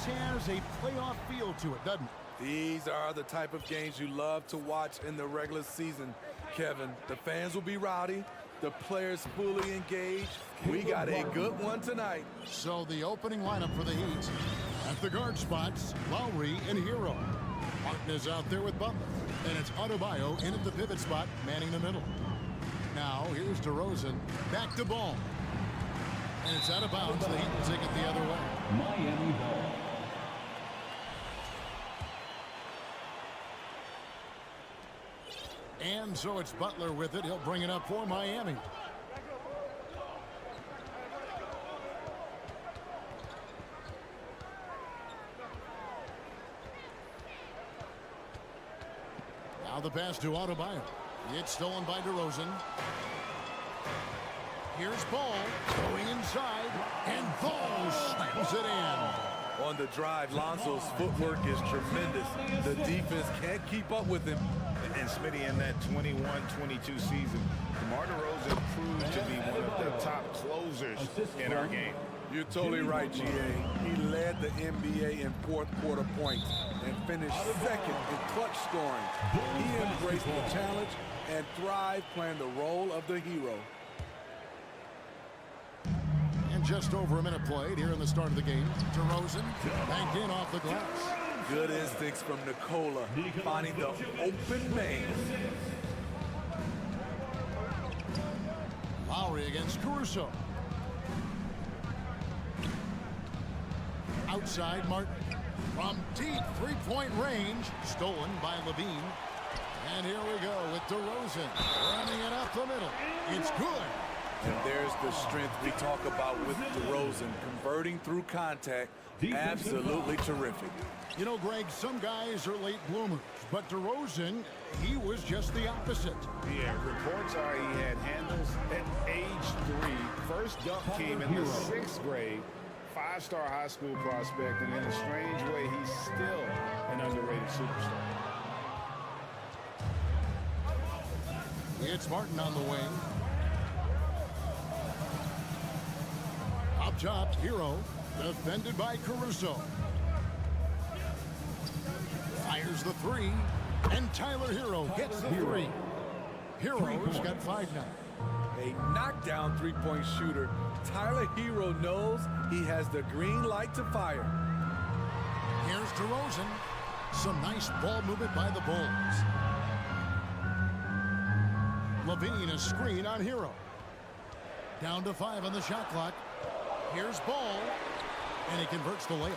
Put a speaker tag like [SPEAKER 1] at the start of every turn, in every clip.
[SPEAKER 1] This has a playoff feel to it, doesn't it?
[SPEAKER 2] These are the type of games you love to watch in the regular season, Kevin. The fans will be rowdy, the players fully engaged. We got a good one tonight.
[SPEAKER 1] So the opening lineup for the Heat. At the guard spots, Lowry and Hero. Martin is out there with Butler. And it's Adebayo in at the pivot spot, manning the middle. Now, here's DeRozan. Back to Ball. And it's out of bounds. The Heat will take it the other way.
[SPEAKER 3] Miami ball.
[SPEAKER 1] And so it's Butler with it. He'll bring it up for Miami. Now the pass to Adebayo. It's stolen by DeRozan. Here's Ball going inside, and Ball slams it in.
[SPEAKER 2] On the drive, Lonzo's footwork is tremendous. The defense can't keep up with him.
[SPEAKER 4] And Smitty, in that 21-22 season, DeMar DeRozan proved to be one of the top closers in our game.
[SPEAKER 2] You're totally right, GA. He led the NBA in fourth quarter points and finished second in clutch scoring. He embraced the challenge and thrived playing the role of the hero.
[SPEAKER 1] And just over a minute played here in the start of the game. DeRozan banked in off the glass.
[SPEAKER 2] Good instincts from Nikola, finding the open man.
[SPEAKER 1] Lowry against Caruso. Outside Martin. From deep three-point range. Stolen by Levine. And here we go with DeRozan. Running it up the middle. It's good.
[SPEAKER 2] And there's the strength we talk about with DeRozan. Converting through contact. Absolutely terrific.
[SPEAKER 1] You know, Greg, some guys are late bloomers, but DeRozan, he was just the opposite.
[SPEAKER 4] Yeah, reports are he had handles at age 3. First dunk came in the 6th grade. 5-star high school prospect, and in a strange way, he's still an underrated superstar.
[SPEAKER 1] It's Martin on the wing. Up top, Hero, defended by Caruso. Fires the three, and Tyler Hero gets the three. Hero's got 5 now.
[SPEAKER 2] A knockdown three-point shooter. Tyler Hero knows he has the green light to fire.
[SPEAKER 1] Here's DeRozan. Some nice ball movement by the Bulls. Levine, a screen on Hero. Down to 5 on the shot clock. Here's Ball, and he converts the layup.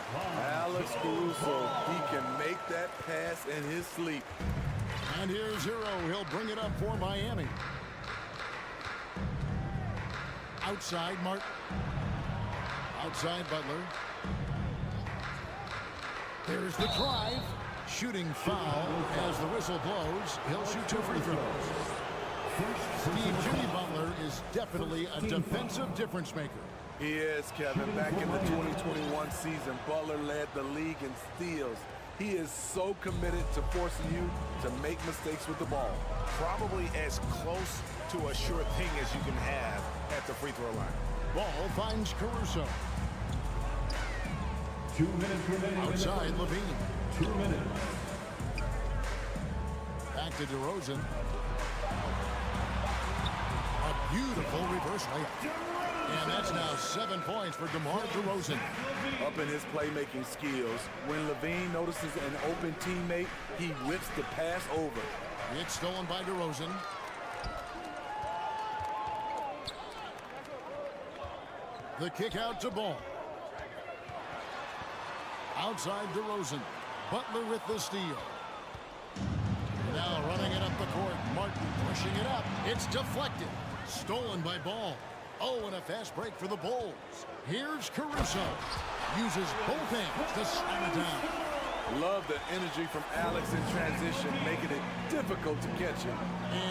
[SPEAKER 2] Alex Caruso, he can make that pass in his sleep.
[SPEAKER 1] And here's Hero. He'll bring it up for Miami. Outside Martin. Outside Butler. There's the drive. Shooting foul as the whistle blows. He'll shoot 2 free throws. Jimmy Butler is definitely a defensive difference maker.
[SPEAKER 2] He is, Kevin. Back in the 2021 season, Butler led the league in steals. He is so committed to forcing you to make mistakes with the ball.
[SPEAKER 4] Probably as close to a sure thing as you can have at the free throw line.
[SPEAKER 1] Ball finds Caruso.
[SPEAKER 3] 2 minutes remaining.
[SPEAKER 1] Outside Levine.
[SPEAKER 3] 2 minutes.
[SPEAKER 1] Back to DeRozan. A beautiful reverse layup. And that's now 7 points for DeMar DeRozan.
[SPEAKER 2] Up in his playmaking skills, when Levine notices an open teammate, he whips the pass over.
[SPEAKER 1] It's stolen by DeRozan. The kick out to Ball. Outside DeRozan. Butler with the steal. Now running it up the court. Martin pushing it up. It's deflected. Stolen by Ball. Oh, and a fast break for the Bulls. Here's Caruso. Uses both hands to slam it down.
[SPEAKER 2] Love the energy from Alex in transition, making it difficult to catch him.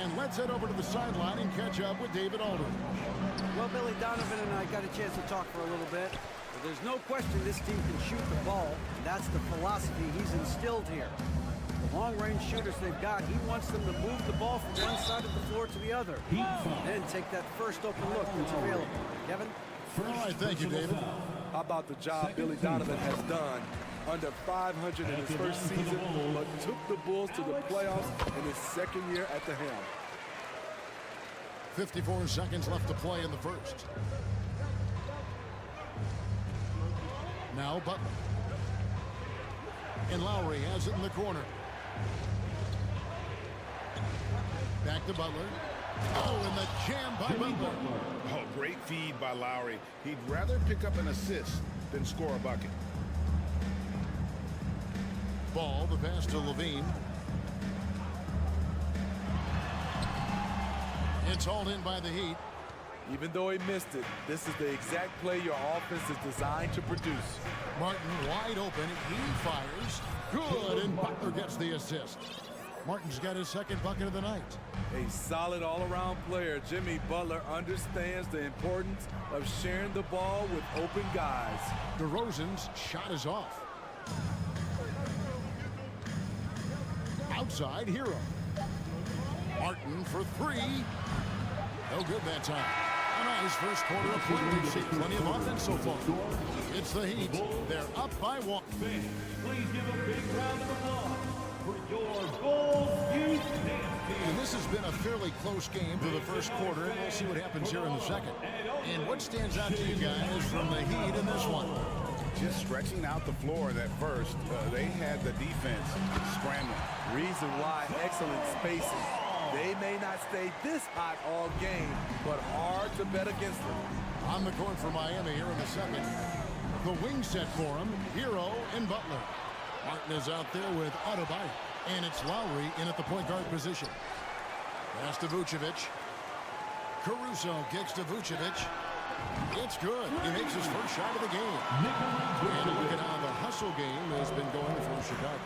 [SPEAKER 1] And let's head over to the sideline and catch up with David Aldridge.
[SPEAKER 5] Well, Billy, Donovan and I got a chance to talk for a little bit. But there's no question this team can shoot the ball, and that's the philosophy he's instilled here. The long-range shooters they've got, he wants them to move the ball from one side of the floor to the other. Then take that first open look that's available. Kevin?
[SPEAKER 1] All right, thank you, David.
[SPEAKER 2] How about the job Billy Donovan has done under 500 in his first season, but took the Bulls to the playoffs in his second year at the helm.
[SPEAKER 1] 54 seconds left to play in the first. Now Butler. And Lowry has it in the corner. Back to Butler. Oh, and the jam by Butler.
[SPEAKER 4] Oh, great feed by Lowry. He'd rather pick up an assist than score a bucket.
[SPEAKER 1] Ball, the pass to Levine. It's hauled in by the Heat.
[SPEAKER 2] Even though he missed it, this is the exact play your offense is designed to produce.
[SPEAKER 1] Martin wide open. He fires. Good, and Butler gets the assist. Martin's got his second bucket of the night.
[SPEAKER 2] A solid all-around player, Jimmy Butler understands the importance of sharing the ball with open guys.
[SPEAKER 1] DeRozan's shot is off. Outside, Hero. Martin for three. No good that time. A nice first quarter of play. We've seen plenty of offense so far. It's the Heat. They're up by one.
[SPEAKER 3] Please give a big round of applause for your Bulls Youth Dance Team.
[SPEAKER 1] And this has been a fairly close game for the first quarter, and we'll see what happens here in the second. And what stands out to you guys from the Heat in this one?
[SPEAKER 4] Just stretching out the floor that first. They had the defense scrambling.
[SPEAKER 2] Reason why, excellent spacing. They may not stay this hot all game, but hard to bet against them.
[SPEAKER 1] On the court for Miami here in the second. The wing set for him, Hero and Butler. Martin is out there with Adebayo, and it's Lowry in at the point guard position. Pass to Vucevic. Caruso kicks to Vucevic. It's good. He makes his first shot of the game. And look at how the hustle game has been going for Chicago.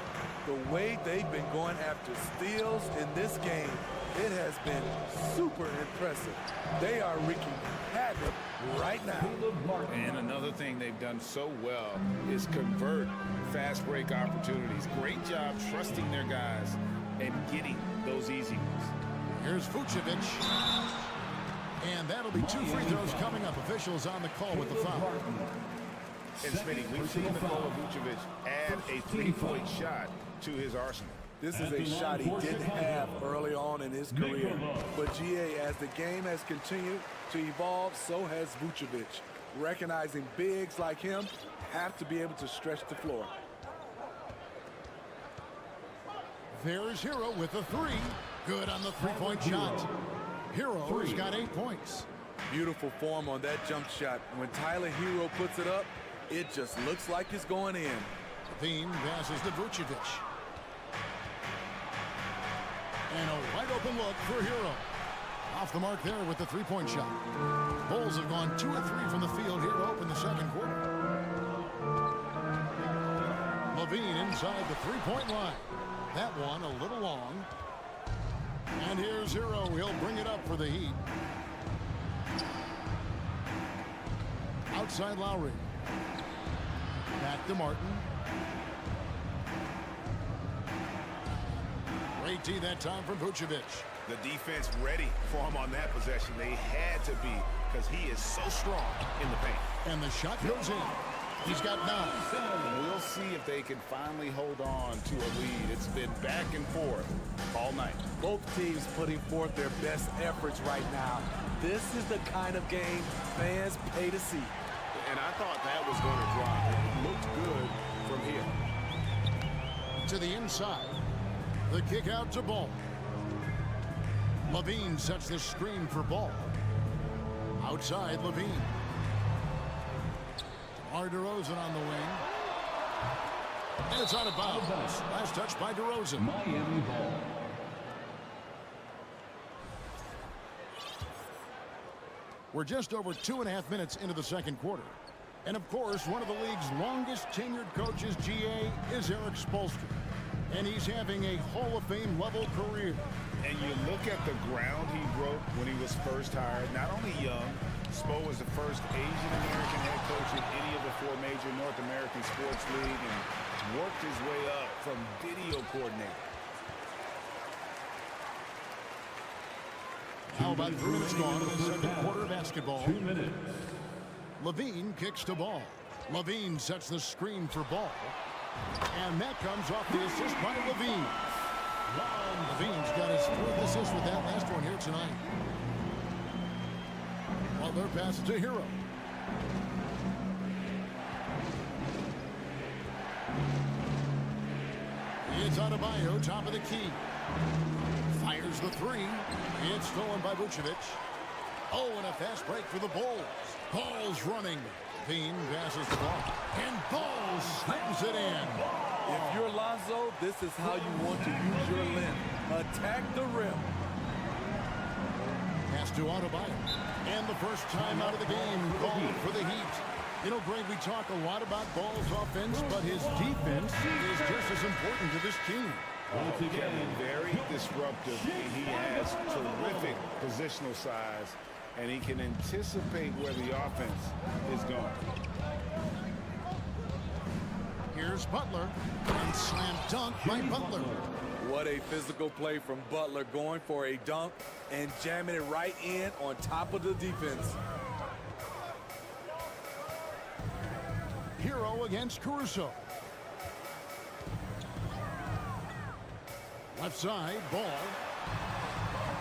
[SPEAKER 2] The way they've been going after steals in this game, it has been super impressive. They are wreaking havoc right now.
[SPEAKER 4] And another thing they've done so well is convert fast break opportunities. Great job trusting their guys and getting those easy ones.
[SPEAKER 1] Here's Vucevic. And that'll be 2 free throws coming up. Officials on the call with the foul.
[SPEAKER 4] And Smitty, we've seen Nikola Vucevic add a three-point shot to his arsenal.
[SPEAKER 2] This is a shot he didn't have early on in his career. But GA, as the game has continued to evolve, so has Vucevic. Recognizing bigs like him have to be able to stretch the floor.
[SPEAKER 1] There's Hero with a three. Good on the three-point shot. Hero's got 8 points.
[SPEAKER 2] Beautiful form on that jump shot. When Tyler Hero puts it up, it just looks like it's going in.
[SPEAKER 1] Levine passes to Vucevic. And a wide open look for Hero. Off the mark there with the three-point shot. Bulls have gone 2 of 3 from the field here to open the second quarter. Levine inside the three-point line. That one a little long. And here's Hero. He'll bring it up for the Heat. Outside Lowry. Back to Martin. Great D that time from Vucevic.
[SPEAKER 4] The defense ready for him on that possession. They had to be because he is so strong in the paint.
[SPEAKER 1] And the shot goes in. He's got 9.
[SPEAKER 4] We'll see if they can finally hold on to a lead. It's been back and forth all night.
[SPEAKER 2] Both teams putting forth their best efforts right now. This is the kind of game fans pay to see.
[SPEAKER 4] And I thought that was going to drop. It looked good from here.
[SPEAKER 1] To the inside. The kick out to Ball. Levine sets the screen for Ball. Outside Levine. DeRozan on the wing. And it's out of bounds. Last touch by DeRozan.
[SPEAKER 3] Miami ball.
[SPEAKER 1] We're just over 2.5 minutes into the second quarter. And of course, one of the league's longest tenured coaches, GA, is Eric Spoelstra. And he's having a Hall of Fame level career.
[SPEAKER 4] And you look at the ground he broke when he was first hired. Not only young, Spo was the first Asian American head coach in any of the 4 major North American sports leagues and worked his way up from video coordinator.
[SPEAKER 1] How about 3 minutes gone in the second quarter of basketball?
[SPEAKER 3] 2 minutes.
[SPEAKER 1] Levine kicks to Ball. Levine sets the screen for Ball. And that comes off the assist by Levine. Levine's got his 4th assist with that last one here tonight. Well, their pass to Hero. It's Adebayo, top of the key. Fires the 3. It's stolen by Vucevic. Oh, and a fast break for the Bulls. Bulls running. Levine passes the ball. And Bulls slams it in.
[SPEAKER 2] If you're Lonzo, this is how you want to use your length. Attack the rim.
[SPEAKER 1] Pass to Adebayo. And the first time out of the game called for the Heat. You know, Greg, we talk a lot about Ball's offense, but his defense is just as important to this team.
[SPEAKER 4] Once again, very disruptive. He has terrific positional size, and he can anticipate where the offense is going.
[SPEAKER 1] Here's Butler, and slam dunk by Butler.
[SPEAKER 2] What a physical play from Butler, going for a dunk and jamming it right in on top of the defense.
[SPEAKER 1] Hero against Caruso. Left side, Ball.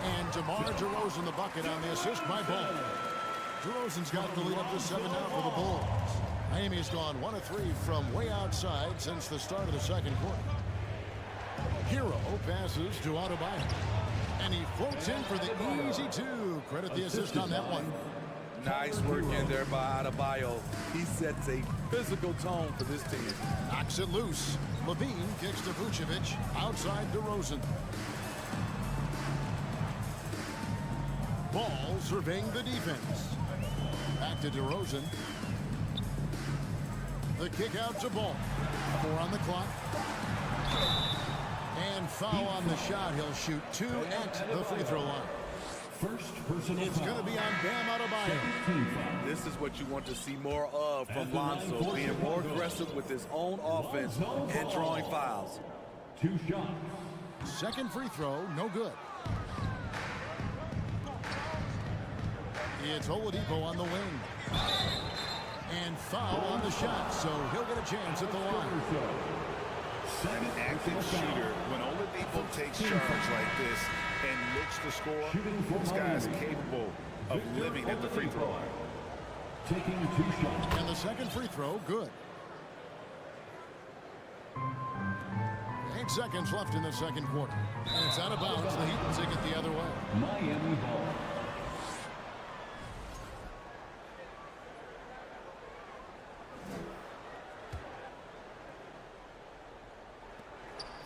[SPEAKER 1] And DeMar DeRozan the bucket on the assist by Ball. DeRozan's got the lead up to 7 now for the Bulls. Miami's gone 1 of 3 from way outside since the start of the second quarter. Hero passes to Adebayo. And he floats in for the easy 2. Credit the assist on that one.
[SPEAKER 2] Nice work in there by Adebayo. He sets a physical tone for this team.
[SPEAKER 1] Knocks it loose. Levine kicks to Vucevic. Outside DeRozan. Ball surveying the defense. Back to DeRozan. The kick out to Ball. 4 on the clock. And foul on the shot. He'll shoot 2 at the free throw line. It's going to be on Bam Adebayo.
[SPEAKER 2] This is what you want to see more of from Lonzo, being more aggressive with his own offense and drawing fouls.
[SPEAKER 3] 2 shots.
[SPEAKER 1] Second free throw, no good. It's Oladipo on the wing. And foul on the shot, so he'll get a chance at the line.
[SPEAKER 4] An active shooter, when Oladipo takes charge like this and looks to score, this guy's capable of living at the free throw line.
[SPEAKER 3] Taking 2 shots.
[SPEAKER 1] And the second free throw, good. 8 seconds left in the second quarter. And it's out of bounds. The Heat will take it the other way.
[SPEAKER 3] Miami ball.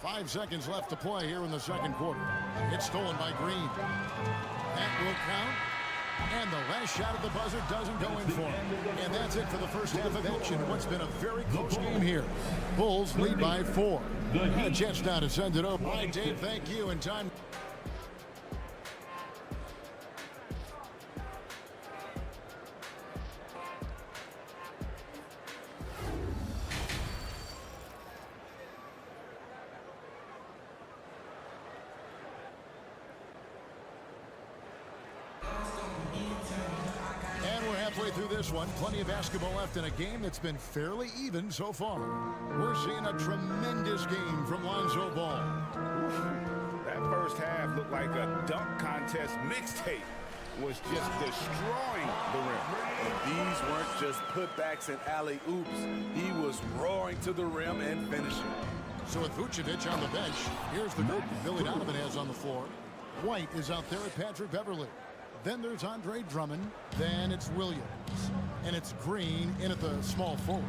[SPEAKER 1] Five seconds left to play here in the second quarter. It's stolen by Green. That will count. And the last shot at the buzzer doesn't go in for him. And that's it for the first half of action. What's been a very close game here. Bulls lead by 4. A chance now to send it over. All right, Dave, thank you. And time. Through this one, plenty of basketball left in a game that's been fairly even so far. We're seeing a tremendous game from Lonzo Ball.
[SPEAKER 4] That first half looked like a dunk contest mixtape. Was just destroying the rim.
[SPEAKER 2] And these weren't just putbacks and alley-oops. He was roaring to the rim and finishing.
[SPEAKER 1] So with Vucevic on the bench, here's the group Billy Donovan has on the floor. White is out there at Patrick Beverley. Then there's Andre Drummond. Then it's Williams. And it's Green in at the small forward.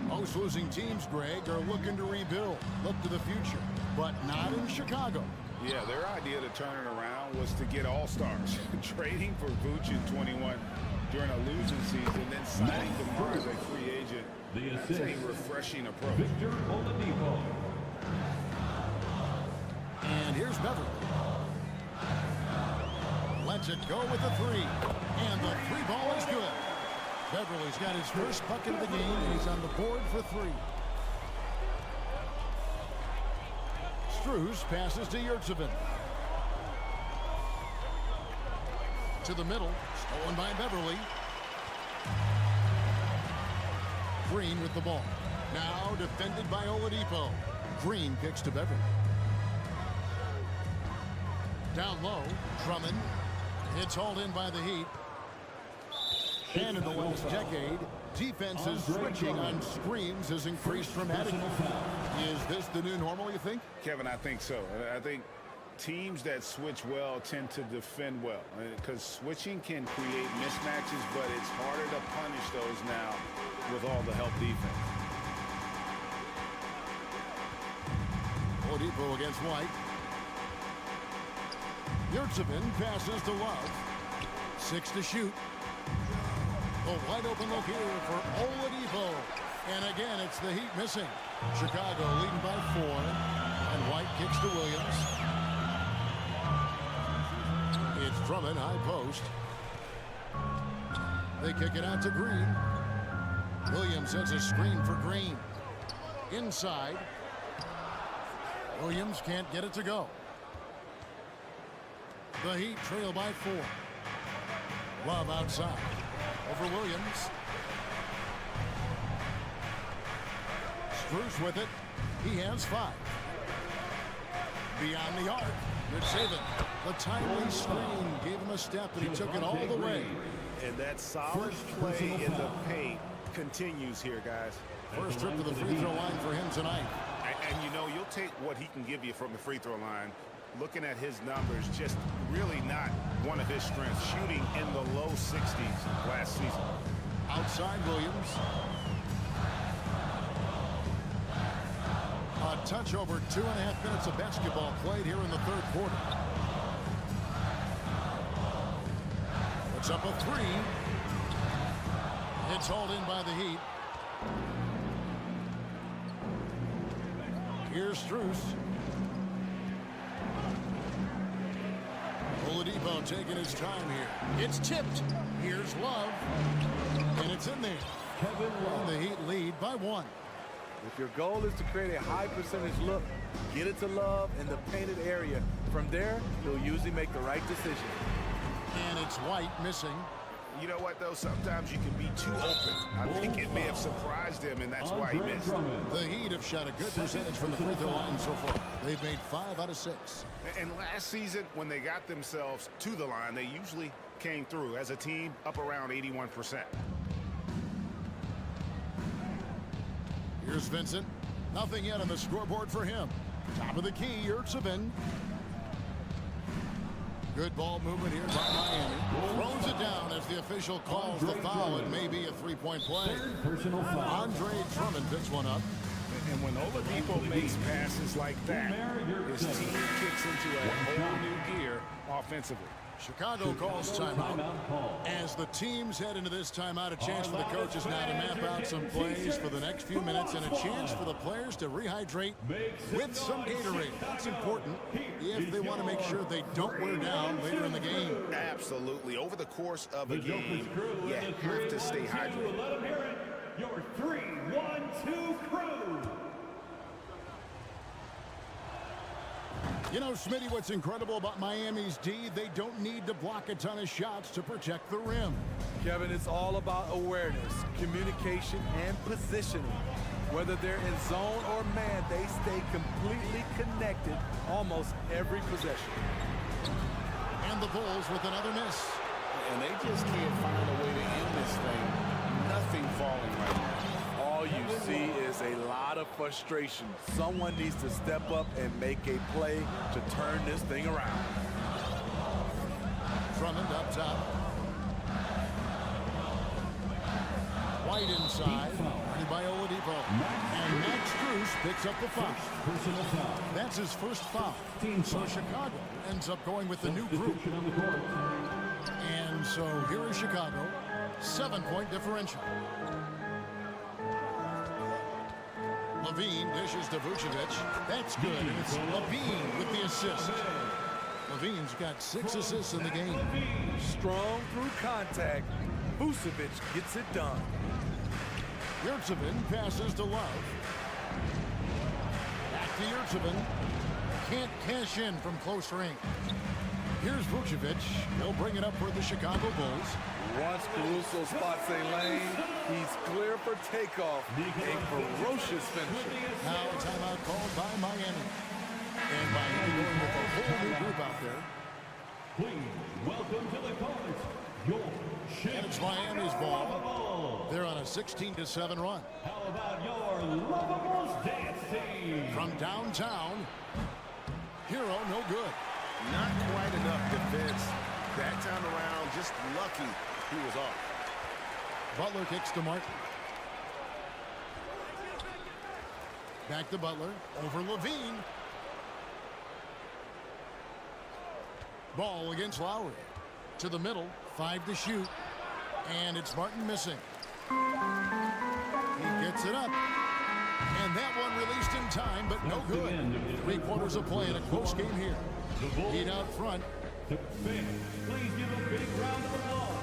[SPEAKER 1] Most losing teams, Greg, are looking to rebuild. Look to the future. But not in Chicago.
[SPEAKER 4] Yeah, their idea to turn it around was to get all-stars. Trading for Vuce in 21 during a losing season, then signing DeMar as a free agent. That's a refreshing approach.
[SPEAKER 3] Victor Oladipo.
[SPEAKER 1] And here's Beverly. Lets it go with the 3. And the 3 ball is good. Beverly's got his first bucket of the game, and he's on the board for 3. Strus passes to Yurtsevin. To the middle, stolen by Beverly. Green with the ball. Now defended by Oladipo. Green kicks to Beverly. Down low, Drummond. It's hauled in by the Heat. And in the last decade, defenses switching on screens has increased dramatically. Is this the new normal, you think?
[SPEAKER 4] Kevin, I think so. I think teams that switch well tend to defend well, because switching can create mismatches, but it's harder to punish those now with all the help defense.
[SPEAKER 1] Oladipo against White. Yurtsevin passes to Love. 6 to shoot. A wide open look here for Oladipo. And again, it's the Heat missing. Chicago leading by 4. And White kicks to Williams. It's Drummond, high post. They kick it out to Green. Williams sets a screen for Green. Inside. Williams can't get it to go. The Heat trail by 4. Love outside. Over Williams. Strus with it. He has 5. Beyond the arc. Good saving. The timely screen gave him a step, and he took it all the way.
[SPEAKER 6] And that solid play in the paint continues here, guys.
[SPEAKER 1] First trip to the free throw line for him tonight.
[SPEAKER 6] And you know, you'll take what he can give you from the free throw line. Looking at his numbers, just really not one of his strengths. Shooting in the low 60s last season.
[SPEAKER 1] Outside Williams. A touch over 2.5 minutes of basketball played here in the third quarter. Puts up a 3. It's hauled in by the Heat. Here's Strus. Oladipo taking his time here. It's tipped. Here's Love. And it's in there. And the Heat lead by 1.
[SPEAKER 2] If your goal is to create a high percentage look, get it to Love in the painted area. From there, he'll usually make the right decision.
[SPEAKER 1] And it's White missing.
[SPEAKER 6] You know what, though? Sometimes you can be too open. I think it may have surprised him, and that's why he missed.
[SPEAKER 1] The Heat have shot a good percentage from the free throw line so far. They've made 5 out of 6.
[SPEAKER 6] And last season, when they got themselves to the line, they usually came through as a team up around 81%.
[SPEAKER 1] Here's Vincent. Nothing yet on the scoreboard for him. Top of the key, Yurtsevin. Good ball movement here by Miami. Throws it down as the official calls the foul. It may be a three-point play. Andre Drummond picks one up.
[SPEAKER 4] And when Oladipo makes passes like that, his team kicks into a whole new gear offensively.
[SPEAKER 1] Chicago calls timeout. As the teams head into this timeout, a chance for the coaches now to map out some plays for the next few minutes and a chance for the players to rehydrate with some Gatorade. That's important if they want to make sure they don't wear down later in the game.
[SPEAKER 6] Absolutely. Over the course of a game, you have to stay hydrated.
[SPEAKER 3] Let them hear it. Your 3-1-2 crew.
[SPEAKER 1] You know, Smitty, what's incredible about Miami's D, they don't need to block a ton of shots to protect the rim.
[SPEAKER 2] Kevin, it's all about awareness, communication, and positioning. Whether they're in zone or man, they stay completely connected almost every possession.
[SPEAKER 1] And the Bulls with another miss.
[SPEAKER 4] And they just can't find a way to end this thing. Nothing falling right now.
[SPEAKER 2] All you see is a lot of frustration. Someone needs to step up and make a play to turn this thing around.
[SPEAKER 1] Drummond up top. White inside. Guarded by Oladipo. And Max Strus picks up the foul. That's his first foul. So Chicago ends up going with the new group. And so here is Chicago. 7-point differential. Levine dishes to Vucevic. That's good. And it's Levine with the assist. Levine's got 6 assists in the game.
[SPEAKER 2] Strong through contact. Vucevic gets it done.
[SPEAKER 1] Yurtsevin passes to Love. Back to Yurtsevin. Can't cash in from close range. Here's Vucevic. He'll bring it up for the Chicago Bulls.
[SPEAKER 2] Once Caruso spots a lane, he's clear for takeoff. A ferocious finisher.
[SPEAKER 1] Now a timeout called by Miami. And Miami going with a whole new group out there.
[SPEAKER 3] Please welcome to the court, your
[SPEAKER 1] And it's Miami's ball. They're on a 16-7 run.
[SPEAKER 3] How about your Lovables dance team?
[SPEAKER 1] From downtown, Hero no good.
[SPEAKER 6] Not quite enough defense. That time around, just lucky he was off.
[SPEAKER 1] Butler kicks to Martin. Back to Butler. Over Levine. Ball against Lowry. To the middle. 5 to shoot. And it's Martin missing. He gets it up. And that one released in time, but no good. 3 quarters of play in a close game here. Heat out front.
[SPEAKER 3] Please give a big round of applause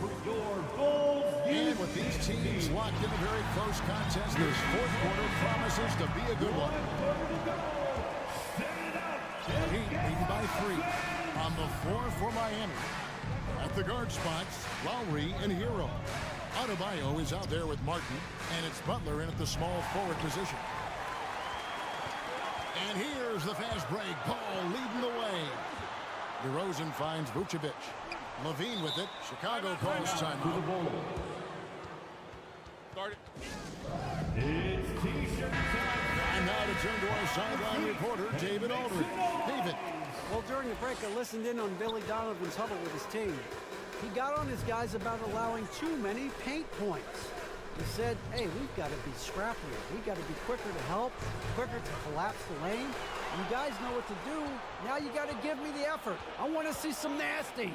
[SPEAKER 3] for your Bulls.
[SPEAKER 1] And with these teams locked in a very close contest, this fourth quarter promises to be a good one. Heat leading by 3. On the floor for Miami. At the guard spots, Lowry and Hero. Adebayo is out there with Martin, and it's Butler in at the small forward position. And here's the fast break. Ball leading the way. DeRozan finds Vucevic. Levine with it. Chicago calls timeout.
[SPEAKER 2] Start it.
[SPEAKER 3] It's T-shirt time.
[SPEAKER 1] And now to turn to our sideline reporter, David Aldridge. David.
[SPEAKER 5] Well, during the break, I listened in on Billy Donovan's huddle with his team. He got on his guys about allowing too many paint points. He said, hey, we've got to be scrappier. We've got to be quicker to help, quicker to collapse the lane. You guys know what to do. Now you got to give me the effort. I want to see some nasty.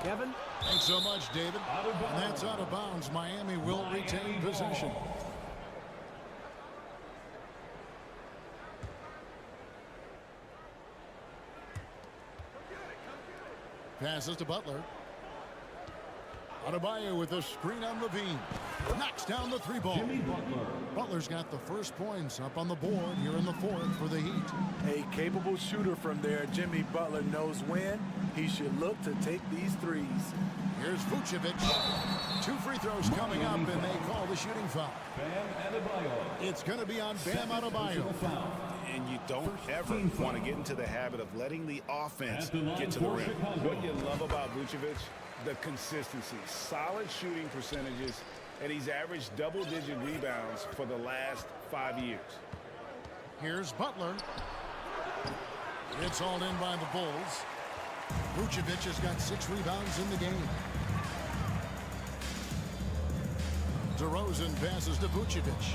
[SPEAKER 5] Kevin?
[SPEAKER 1] Thanks so much, David. And that's out of bounds. Miami will retain possession. Passes to Butler. Adebayo with a screen on Levine. Knocks down the 3-ball. Butler's got the first points up on the board here in the fourth for the Heat.
[SPEAKER 2] A capable shooter from there. Jimmy Butler knows when he should look to take these threes.
[SPEAKER 1] Here's Vucevic. 2 free throws coming up, and they call the shooting foul.
[SPEAKER 3] Bam Adebayo.
[SPEAKER 1] It's going to be on Bam Adebayo.
[SPEAKER 6] And you don't ever want to get into the habit of letting the offense get to the rim. What you love about Vucevic, the consistency, solid shooting percentages, and he's averaged double-digit rebounds for the last 5 years.
[SPEAKER 1] Here's Butler. It's hauled in by the Bulls. Vucevic has got 6 rebounds in the game. DeRozan passes to Vucevic.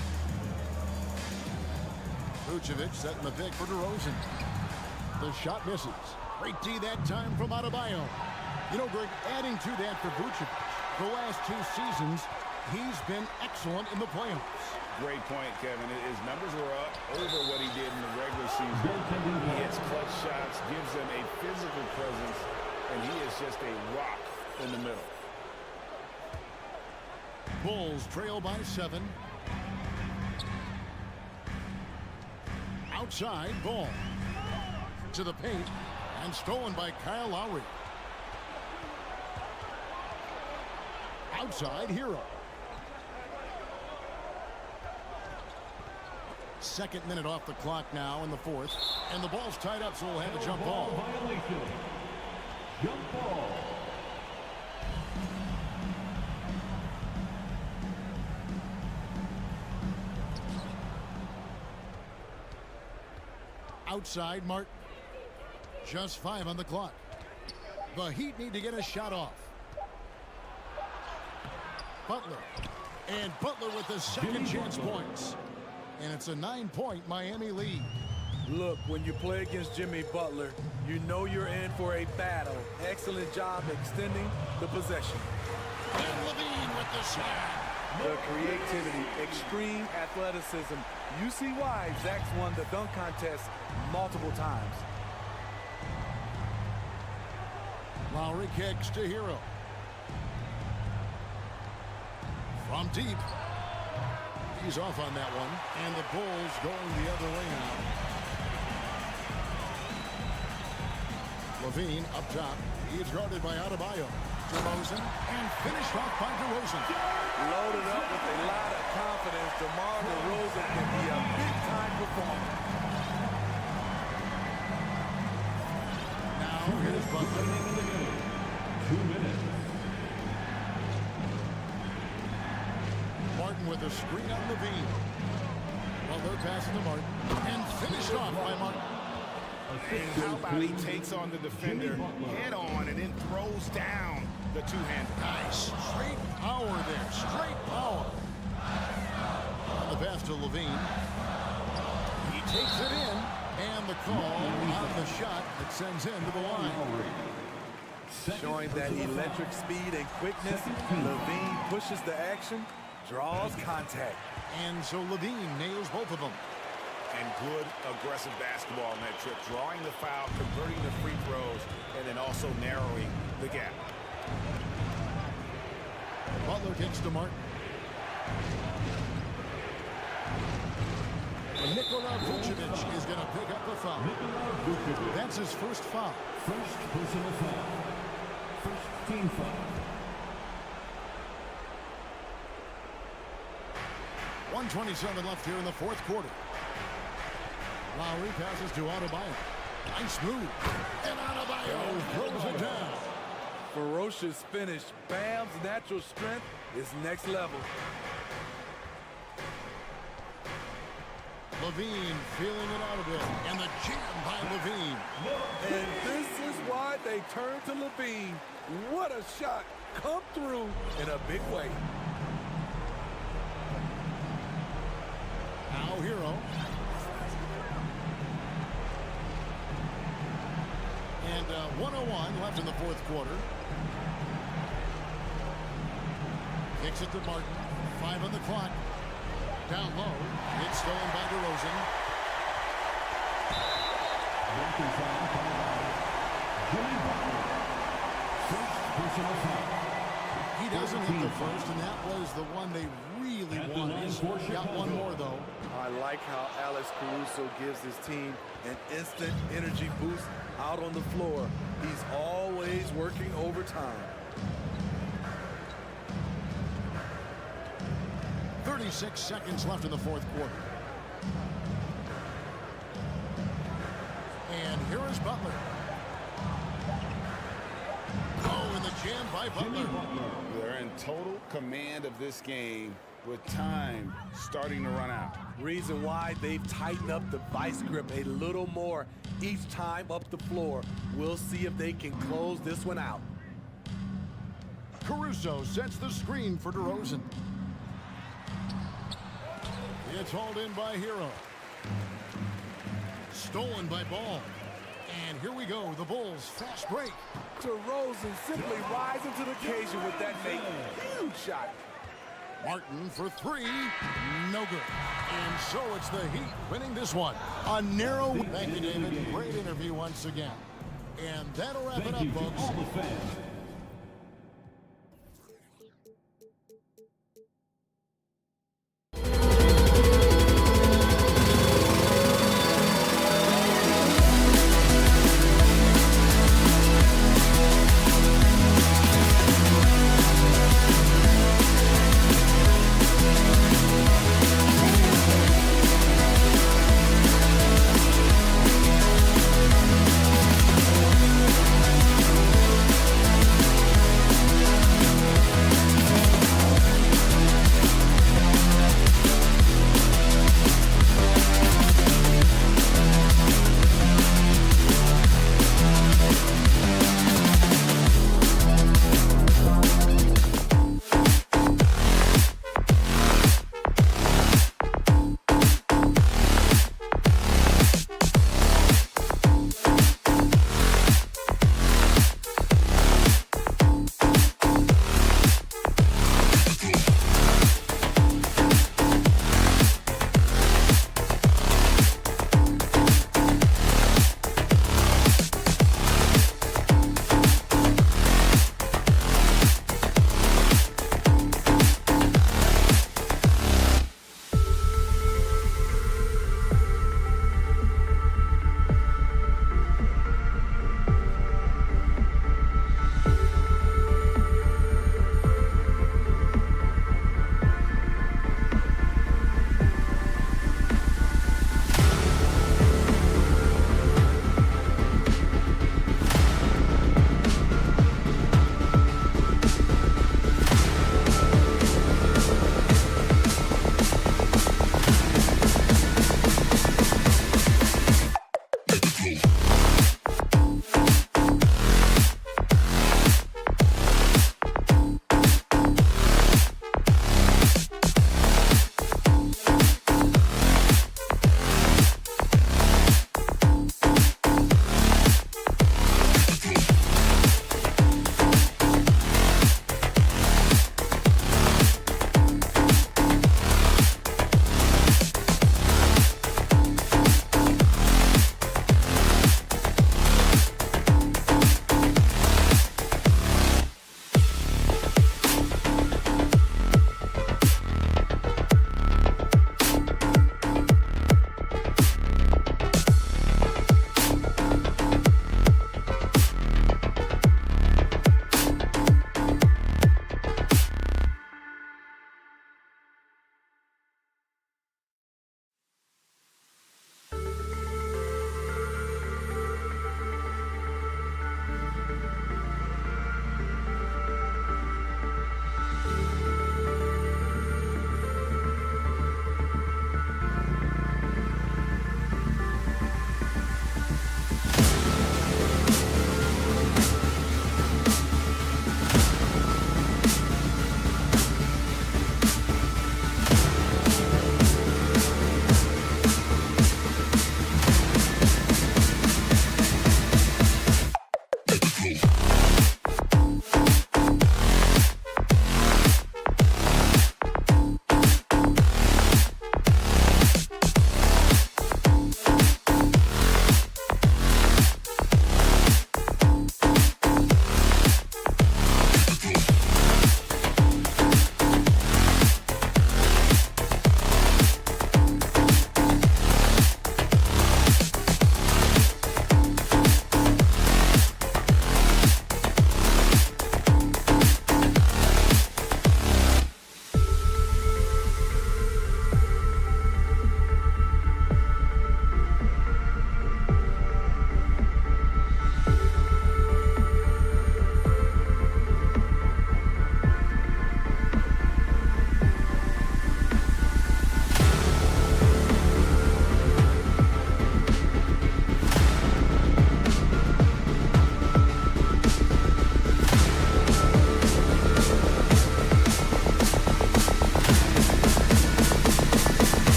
[SPEAKER 1] Vucevic setting the pick for DeRozan. The shot misses. Great D that time from Adebayo. You know, Greg, adding to that for Vucevic, the last 2 seasons, he's been excellent in the playoffs.
[SPEAKER 6] Great point, Kevin. His numbers were up over what he did in the regular season. He hits clutch shots, gives them a physical presence, and he is just a rock in the middle.
[SPEAKER 1] Bulls trail by 7. Outside, ball. To the paint, and stolen by Kyle Lowry. Outside, Hero. Second minute off the clock now in the fourth. And the ball's tied up, so we'll have a jump ball.
[SPEAKER 3] Violation. Jump ball.
[SPEAKER 1] Outside, Martin. Just 5 on the clock. The Heat need to get a shot off. Butler. And Butler with the second chance points. And it's a 9-point Miami lead.
[SPEAKER 2] Look, when you play against Jimmy Butler, you know you're in for a battle. Excellent job extending the possession.
[SPEAKER 1] And Levine with the shot.
[SPEAKER 2] The creativity, extreme athleticism. You see why Zach's won the dunk contest multiple times.
[SPEAKER 1] Lowry kicks to Hero. From deep. He's off on that one. And the Bulls going the other way now. Levine up top. He's guarded by Adebayo. To DeRozan, and finished off by DeRozan.
[SPEAKER 2] Loaded up with a lot of confidence, DeMar DeRozan can be a big-time performer.
[SPEAKER 1] Now, here's Butler.
[SPEAKER 3] 2 minutes.
[SPEAKER 1] Martin with a screen on Levine. Well, they're passing to Martin. And finished off by Martin.
[SPEAKER 6] And how about he takes on the defender head on and then throws down the two-hander.
[SPEAKER 1] Nice. Straight power there. Straight power. On the pass to Levine. He takes it in. And the call on the shot that sends him to the line.
[SPEAKER 2] Showing that electric speed and quickness, Levine pushes the action, draws contact.
[SPEAKER 1] And so Levine nails both of them.
[SPEAKER 6] And good aggressive basketball on that trip, drawing the foul, converting the free throws, and then also narrowing the gap.
[SPEAKER 1] Butler kicks to Martin. Nikola Vucevic is going to pick up the foul. That's his first foul.
[SPEAKER 3] First personal foul. First team foul.
[SPEAKER 1] 1:27 left here in the fourth quarter. Lowry passes to Adebayo. Nice move. And Adebayo throws it down.
[SPEAKER 2] Ferocious finish. Bam's natural strength is next level.
[SPEAKER 1] Levine feeling it out a bit. And the jam by Levine.
[SPEAKER 2] And this is why they turn to Levine. What a shot. Come through in a big way.
[SPEAKER 1] Now Hero. And 1:01 left in the fourth quarter. Kicks it to Martin. 5 on the clock. Down low. It's stolen by DeRozan. He doesn't hit the first, and that was the one they really wanted. Got one more, though.
[SPEAKER 2] I like how Alex Caruso gives his team an instant energy boost out on the floor. He's always working overtime.
[SPEAKER 1] 36 seconds left in the fourth quarter. And here is Butler. Oh, and the jam by Butler.
[SPEAKER 6] They're in total command of this game with time starting to run out.
[SPEAKER 2] Reason why they've tightened up the vice grip a little more each time up the floor. We'll see if they can close this one out.
[SPEAKER 1] Caruso sets the screen for DeRozan. It's hauled in by Hero. Stolen by Ball. And here we go, the Bulls fast break.
[SPEAKER 2] DeRozan simply rising to the occasion with that make. Huge shot.
[SPEAKER 1] Martin for 3, no good. And so it's the Heat winning this one. A narrow. Thank you, David. Great interview once again. And that'll wrap it up, folks.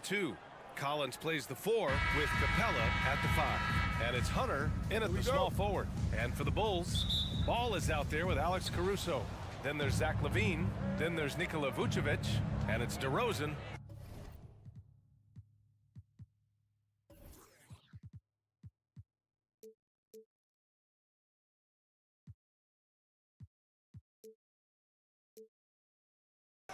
[SPEAKER 7] 2. Collins plays the 4 with Capella at the 5. And it's Hunter in at the small forward. And for the Bulls, ball is out there with Alex Caruso. Then there's Zach LaVine. Then there's Nikola Vucevic. And it's DeRozan.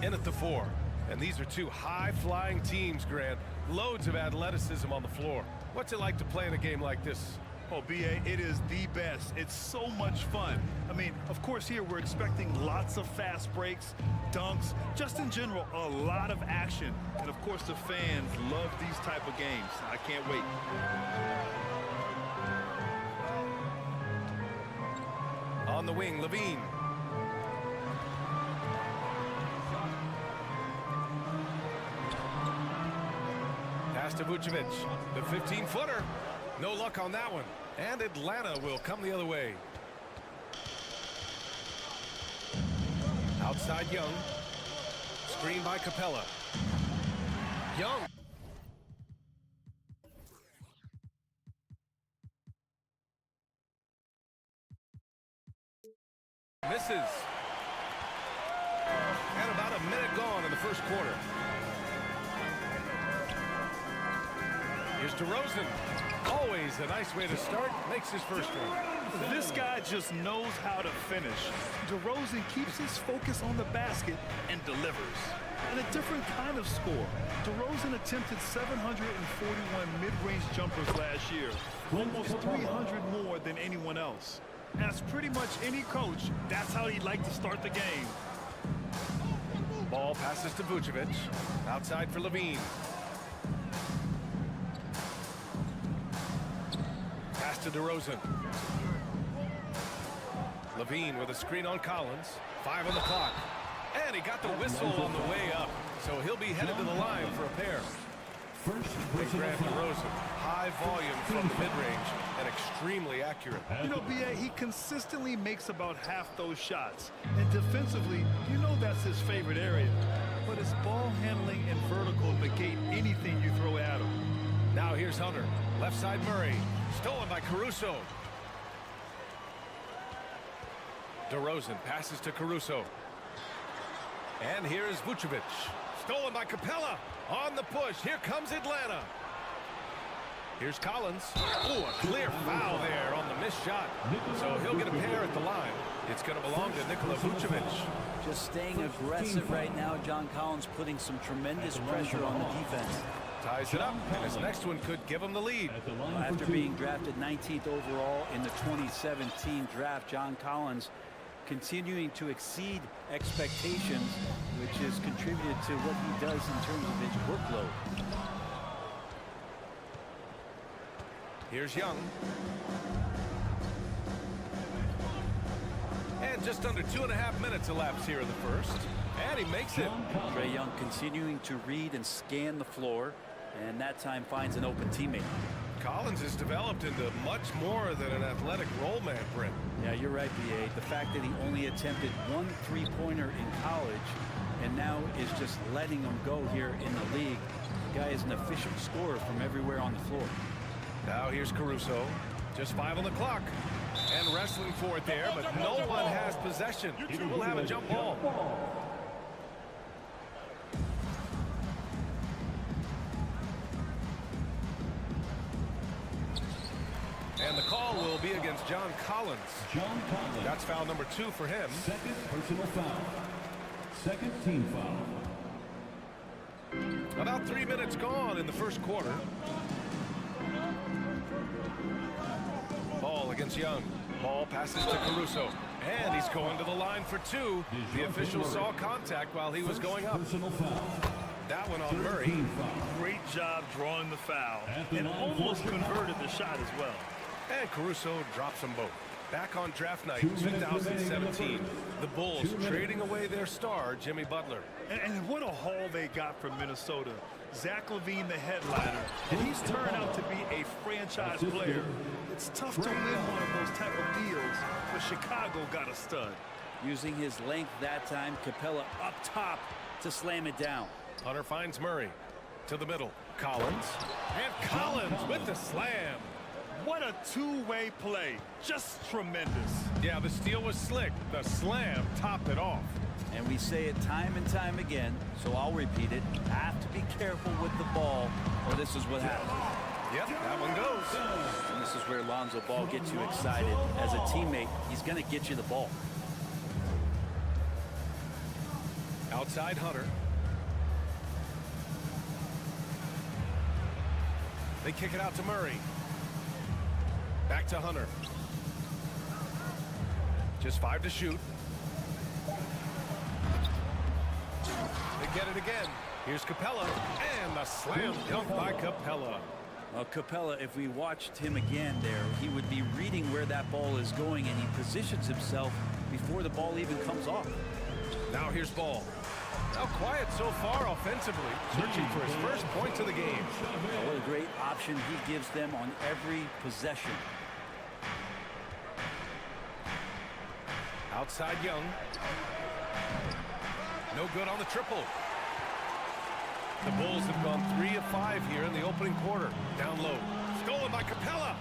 [SPEAKER 7] In at the 4. And these are two high-flying teams, Grant. Loads of athleticism on the floor. What's it like to play in a game like this?
[SPEAKER 8] Oh, BA, it is the best. It's so much fun. I mean, of course, here we're expecting lots of fast breaks, dunks, just in general, a lot of action. And, of course, the fans love these type of games. I can't wait.
[SPEAKER 7] On the wing, LaVine. Pass to Vucevic. The 15-footer. No luck on that one. And Atlanta will come the other way. Outside Young. Screen by Capella. Young. Misses. And about a minute gone in the first quarter. Here's DeRozan. Always a nice way to start. Makes his first one.
[SPEAKER 8] This guy just knows how to finish. DeRozan keeps his focus on the basket and delivers. And a different kind of score. DeRozan attempted 741 mid-range jumpers last year. Almost 300 more than anyone else. As pretty much any coach, that's how he'd like to start the game.
[SPEAKER 7] Ball passes to Vucevic. Outside for LaVine. Pass to DeRozan. LaVine with a screen on Collins. 5 on the clock. And he got the whistle on the way up. So he'll be headed to the line for a pair. Big Grant DeRozan. High volume from the mid-range and extremely accurate.
[SPEAKER 8] You know, BA, he consistently makes about half those shots. And defensively, you know that's his favorite area. But his ball handling and vertical negate anything you throw at him.
[SPEAKER 7] Now here's Hunter. Left side Murray. Stolen by Caruso. DeRozan passes to Caruso. And here's Vucevic. Stolen by Capella. On the push. Here comes Atlanta. Here's Collins. Oh, a clear foul there on the missed shot. So he'll get a pair at the line. It's going to belong to Nikola Vucevic.
[SPEAKER 5] Just staying aggressive right now. John Collins putting some tremendous pressure on the defense.
[SPEAKER 7] Ties it up, and his next one could give him the lead.
[SPEAKER 5] After being drafted 19th overall in the 2017 draft, John Collins continuing to exceed expectations, which has contributed to what he does in terms of his workload.
[SPEAKER 7] Here's Young. And just under 2.5 minutes elapsed here in the first. And he makes it.
[SPEAKER 5] Trae Young continuing to read and scan the floor, and that time finds an open teammate.
[SPEAKER 7] Collins has developed into much more than an athletic role man, Brent.
[SPEAKER 5] Yeah, you're right, BA. The fact that he only attempted 1 3-pointer in college and now is just letting him go here in the league. The guy is an efficient scorer from everywhere on the floor.
[SPEAKER 7] Now here's Caruso. Just 5 on the clock. And wrestling for it there, but no one has possession. We'll have a jump ball. And the call will be against John Collins. That's foul number 2 for him.
[SPEAKER 3] Second personal foul. Second team foul.
[SPEAKER 7] About 3 minutes gone in the first quarter. Ball against Young. Ball passes to Caruso. And he's going to the line for 2. The official saw contact while he was going up. That one on Murray.
[SPEAKER 8] Great job drawing the foul. And almost converted the shot as well.
[SPEAKER 7] And Caruso drops them both. Back on draft night 2017, the Bulls trading away their star, Jimmy Butler.
[SPEAKER 8] And what a haul they got from Minnesota. Zach LaVine, the headliner, and he's turned out to be a franchise player. It's tough to win one of those type of deals, but Chicago got a stud.
[SPEAKER 5] Using his length that time, Capella up top to slam it down.
[SPEAKER 7] Hunter finds Murray to the middle. Collins. And Collins with the slam.
[SPEAKER 8] What a two-way play. Just tremendous.
[SPEAKER 7] Yeah, the steal was slick. The slam topped it off.
[SPEAKER 5] And we say it time and time again, so I'll repeat it. Have to be careful with the ball, or this is what happens.
[SPEAKER 7] Yep, that one goes.
[SPEAKER 5] And this is where Lonzo Ball gets you excited. As a teammate, he's going to get you the ball.
[SPEAKER 7] Outside Hunter. They kick it out to Murray. Back to Hunter. Just 5 to shoot. They get it again. Here's Capella. And the slam dunk by Capella.
[SPEAKER 5] Well, Capella, if we watched him again there, he would be reading where that ball is going, and he positions himself before the ball even comes off.
[SPEAKER 7] Now here's Ball. Now quiet so far offensively, searching for his first points of the game.
[SPEAKER 5] What a great option he gives them on every possession.
[SPEAKER 7] Outside Young. No good on the triple. The Bulls have gone 3 of 5 here in the opening quarter. Down low. Stolen by Capella.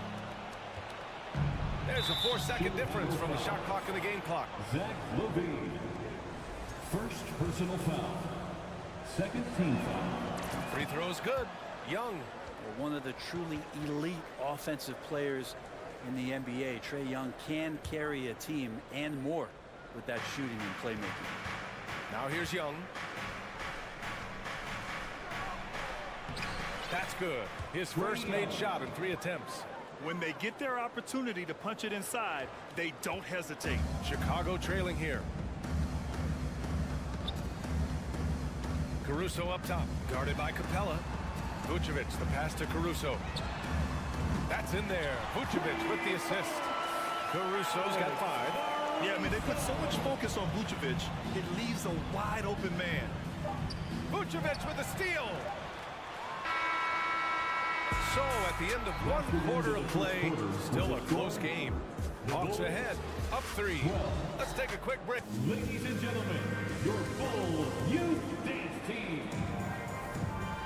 [SPEAKER 7] There's a 4-second difference from the shot clock and the game clock.
[SPEAKER 3] Zach LaVine. First personal foul. Second team foul.
[SPEAKER 7] Free throws good. Young.
[SPEAKER 5] One of the truly elite offensive players in the NBA. Trae Young can carry a team and more with that shooting and playmaking.
[SPEAKER 7] Now here's Young. That's good. His first made shot in 3 attempts.
[SPEAKER 8] When they get their opportunity to punch it inside, they don't hesitate.
[SPEAKER 7] Chicago trailing here. Caruso up top, guarded by Capella. Vucevic, the pass to Caruso. That's in there. Vucevic with the assist. Caruso's got 5.
[SPEAKER 8] Yeah, I mean, they put so much focus on Vucevic, it leaves a wide open man.
[SPEAKER 7] Vucevic with a steal. So at the end of 1 quarter of play, still a close game. Hawks ahead, up 3. Let's take a quick break.
[SPEAKER 3] Ladies and gentlemen, your Bulls Youth Dance Team.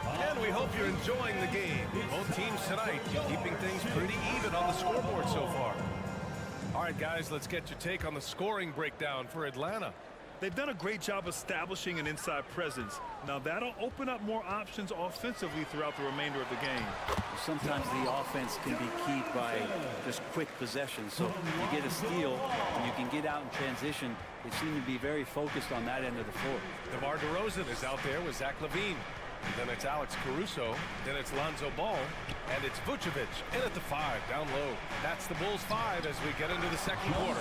[SPEAKER 7] And we hope you're enjoying the game. Both teams tonight keeping things pretty even on the scoreboard so far. All right, guys, let's get your take on the scoring breakdown for Atlanta.
[SPEAKER 8] They've done a great job establishing an inside presence. Now that'll open up more options offensively throughout the remainder of the game.
[SPEAKER 5] Sometimes the offense can be keyed by just quick possessions. So you get a steal and you can get out in transition. They seem to be very focused on that end of the floor.
[SPEAKER 7] DeMar DeRozan is out there with Zach LaVine. Then it's Alex Caruso. Then it's Lonzo Ball. And it's Vucevic in at the 5, down low. That's the Bulls 5 as we get into the second quarter.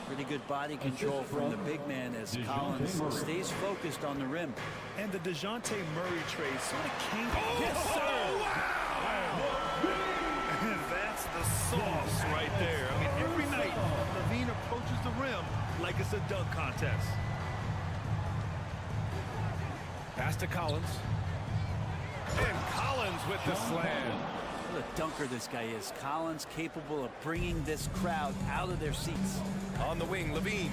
[SPEAKER 5] Pretty good body control from the big man as Collins stays focused on the rim.
[SPEAKER 8] And the DeJounte Murray trade sort of came.
[SPEAKER 7] Yes, sir! Wow!
[SPEAKER 8] And that's the sauce right there. I mean, every night, LaVine approaches the rim like it's a dunk contest.
[SPEAKER 7] Pass to Collins. And Collins with the slam.
[SPEAKER 5] What a dunker this guy is. Collins capable of bringing this crowd out of their seats.
[SPEAKER 7] On the wing, LaVine.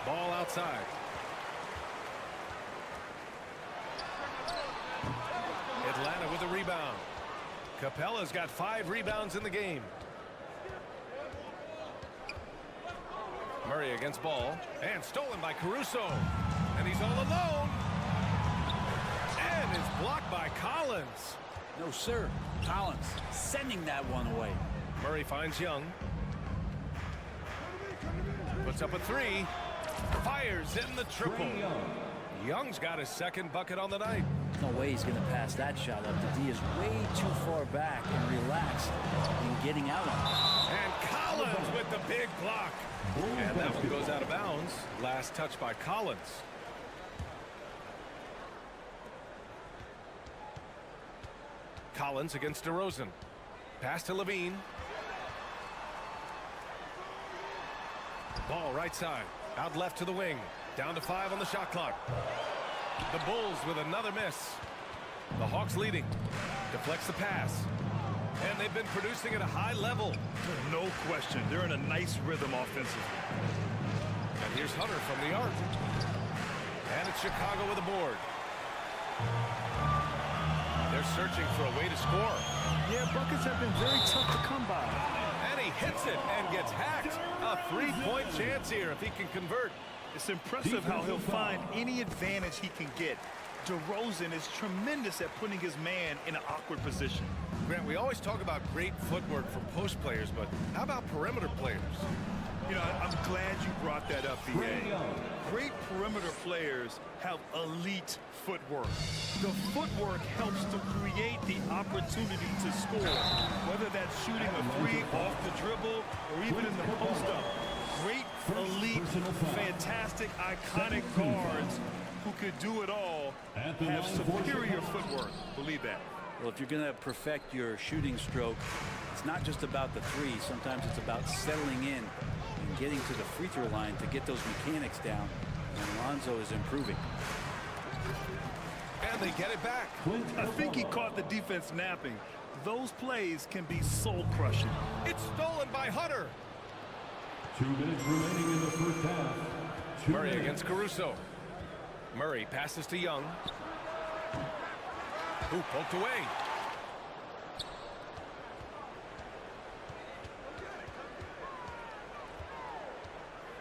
[SPEAKER 7] Ball outside. Atlanta with a rebound. Capella's got 5 rebounds in the game. Murray against Ball. And stolen by Caruso. And he's all alone. And it's blocked by Collins.
[SPEAKER 5] No, sir. Collins sending that one away.
[SPEAKER 7] Murray finds Young. Puts up a 3. Fires in the triple. Young's got his second bucket on the night.
[SPEAKER 5] No way he's going to pass that shot up. The D is way too far back and relaxed in getting out on it.
[SPEAKER 7] And Collins with the big block. And that one goes out of bounds. Last touch by Collins. Collins against DeRozan. Pass to LaVine. Ball right side. Out left to the wing. Down to 5 on the shot clock. The Bulls with another miss. The Hawks leading. Deflects the pass. And they've been producing at a high level.
[SPEAKER 8] No question. They're in a nice rhythm offensively.
[SPEAKER 7] And here's Hunter from the arc. And it's Chicago with a board. They're searching for a way to score.
[SPEAKER 8] Yeah, buckets have been very tough to come by.
[SPEAKER 7] And he hits it and gets hacked. A 3-point chance here if he can convert.
[SPEAKER 8] It's impressive how he'll find any advantage he can get. DeRozan is tremendous at putting his man in an awkward position.
[SPEAKER 7] Grant, we always talk about great footwork from post players, but how about perimeter players?
[SPEAKER 8] You know, I'm glad you brought that up, B.A. Great perimeter players have elite footwork. The footwork helps to create the opportunity to score, whether that's shooting a three off the dribble or even in the post-up. Great, elite, fantastic, iconic guards who could do it all have superior footwork. Believe that.
[SPEAKER 5] Well, if you're going to perfect your shooting stroke, it's not just about the three. Sometimes it's about settling in and getting to the free throw line to get those mechanics down. And Lonzo is improving.
[SPEAKER 7] And they get it back.
[SPEAKER 8] I think he caught the defense napping. Those plays can be soul-crushing.
[SPEAKER 7] It's stolen by Hunter.
[SPEAKER 3] 2 minutes remaining in the first half.
[SPEAKER 7] Murray against Caruso. Murray passes to Young. Who poked away.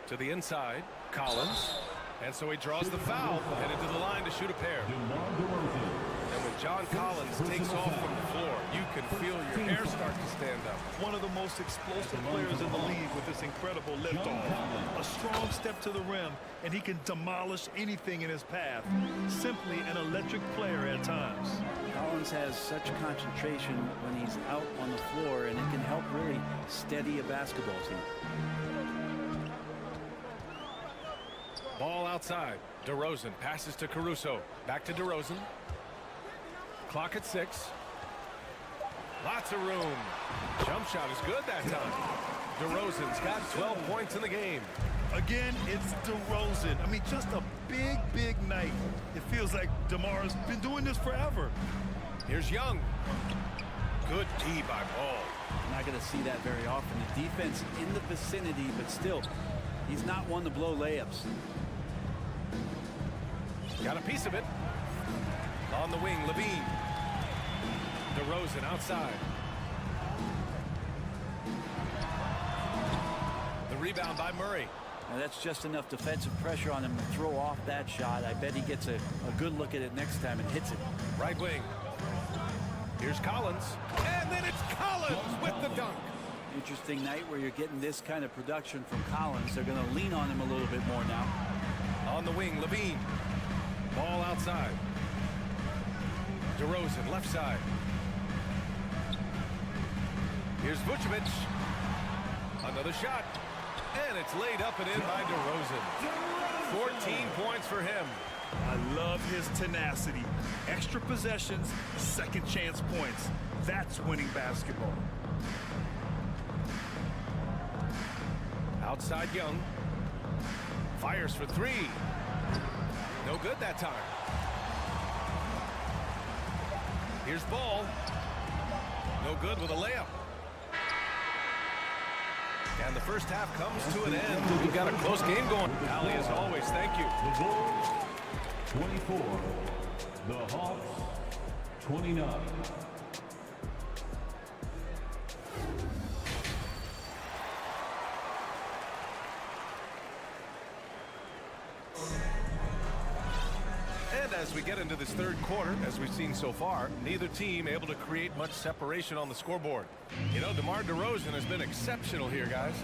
[SPEAKER 7] To the inside, Collins. And so he draws the foul, headed to the line to shoot a pair. And when John Collins takes off from the floor, you can feel your hair start to stand up.
[SPEAKER 8] One of the most explosive players in the league with this incredible liftoff. A strong step to the rim, and he can demolish anything in his path. Simply an electric player at times.
[SPEAKER 5] Collins has such concentration when he's out on the floor, and it can help really steady a basketball team.
[SPEAKER 7] Ball outside. DeRozan passes to Caruso. Back to DeRozan. Clock at 6. Lots of room. Jump shot is good that time. DeRozan's got 12 points in the game.
[SPEAKER 8] Again, it's DeRozan. I mean, just a big, big night. It feels like DeMar's been doing this forever.
[SPEAKER 7] Here's Young. Good D by Ball.
[SPEAKER 5] You're not going to see that very often. The defense in the vicinity, but still, he's not one to blow layups.
[SPEAKER 7] Got a piece of it. On the wing, Levine. DeRozan outside. The rebound by Murray.
[SPEAKER 5] Now that's just enough defensive pressure on him to throw off that shot. I bet he gets a good look at it next time and hits it.
[SPEAKER 7] Right wing. Here's Collins. And then it's Collins with the dunk.
[SPEAKER 5] Interesting night where you're getting this kind of production from Collins. They're going to lean on him a little bit more now.
[SPEAKER 7] On the wing, Levine. Ball outside. DeRozan, left side. Here's Vucevic. Another shot. And it's laid up and in by DeRozan. 14 points for him.
[SPEAKER 8] I love his tenacity. Extra possessions, second chance points. That's winning basketball.
[SPEAKER 7] Outside Young. Fires for three. No good that time. Here's Ball. No good with a layup. And the first half comes to an end. We've got a close game going. Ali, as always, thank you.
[SPEAKER 3] The Bulls, 24. The Hawks, 29.
[SPEAKER 7] And as we get into this third quarter, as we've seen so far, neither team able to create much separation on the scoreboard. You know, DeMar DeRozan has been exceptional here, guys.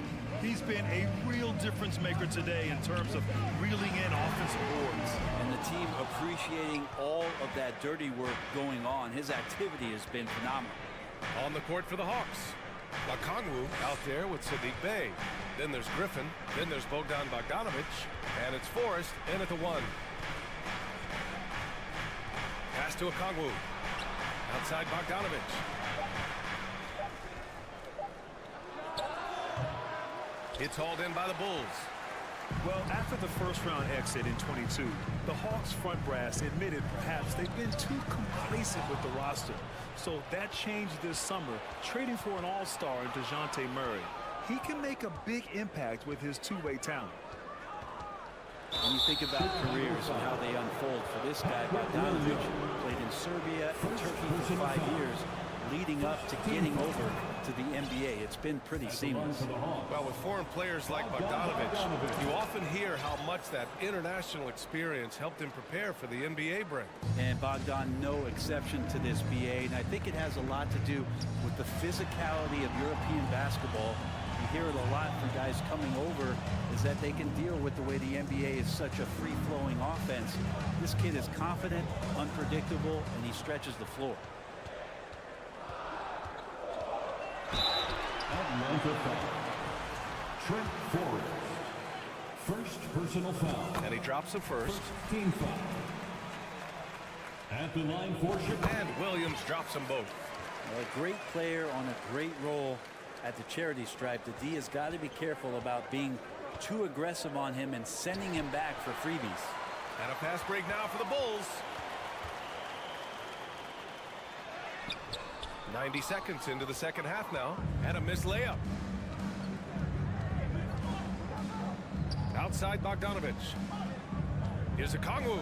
[SPEAKER 8] He's been a real difference maker today in terms of reeling in offensive boards.
[SPEAKER 5] And the team appreciating all of that dirty work going on. His activity has been phenomenal.
[SPEAKER 7] On the court for the Hawks. Okongwu out there with Sadiq Bey. Then there's Griffin. Then there's Bogdan Bogdanovic. And it's Forrest in at the 1. Pass to Okongwu. Outside Bogdanovic. It's hauled in by the Bulls.
[SPEAKER 8] Well, after the first round exit in 22, the Hawks front brass admitted perhaps they've been too complacent with the roster. So that changed this summer, trading for an all-star in DeJounte Murray. He can make a big impact with his two-way talent.
[SPEAKER 5] When you think about careers and how they unfold for this guy, Bogdanovic played in Serbia and Turkey for 5 years, leading up to getting over to the NBA. It's been pretty seamless.
[SPEAKER 7] Well, with foreign players like Bogdanovic, you often hear how much that international experience helped him prepare for the NBA break.
[SPEAKER 5] And Bogdan, no exception to this, BA, and I think it has a lot to do with the physicality of European basketball. You hear it a lot from guys coming over, is that they can deal with the way the NBA is such a free-flowing offense. This kid is confident, unpredictable, and he stretches the floor.
[SPEAKER 3] Atlanta foul. Trent Forrest. First personal foul.
[SPEAKER 7] And he drops the first.
[SPEAKER 3] Team foul. At the line for Chicago.
[SPEAKER 7] And Williams drops them both.
[SPEAKER 5] A great player on a great role at the charity stripe. The D has got to be careful about being too aggressive on him and sending him back for freebies.
[SPEAKER 7] And a fast break now for the Bulls. 90 seconds into the second half now. And a missed layup. Outside Bogdanovic. Here's a Kongwu.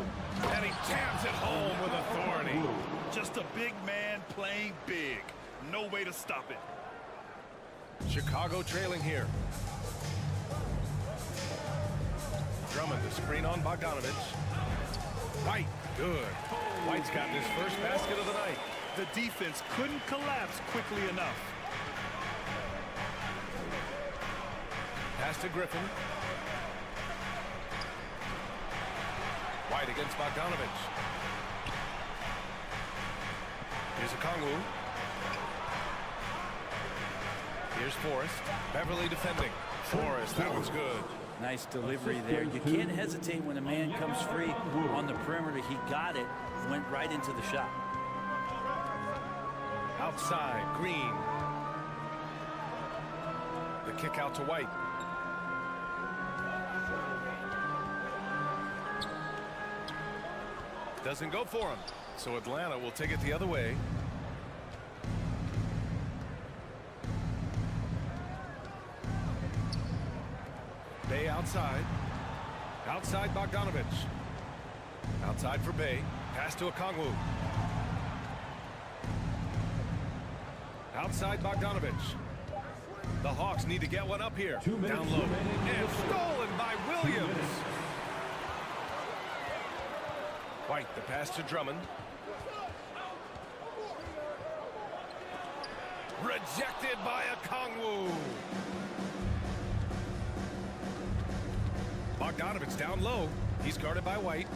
[SPEAKER 7] And he jams it home with authority.
[SPEAKER 8] Just a big man playing big. No way to stop it.
[SPEAKER 7] Chicago trailing here. Drummond to screen on Bogdanovic. White, good. White's gotten his first basket of the night.
[SPEAKER 8] The defense couldn't collapse quickly enough.
[SPEAKER 7] Pass to Griffin. White against Bogdanovic. Here's a Kongwu. Here's Forrest. Beverly defending. Forrest, that one's good.
[SPEAKER 5] Nice delivery there. You can't hesitate when a man comes free on the perimeter. He got it, went right into the shot.
[SPEAKER 7] Outside, Green. The kick out to White. Doesn't go for him. So Atlanta will take it the other way. Bay outside. Outside Bogdanovic. Outside for Bay. Pass to a Kongwu. Outside Bogdanovic. The Hawks need to get one up here. Down low. And stolen by Williams. White, the pass to Drummond. Rejected by a Kongwu. Bogdanovic down low. He's guarded by White.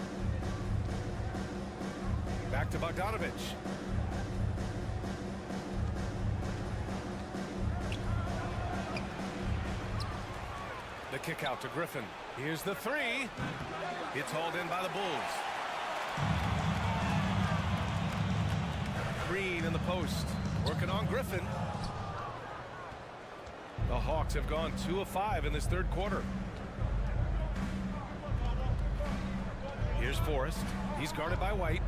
[SPEAKER 7] Back to Bogdanovic. The kick out to Griffin. Here's the three. It's hauled in by the Bulls. Green in the post. Working on Griffin. The Hawks have gone 2 of 5 in this third quarter. Here's Forrest. He's guarded by White.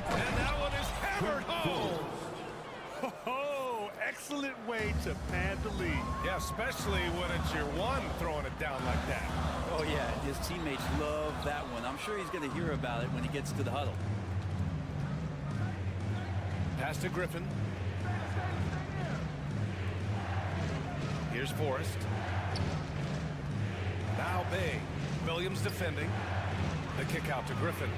[SPEAKER 7] And that one is hammered home.
[SPEAKER 8] Oh, excellent way to pad the lead.
[SPEAKER 7] Yeah, especially when it's your one throwing it down like that.
[SPEAKER 5] Oh, yeah, his teammates love that one. I'm sure he's going to hear about it when he gets to the huddle.
[SPEAKER 7] Pass to Griffin. Here's Forrest. Now Bay. Williams defending. The kick out to Griffin.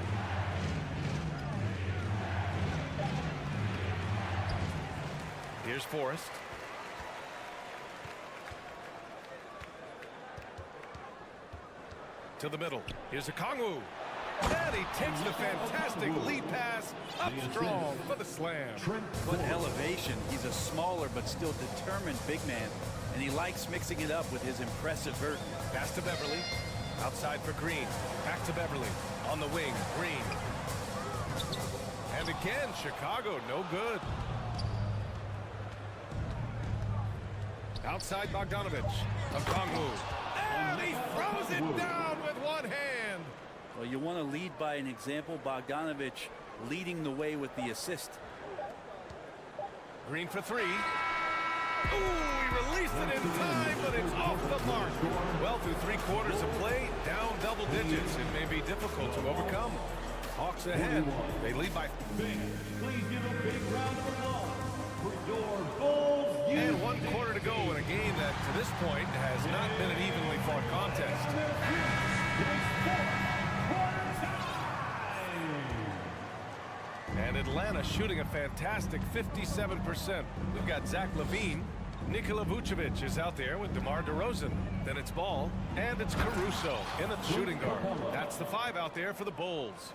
[SPEAKER 7] Here's Forrest. To the middle. Here's a Kongwu. And he takes the fantastic lead pass up strong for the slam.
[SPEAKER 5] What elevation. He's a smaller but still determined big man. And he likes mixing it up with his impressive vert.
[SPEAKER 7] Pass to Beverly. Outside for Green. Back to Beverly. On the wing, Green. And again, Chicago, no good. Outside Bogdanovic. Kongwu. And he throws it down with one hand.
[SPEAKER 5] Well, you want to lead by an example. Bogdanovic leading the way with the assist.
[SPEAKER 7] Green for three. Ooh, he released it in time, but it's off the mark. Well, through 3 quarters of play, down double digits. It may be difficult to overcome. Hawks ahead. They lead by...
[SPEAKER 3] Please give a big round of applause for your goals.
[SPEAKER 7] And 1 quarter to go in a game that, to this point, has not been an evenly fought contest. And Atlanta shooting a fantastic 57%. We've got Zach LaVine. Nikola Vucevic is out there with DeMar DeRozan. Then it's Ball, and it's Caruso in at the shooting guard. That's the 5 out there for the Bulls.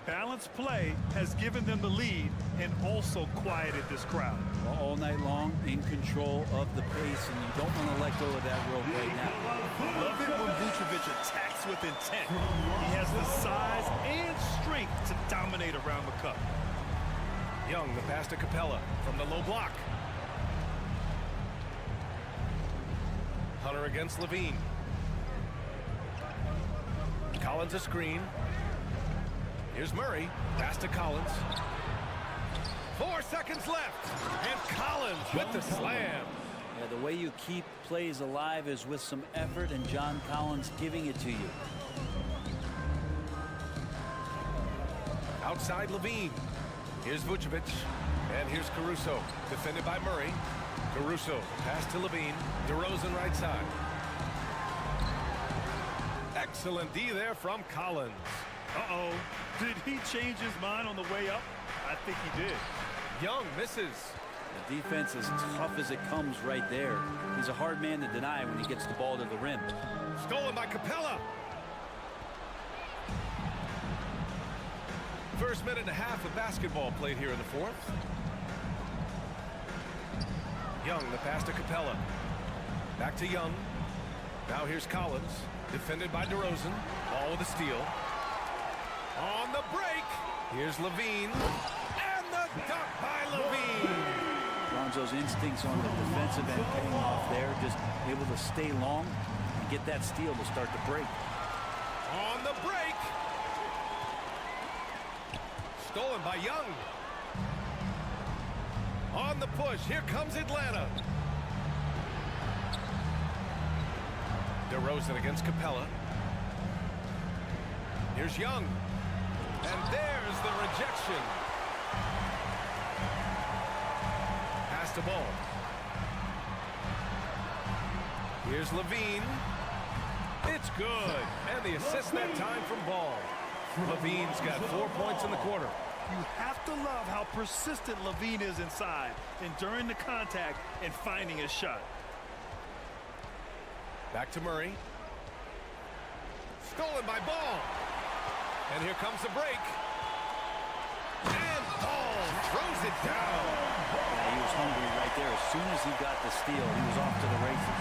[SPEAKER 8] Balanced play has given them the lead and also quieted this crowd.
[SPEAKER 5] All night long, in control of the pace, and you don't want to let go of that rope right now.
[SPEAKER 8] Love it when Vucevic attacks with intent. He has the size and strength to dominate around the cup.
[SPEAKER 7] Young, the pass to Capella from the low block. Hunter against LaVine. Collins a screen. Here's Murray. Pass to Collins. 4 seconds left. And Collins with the slam.
[SPEAKER 5] Yeah, the way you keep plays alive is with some effort, and John Collins giving it to you.
[SPEAKER 7] Outside LaVine. Here's Vucevic. And here's Caruso. Defended by Murray. Caruso. Pass to LaVine. DeRozan right side. Excellent D there from Collins.
[SPEAKER 8] Uh-oh. Did he change his mind on the way up? I think he did.
[SPEAKER 7] Young misses.
[SPEAKER 5] The defense is tough as it comes right there. He's a hard man to deny when he gets the ball to the rim.
[SPEAKER 7] Stolen by Capella. First minute and a half of basketball played here in the 4th. Young, the pass to Capella. Back to Young. Now here's Collins. Defended by DeRozan. Ball with a steal. On the break. Here's LaVine. And the dunk by LaVine.
[SPEAKER 5] Lonzo's instincts on the defensive end paying off there. Just able to stay long and get that steal to start the break.
[SPEAKER 7] On the break. Stolen by Young. On the push. Here comes Atlanta. DeRozan against Capella. Here's Young. And there's the rejection. Pass to Ball. Here's LaVine. It's good. And the assist that time from Ball. LaVine's got 4 points in the quarter.
[SPEAKER 8] You have to love how persistent LaVine is inside, enduring the contact and finding a shot.
[SPEAKER 7] Back to Murray. Stolen by Ball. And here comes the break. And Ball throws it down.
[SPEAKER 5] Yeah, he was hungry right there. As soon as he got the steal, he was off to the races.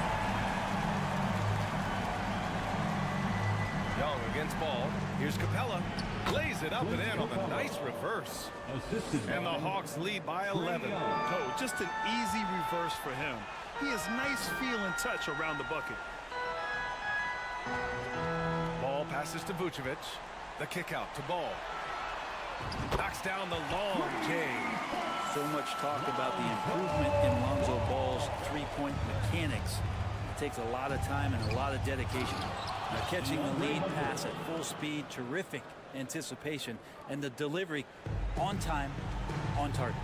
[SPEAKER 7] Young against Ball. Here's Capella. Lays it up and in on the nice reverse. And the Hawks lead by 11.
[SPEAKER 8] Oh, just an easy reverse for him. He has nice feel and touch around the bucket.
[SPEAKER 7] Ball passes to Vucevic. The kick out to Ball. Knocks down the long J.
[SPEAKER 5] So much talk about the improvement in Lonzo Ball's three-point mechanics. It takes a lot of time and a lot of dedication. Now catching the lead pass at full speed, terrific anticipation, and the delivery on time, on target.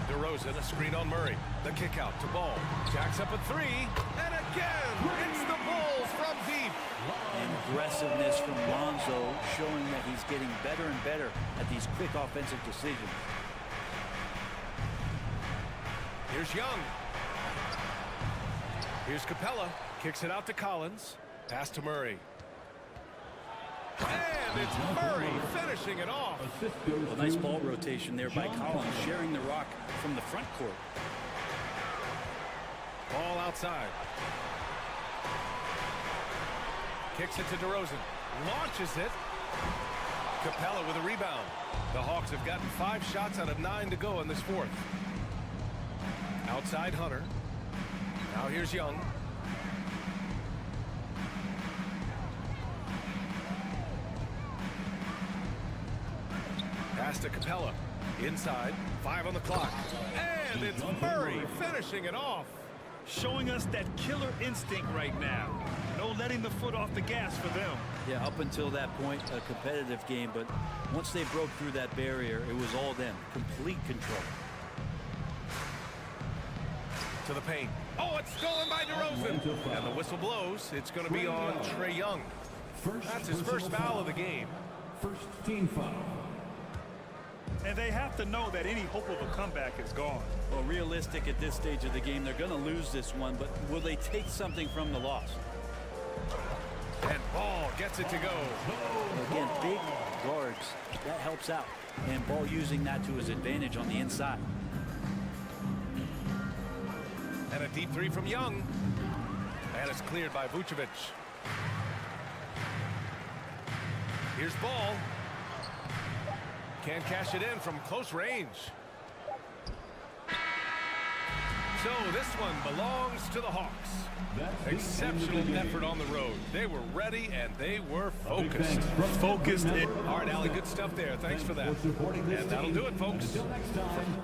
[SPEAKER 7] DeRozan, a screen on Murray. The kick out to Ball. Jacks up a 3. And again, it's the Bulls from deep.
[SPEAKER 5] And aggressiveness from Lonzo showing that he's getting better and better at these quick offensive decisions.
[SPEAKER 7] Here's Young. Here's Capella. Kicks it out to Collins. Pass to Murray. And it's Murray finishing it off.
[SPEAKER 5] A nice ball rotation there by Collins, sharing the rock from the front court.
[SPEAKER 7] Ball outside. Kicks it to DeRozan. Launches it. Capella with a rebound. The Hawks have gotten 5 shots out of 9 to go in this 4th. Outside Hunter. Now here's Young. Pass to Capella. Inside. 5 on the clock. And And it's Murray finishing it off.
[SPEAKER 8] Showing us that killer instinct right now. No letting the foot off the gas for them.
[SPEAKER 5] Yeah, up until that point, a competitive game, but once they broke through that barrier, it was all them. Complete control.
[SPEAKER 7] To the paint. Oh, it's stolen by DeRozan. And the whistle blows. It's going to be on Trae Young. That's his first foul of the game.
[SPEAKER 3] First team foul.
[SPEAKER 8] And they have to know that any hope of a comeback is gone.
[SPEAKER 5] Well, realistic at this stage of the game, they're going to lose this one, but will they take something from the loss?
[SPEAKER 7] And Ball gets it to go.
[SPEAKER 5] Again, big guards, that helps out. And Ball using that to his advantage on the inside.
[SPEAKER 7] And a deep three from Young. And it's cleared by Vucevic. Here's Ball. Can't cash it in from close range. So this one belongs to the Hawks. Exceptional effort on the road. They were ready and they were focused.
[SPEAKER 8] Focused.
[SPEAKER 7] All right, Allie, good stuff there. Thanks for that. And that'll do it, folks.
[SPEAKER 3] Until next time.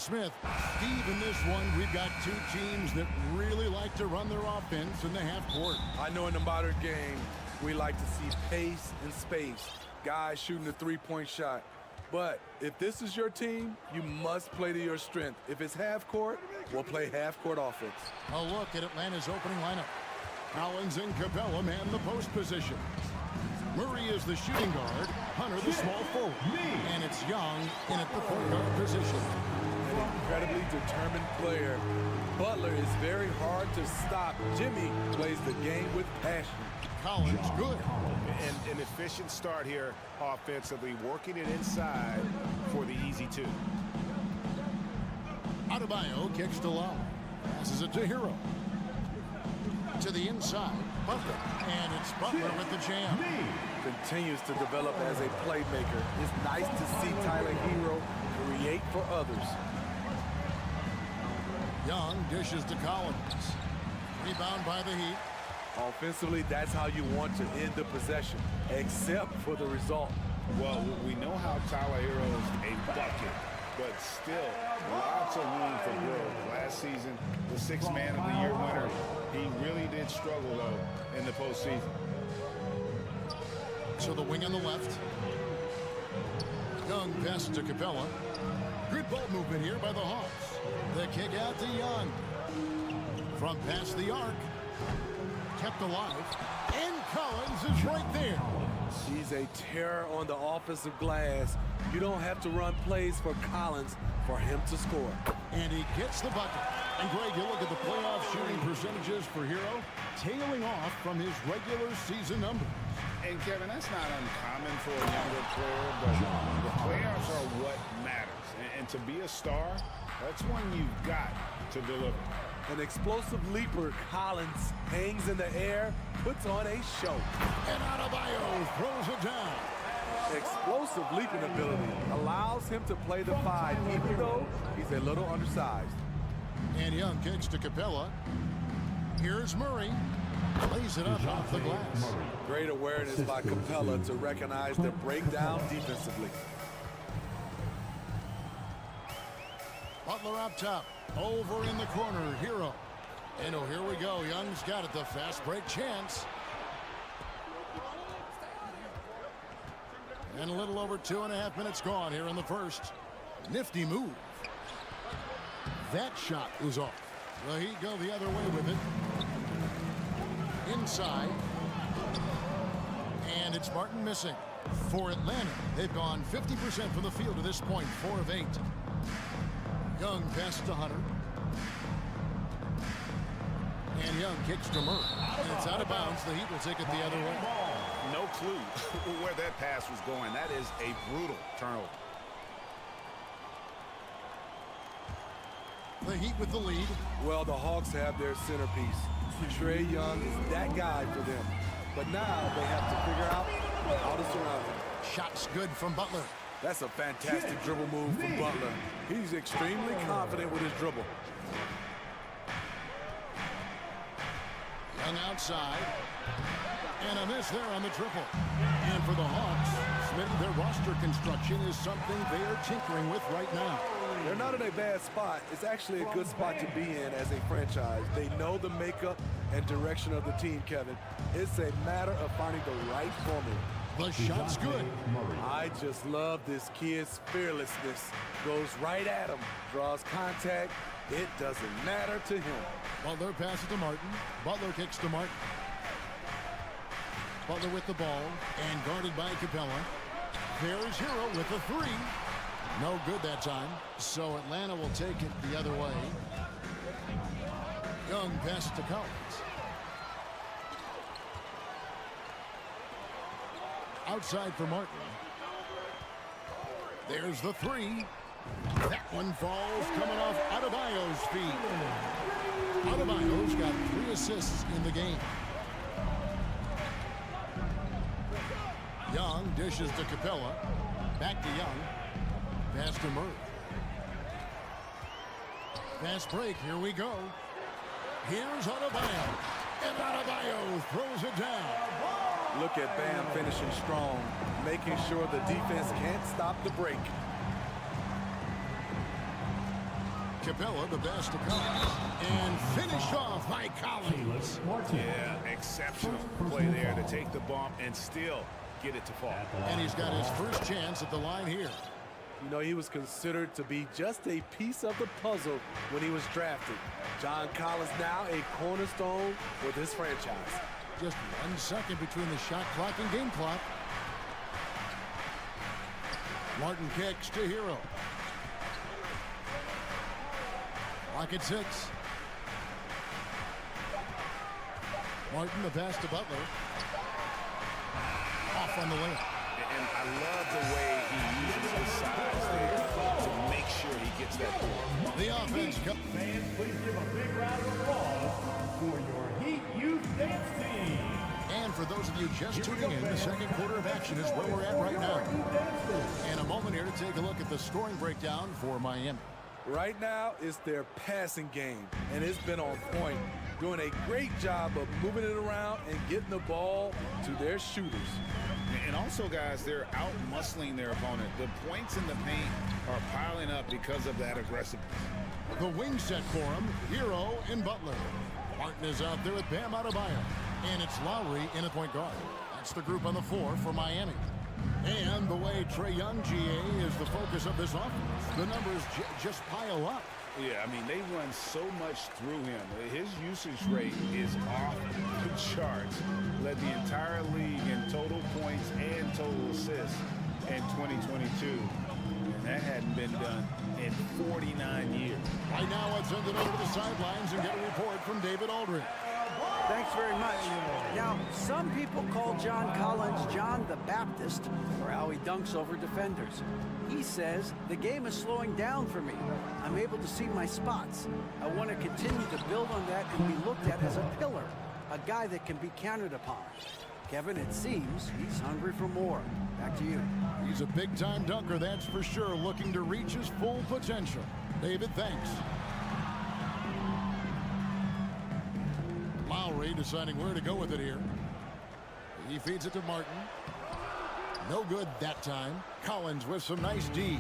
[SPEAKER 1] Smith. Steve, in this one, we've got two teams that really like to run their offense in the half court.
[SPEAKER 2] I know in the modern game, we like to see pace and space, guys shooting the three-point shot. But if this is your team, you must play to your strength. If it's half court, we'll play half court offense.
[SPEAKER 1] A look at Atlanta's opening lineup. Collins and Capella man the post position. Murray is the shooting guard, Hunter the small forward, and it's Young in at the point guard position.
[SPEAKER 2] An incredibly determined player. Butler is very hard to stop. Jimmy plays the game with passion.
[SPEAKER 1] Collins, good.
[SPEAKER 6] And an efficient start here offensively, working it inside for the easy two.
[SPEAKER 1] Adebayo kicks to Lowe. Passes it to Hero. To the inside, Butler. And it's Butler with the jam.
[SPEAKER 2] Continues to develop as a playmaker. It's nice to see Tyler Hero create for others.
[SPEAKER 1] Young dishes to Collins. Rebound by the Heat.
[SPEAKER 2] Offensively, that's how you want to end the possession, except for the result.
[SPEAKER 4] Well, we know how Tyler Hero is a bucket, but still lots of room for growth. Last season, the Sixth Man of the Year winner, he really did struggle, though, in the postseason.
[SPEAKER 1] So the wing on the left. Young pass to Capella. Good ball movement here by the Hawks. The kick out to Young. From past the arc. Kept alive. And Collins is right there.
[SPEAKER 2] He's a terror on the offensive glass. You don't have to run plays for Collins for him to score.
[SPEAKER 1] And he gets the bucket. And Greg, you look at the playoff shooting percentages for Hero, tailing off from his regular season numbers.
[SPEAKER 4] And Kevin, that's not uncommon for a younger player, but the playoffs are what matters. And to be a star, that's when you've got to deliver.
[SPEAKER 2] An explosive leaper, Collins hangs in the air, puts on a show.
[SPEAKER 1] And Adebayo throws it down.
[SPEAKER 2] Explosive leaping ability allows him to play the 5, even though he's a little undersized.
[SPEAKER 1] And Young kicks to Capella. Here's Murray. Lays it up off the glass.
[SPEAKER 2] Great awareness by Capella to recognize the breakdown defensively.
[SPEAKER 1] Butler up top. Over in the corner, Hero. And oh, here we go. Young's got it, the fast break chance. And a little over 2.5 minutes gone here in the first. Nifty move. That shot is off. The Heat go the other way with it. Inside. And it's Martin missing. For Atlanta, they've gone 50% from the field to this point, 4 of 8. Young passes to Hunter. And Young kicks to Murray. And it's out of bounds. The Heat will take it the other way.
[SPEAKER 6] No clue where that pass was going. That is a brutal turnover.
[SPEAKER 1] The Heat with the lead.
[SPEAKER 2] Well, the Hawks have their centerpiece. Trae Young is that guy for them. But now they have to figure out how to surround him.
[SPEAKER 1] Shots good from Butler.
[SPEAKER 2] That's a fantastic dribble move from Butler. He's extremely confident with his dribble.
[SPEAKER 1] Young outside. And a miss there on the triple. And for the Hawks, Smitty, their roster construction is something they are tinkering with right now.
[SPEAKER 2] They're not in a bad spot. It's actually a good spot to be in as a franchise. They know the makeup and direction of the team, Kevin. It's a matter of finding the right formula.
[SPEAKER 1] The shot's good.
[SPEAKER 2] I just love this kid's fearlessness. Goes right at him, draws contact. It doesn't matter to him.
[SPEAKER 1] Butler passes to Martin. Butler kicks to Martin. Butler with the ball and guarded by Capella. There's Hero with the 3. No good that time. So Atlanta will take it the other way. Young passes to Collins. Outside for Martin. There's the 3. That one falls coming off Adebayo's feet. Adebayo's got 3 assists in the game. Young dishes to Capella. Back to Young. Pass to Murray. Fast break. Here we go. Here's Adebayo. And Adebayo throws it down.
[SPEAKER 2] Look at Bam finishing strong, making sure the defense can't stop the break.
[SPEAKER 1] Capella, the best to Collins. And finished off by Collins.
[SPEAKER 6] Yeah, exceptional play there to take the bump and still get it to fall.
[SPEAKER 1] And he's got his first chance at the line here.
[SPEAKER 2] You know, he was considered to be just a piece of the puzzle when he was drafted. John Collins now a cornerstone with his franchise.
[SPEAKER 1] Just 1 second between the shot clock and game clock. Martin kicks to Hero. Clock at 6. Martin, the pass to Butler. Off on the layup.
[SPEAKER 6] And I love the way he uses his size there to make sure he gets that ball.
[SPEAKER 1] The offense.
[SPEAKER 3] Fans, please give a big round of applause for your Heat Youth Dance Team.
[SPEAKER 1] And for those of you just tuning in, the second quarter of action is where we're at right now. And a moment here to take a look at the scoring breakdown for Miami.
[SPEAKER 2] Right now, it's their passing game, and it's been on point, doing a great job of moving it around and getting the ball to their shooters.
[SPEAKER 6] And also, guys, they're out-muscling their opponent. The points in the paint are piling up because of that aggressiveness.
[SPEAKER 1] The wing set for him, Hero and Butler. Martin is out there with Bam Adebayo. And it's Lowry in at point guard. That's the group on the floor for Miami. And the way Trae Young, GA, is the focus of this offense. The numbers just pile up.
[SPEAKER 6] Yeah, I mean, they run so much through him. His usage rate is off the charts. Led the entire league in total points and total assists in 2022. And that hadn't been done in 49 years.
[SPEAKER 1] Right now, let's send it over to the sidelines and get a report from David Aldridge.
[SPEAKER 5] Thanks very much. Now, some people call John Collins John the Baptist for how he dunks over defenders. He says, the game is slowing down for me. I'm able to see my spots. I want to continue to build on that and be looked at as a pillar, a guy that can be counted upon. Kevin, it seems he's hungry for more. Back to you.
[SPEAKER 1] He's a big-time dunker, that's for sure, looking to reach his full potential. David, thanks. Lowry deciding where to go with it here. He feeds it to Martin. No good that time. Collins with some nice D.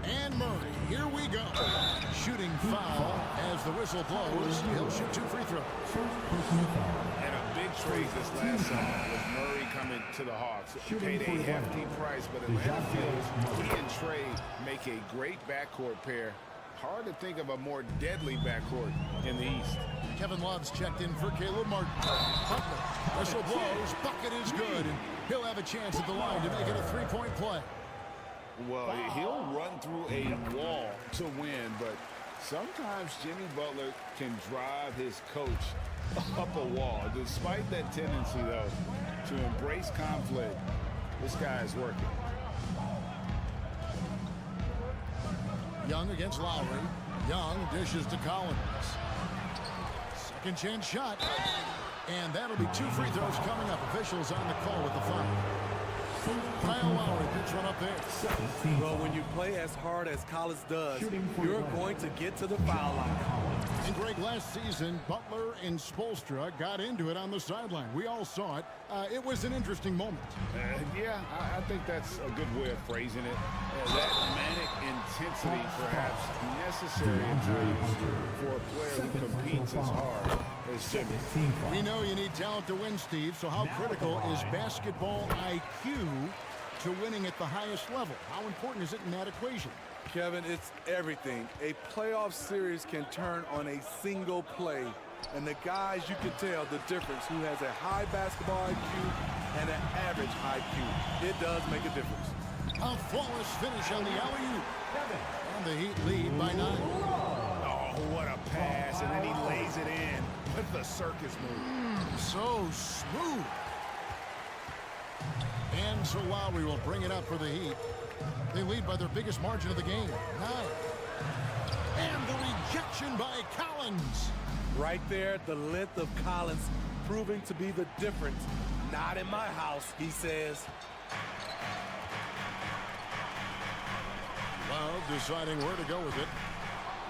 [SPEAKER 1] And Murray, here we go. Shooting foul as the whistle blows. He'll shoot 2 free throws.
[SPEAKER 6] And a big trade this last summer with Murray coming to the Hawks. Paid a hefty price, but Atlanta feels he and Trae make a great backcourt pair. Hard to think of a more deadly backcourt in the East.
[SPEAKER 1] Kevin Love's checked in for Caleb Martin. Butler, whistle blows, bucket is good, and he'll have a chance at the line to make it a 3-point play.
[SPEAKER 6] Well, he'll run through a wall to win, but sometimes Jimmy Butler can drive his coach up a wall. Despite that tendency, though, to embrace conflict, this guy is working.
[SPEAKER 1] Young against Lowry. Young dishes to Collins. Second chance shot. And that'll be 2 free throws coming up. Officials on the call with the foul. Kyle Lowry picks one up there.
[SPEAKER 2] Well, when you play as hard as Collins does, you're going to get to the foul line.
[SPEAKER 1] And Greg, last season, Butler and Spoelstra got into it on the sideline. We all saw it. It was an interesting moment.
[SPEAKER 6] Yeah, I think that's a good way of phrasing it. That manic intensity, perhaps necessary at times for a player who competes as hard as Jimmy.
[SPEAKER 1] We know you need talent to win, Steve, so how critical is basketball IQ to winning at the highest level? How important is it in that equation?
[SPEAKER 2] Kevin, it's everything. A playoff series can turn on a single play. And the guys, you can tell the difference who has a high basketball IQ and an average IQ. It does make a difference.
[SPEAKER 1] A flawless finish on the alley-oop. And the Heat lead by 9.
[SPEAKER 6] Oh, what a pass. And then he lays it in with the circus move.
[SPEAKER 1] So smooth. And so Lowry will bring it up for the Heat. They lead by their biggest margin of the game, 9. And the rejection by Collins.
[SPEAKER 2] Right there, the length of Collins proving to be the difference. Not in my house, he says.
[SPEAKER 1] Love deciding where to go with it.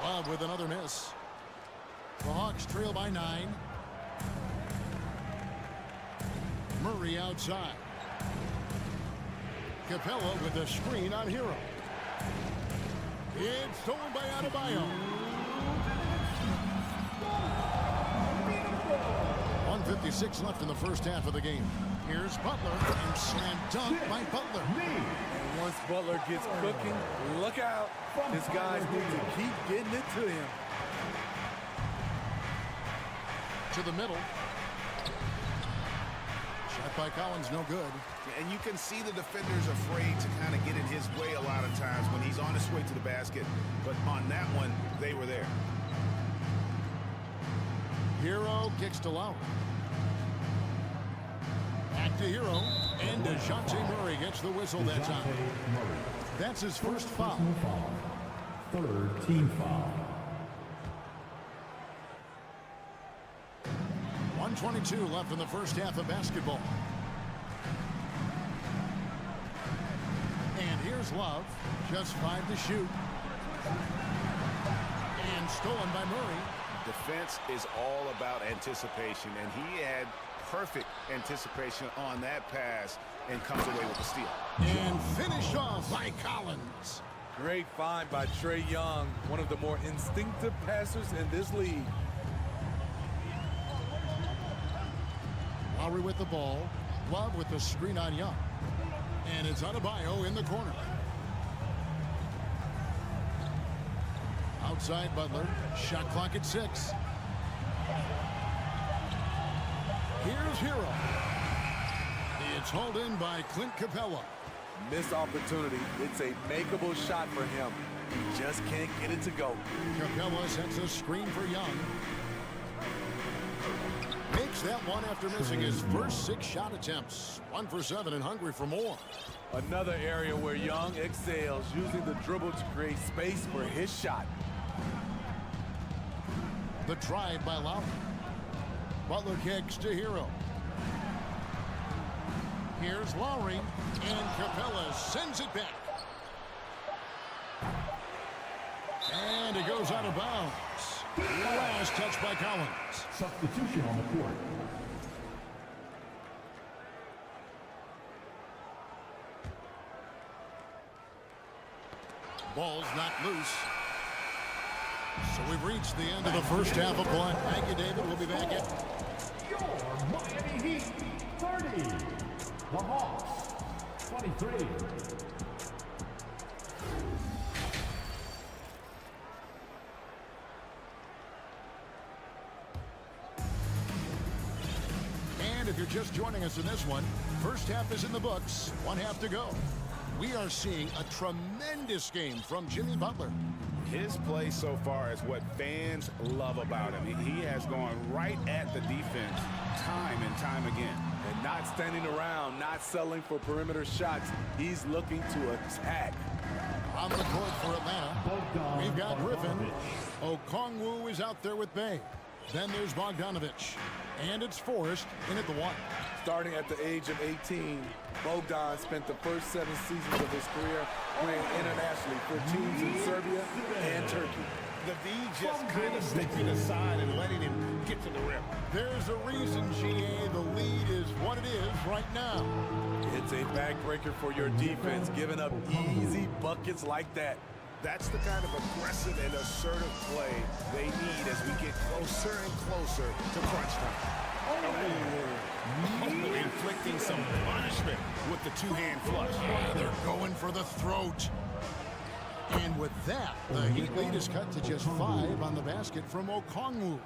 [SPEAKER 1] Love with another miss. The Hawks trail by 9. Murray outside. Capella with a screen on Hero. It's stolen by Adebayo. 1:56 left in the first half of the game. Here's Butler, and slam dunk by Butler.
[SPEAKER 2] And once Butler gets cooking, look out. His guys need to keep getting it to him.
[SPEAKER 1] To the middle. Shot by Collins, no good.
[SPEAKER 6] And you can see the defender's afraid to kind of get in his way a lot of times when he's on his way to the basket. But on that one, they were there.
[SPEAKER 1] Hero kicks to Lowry. Back to Hero. And DeJounte Murray gets the whistle that time. That's his first foul.
[SPEAKER 3] Third team foul.
[SPEAKER 1] 1:22 left in the first half of basketball. And here's Love. Just 5 to shoot. And stolen by Murray.
[SPEAKER 6] Defense is all about anticipation, and he had perfect anticipation on that pass and comes away with the steal.
[SPEAKER 1] And finished off by Collins.
[SPEAKER 2] Great find by Trae Young, one of the more instinctive passers in this league.
[SPEAKER 1] Lowry with the ball. Love with the screen on Young. And it's Adebayo in the corner. Outside Butler. Shot clock at 6. Here's Hero. It's hauled in by Clint Capella.
[SPEAKER 2] Missed opportunity. It's a makeable shot for him. He just can't get it to go.
[SPEAKER 1] Capella sets a screen for Young. Makes that one after missing his first 6 shot attempts. 1 for 7 and hungry for more.
[SPEAKER 2] Another area where Young excels, using the dribble to create space for his shot.
[SPEAKER 1] The drive by Lowry. Butler kicks to Hero. Here's Lowry, and Capella sends it back. And it goes out of bounds. Last touch by Collins.
[SPEAKER 3] Substitution on the court.
[SPEAKER 1] Ball's not loose. So we've reached the end of the first half of play. Thank you, David. We'll be back at
[SPEAKER 3] Your Miami Heat 30. The Hawks 23.
[SPEAKER 1] And if you're just joining us in this one, first half is in the books. 1 half to go. We are seeing a tremendous game from Jimmy Butler.
[SPEAKER 6] His play so far is what fans love about him. He has gone right at the defense time and time again.
[SPEAKER 2] And not standing around, not settling for perimeter shots. He's looking to attack.
[SPEAKER 1] On the court for Atlanta, we've got Griffin. Okongwu is out there with Bay. Then there's Bogdanovich. And it's Forrest in at the 1.
[SPEAKER 2] Starting at the age of 18, Bogdan spent the first 7 seasons of his career playing internationally for teams in Serbia and Turkey.
[SPEAKER 6] The V just kind of stepping aside and letting him get to the rim.
[SPEAKER 1] There's a reason, GA, the lead is what it is right now.
[SPEAKER 2] It's a backbreaker for your defense, giving up easy buckets like that.
[SPEAKER 6] That's the kind of aggressive and assertive play they need as we get closer and closer to crunch time. Inflicting some punishment with the 2-hand flush.
[SPEAKER 1] They're going for the throat. And with that, the Heat lead is cut to just 5 on the basket from Okongwu.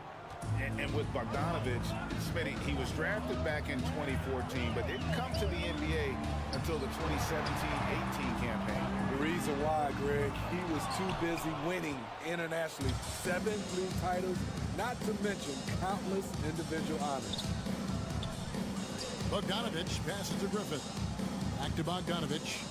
[SPEAKER 6] And with Bogdanovich, he was drafted back in 2014, but didn't come to the NBA until the 2017-18 campaign.
[SPEAKER 2] The reason why, Greg, he was too busy winning internationally. 7 league titles, not to mention countless individual honors.
[SPEAKER 1] Bogdanovich passes to Griffin. Back to Bogdanovich.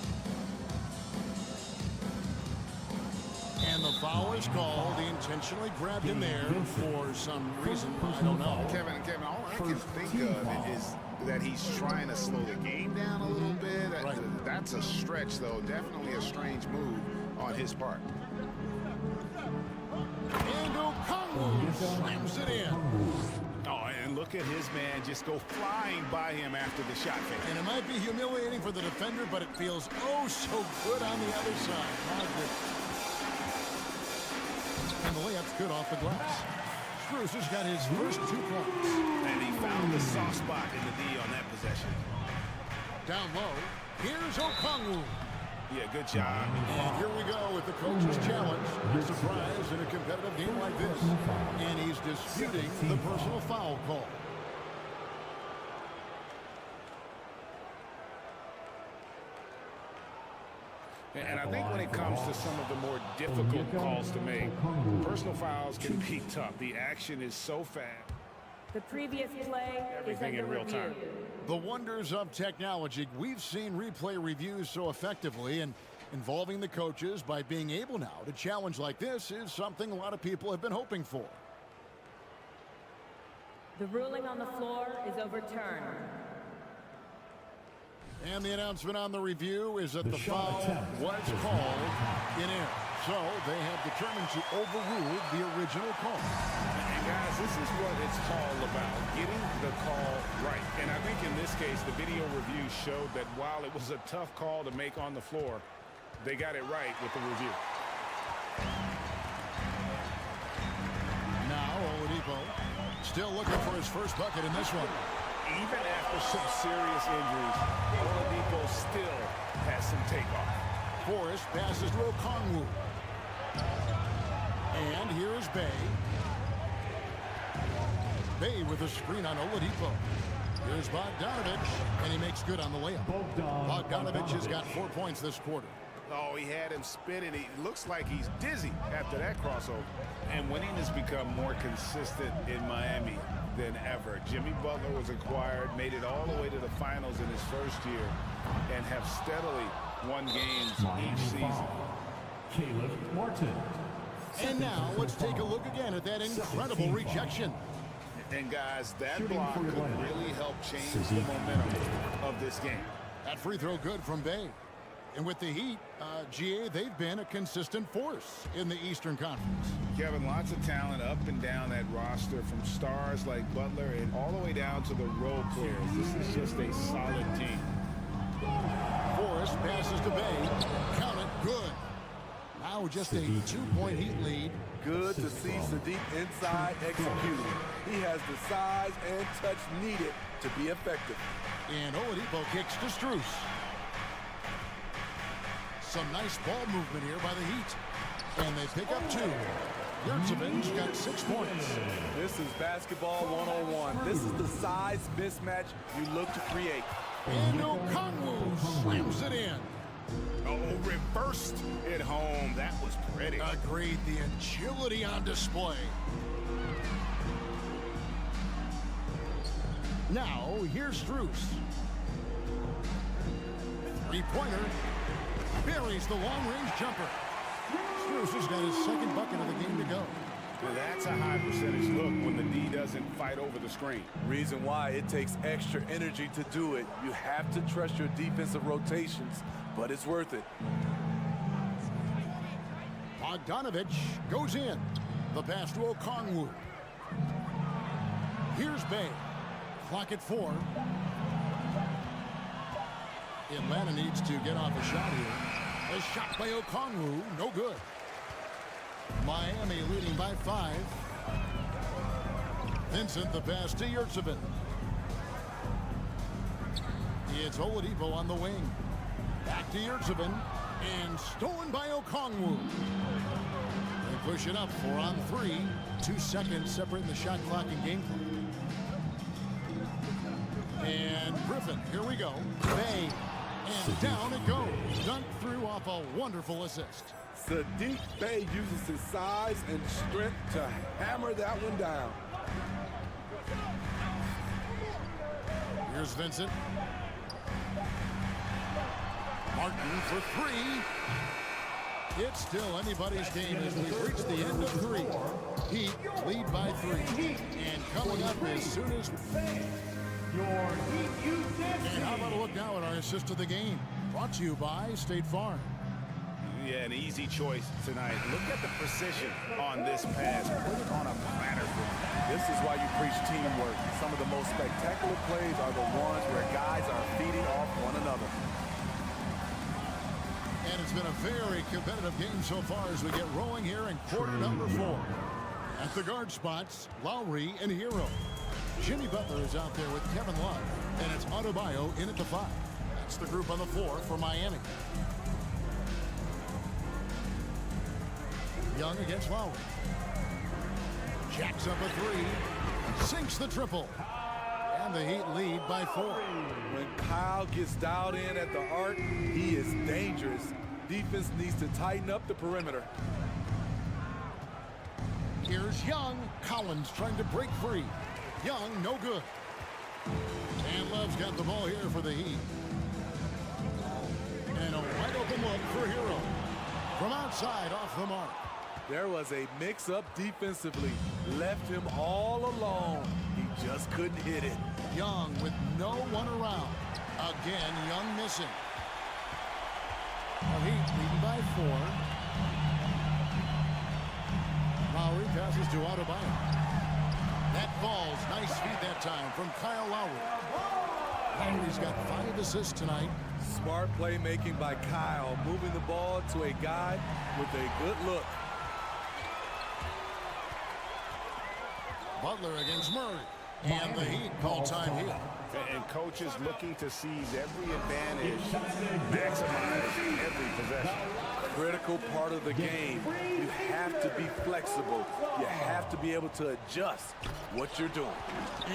[SPEAKER 1] And the foul is called. He intentionally grabbed him there for some reason. I don't know.
[SPEAKER 6] Kevin, all I can think of is that he's trying to slow the game down a little bit.
[SPEAKER 1] Right.
[SPEAKER 6] That's a stretch, though. Definitely a strange move on his part.
[SPEAKER 1] And Okongwu slams it in.
[SPEAKER 6] Oh, and look at his man just go flying by him after the shot fake.
[SPEAKER 1] And it might be humiliating for the defender, but it feels oh so good on the other side. My goodness. the layup's good off the glass. Strus has got his first 2 points.
[SPEAKER 6] And he found the soft spot in the D on that possession.
[SPEAKER 1] Down low, here's Okongwu.
[SPEAKER 6] Yeah, good job.
[SPEAKER 1] And here we go with the coach's challenge. Surprise in a competitive game like this. And he's disputing the personal foul call.
[SPEAKER 6] And I think when it comes to some of the more difficult calls to make, personal fouls can be tough. The action is so fast.
[SPEAKER 9] The previous play
[SPEAKER 6] Everything
[SPEAKER 9] is
[SPEAKER 6] in
[SPEAKER 9] under
[SPEAKER 6] real
[SPEAKER 9] review.
[SPEAKER 6] time.
[SPEAKER 1] The wonders of technology. We've seen replay reviews so effectively, and involving the coaches by being able now to challenge like this is something a lot of people have been hoping for.
[SPEAKER 9] The ruling on the floor is overturned.
[SPEAKER 1] And the announcement on the review is that the foul was called in air. So they have determined to overrule the original call.
[SPEAKER 6] And guys, this is what it's all about, getting the call right. And I think in this case, the video review showed that while it was a tough call to make on the floor, they got it right with the review.
[SPEAKER 1] Now Oladipo still looking for his first bucket in this one.
[SPEAKER 6] Even after some serious injuries, Oladipo still has some takeoff.
[SPEAKER 1] Forrest passes to Okongwu. And here is Bay. Bay with a screen on Oladipo. Here's Bogdanovich, and he makes good on the layup. Bogdanovich has got 4 points this quarter.
[SPEAKER 6] Oh, he had him spinning. He looks like he's dizzy after that crossover. And winning has become more consistent in Miami than ever. Jimmy Butler was acquired, made it all the way to the finals in his first year, and have steadily won games each season.
[SPEAKER 3] Caleb Martin.
[SPEAKER 1] And now let's take a look again at that incredible rejection.
[SPEAKER 6] And guys, that block could really help change the momentum of this game.
[SPEAKER 1] That free throw good from Bay. And with the Heat, GA, they've been a consistent force in the Eastern Conference.
[SPEAKER 6] Kevin, lots of talent up and down that roster, from stars like Butler and all the way down to the role players. This is just a solid team.
[SPEAKER 1] Forrest passes to Bay. Count it, good. Now just a 2-point Heat lead.
[SPEAKER 2] Good to see Sadiq inside executing. He has the size and touch needed to be effective.
[SPEAKER 1] And Oladipo kicks to Strus. Some nice ball movement here by the Heat. And they pick up 2. Yurtsevic's got 6 points.
[SPEAKER 2] This is basketball 101. This is the size mismatch you look to create.
[SPEAKER 1] And Okongwu slams it in.
[SPEAKER 6] Oh, reversed it home. That was pretty.
[SPEAKER 1] Agreed, the agility on display. Now, here's Strus. Three-pointer. Buries the long-range jumper. Strus has got his second bucket of the game to go.
[SPEAKER 6] Well, that's a high percentage look when the D doesn't fight over the screen.
[SPEAKER 2] Reason why it takes extra energy to do it. You have to trust your defensive rotations, but it's worth it.
[SPEAKER 1] Bogdanovich goes in. The pass to Okongwu. Here's Bay. Clock at 4. Atlanta needs to get off a shot here. A shot by Okongwu, no good. Miami leading by 5. Vincent the pass to Yurtsevic. It's Oladipo on the wing. Back to Yurtsevic. And stolen by Okongwu. They push it up 4 on 3. 2 seconds separating the shot clock and game clock. And Griffin, here we go. Bay. And down it goes. Dunked through off a wonderful assist.
[SPEAKER 2] Sadiq Bey uses his size and strength to hammer that one down.
[SPEAKER 1] Here's Vincent. Martin for 3. It's still anybody's game as we've reached the end of 3. Heat lead by 3. And coming up as soon as... And how about a look now at our assist of the game? Brought to you by State Farm.
[SPEAKER 6] Yeah, an easy choice tonight. Look at the precision on this pass. Put it on a platter for him.
[SPEAKER 2] This is why you preach teamwork. Some of the most spectacular plays are the ones where guys are feeding off one another.
[SPEAKER 1] And And it's been a very competitive game so far as we get rolling here in quarter number 4. At the guard spots, Lowry and Hero. Jimmy Butler is out there with Kevin Love, and it's Adebayo in at the 5. That's the group on the floor for Miami. Young against Lowry. Jacks up a 3, sinks the triple, and the Heat lead by 4.
[SPEAKER 2] When Kyle gets dialed in at the arc, he is dangerous. Defense needs to tighten up the perimeter.
[SPEAKER 1] Here's Young. Collins trying to break free. Young, no good. And Love's got the ball here for the Heat. And a wide open look for Hero. From outside, off the mark.
[SPEAKER 2] There was a mix-up defensively. Left him all alone. He just couldn't hit it.
[SPEAKER 1] Young with no one around. Again, Young missing. The Heat leading by 4. Lowry passes to Adebayo. That falls. Nice feed that time from Kyle Lowry. Lowry's got 5 assists tonight.
[SPEAKER 2] Smart playmaking by Kyle, moving the ball to a guy with a good look.
[SPEAKER 1] Butler against Murray. And the Heat call time here.
[SPEAKER 4] And coaches looking to seize every advantage, maximize every possession.
[SPEAKER 2] Critical part of the game. You have to be flexible. You have to be able to adjust what you're doing.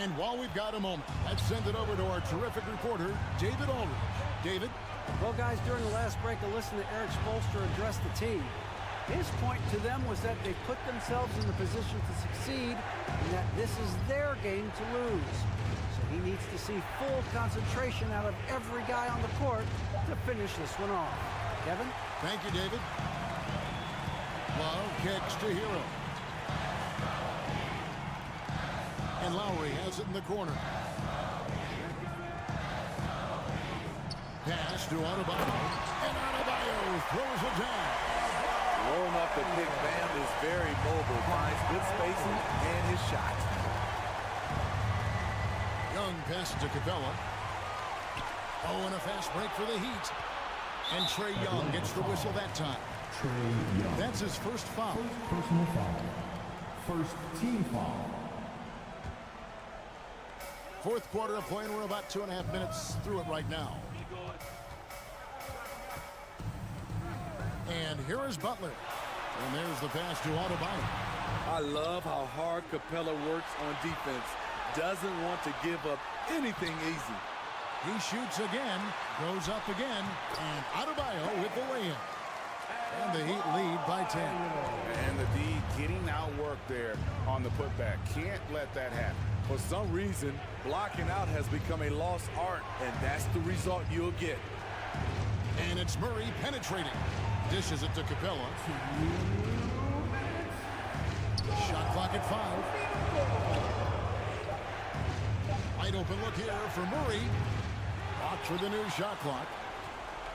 [SPEAKER 1] And while we've got a moment, let's send it over to our terrific reporter, David Aldridge. David?
[SPEAKER 5] Well, guys, during the last break, I listened to Eric Spoelstra address the team. His point to them was that they put themselves in the position to succeed and that this is their game to lose. So he needs to see full concentration out of every guy on the court to finish this one off. Kevin?
[SPEAKER 1] Thank you, David. Love kicks to Hero. And Lowry has it in the corner. Pass to Adebayo. And Adebayo throws it down.
[SPEAKER 2] Rolling up the big Bam is very mobile, finds good spacing and his shot.
[SPEAKER 1] Young passes to Capella. Oh, and a fast break for the Heat. And Trae Young gets the whistle that time.
[SPEAKER 3] Trae Young.
[SPEAKER 1] That's his first foul.
[SPEAKER 3] First personal foul. First team foul.
[SPEAKER 1] Fourth quarter of play, and we're about 2.5 minutes through it right now. And here is Butler. And there's the pass to Adebayo.
[SPEAKER 2] I love how hard Capella works on defense. Doesn't want to give up anything easy.
[SPEAKER 1] He shoots again, goes up again, and Adebayo with the lay-in. And the Heat lead by 10.
[SPEAKER 4] And the D getting outworked there on the putback. Can't let that happen.
[SPEAKER 2] For some reason, blocking out has become a lost art, and that's the result you'll get.
[SPEAKER 1] And it's Murray penetrating. Dishes it to Capella. Shot clock at 5. Wide open look here for Murray. Watch for the new shot clock.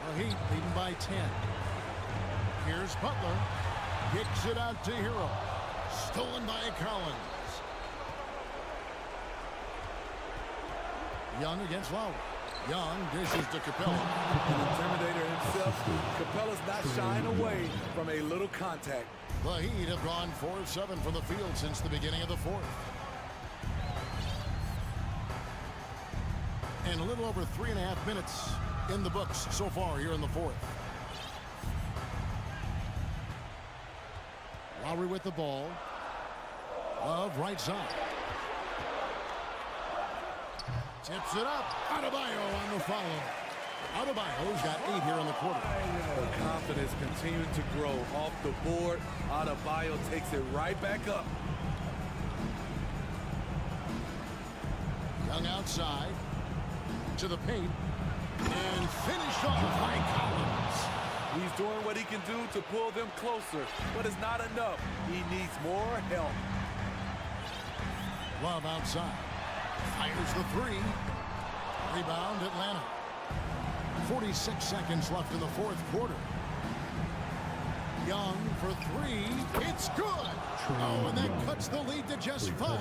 [SPEAKER 1] The Heat leading by 10. Here's Butler. Kicks it out to Hero. Stolen by Collins. Young against Lowry. Young dishes to Capella.
[SPEAKER 2] An intimidator himself, Capella's not shying away from a little contact.
[SPEAKER 1] The Heat have gone 4 of 7 from the field since the beginning of the fourth. And a little over 3.5 minutes in the books so far here in the fourth. Lowry with the ball. Love right side. Tips it up. Adebayo on the follow. Adebayo's got 8 here in the quarter.
[SPEAKER 2] The confidence continuing to grow off the board. Adebayo takes it right back up.
[SPEAKER 1] Young outside. To the paint. And finished off by Collins.
[SPEAKER 2] He's doing what he can do to pull them closer, but it's not enough. He needs more help.
[SPEAKER 1] Love outside. Fires the 3. Rebound Atlanta. 46 seconds left in the fourth quarter. Young for 3. It's good. Oh, and that cuts the lead to just 5.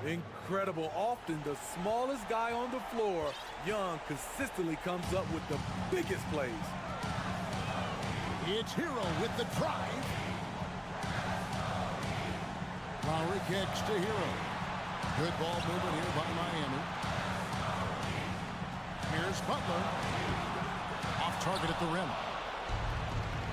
[SPEAKER 2] Incredible. Often the smallest guy on the floor, Young consistently comes up with the biggest plays.
[SPEAKER 1] It's Hero with the drive. Lowry kicks to Hero. Good ball movement here by Miami. Here's Butler. Off target at the rim.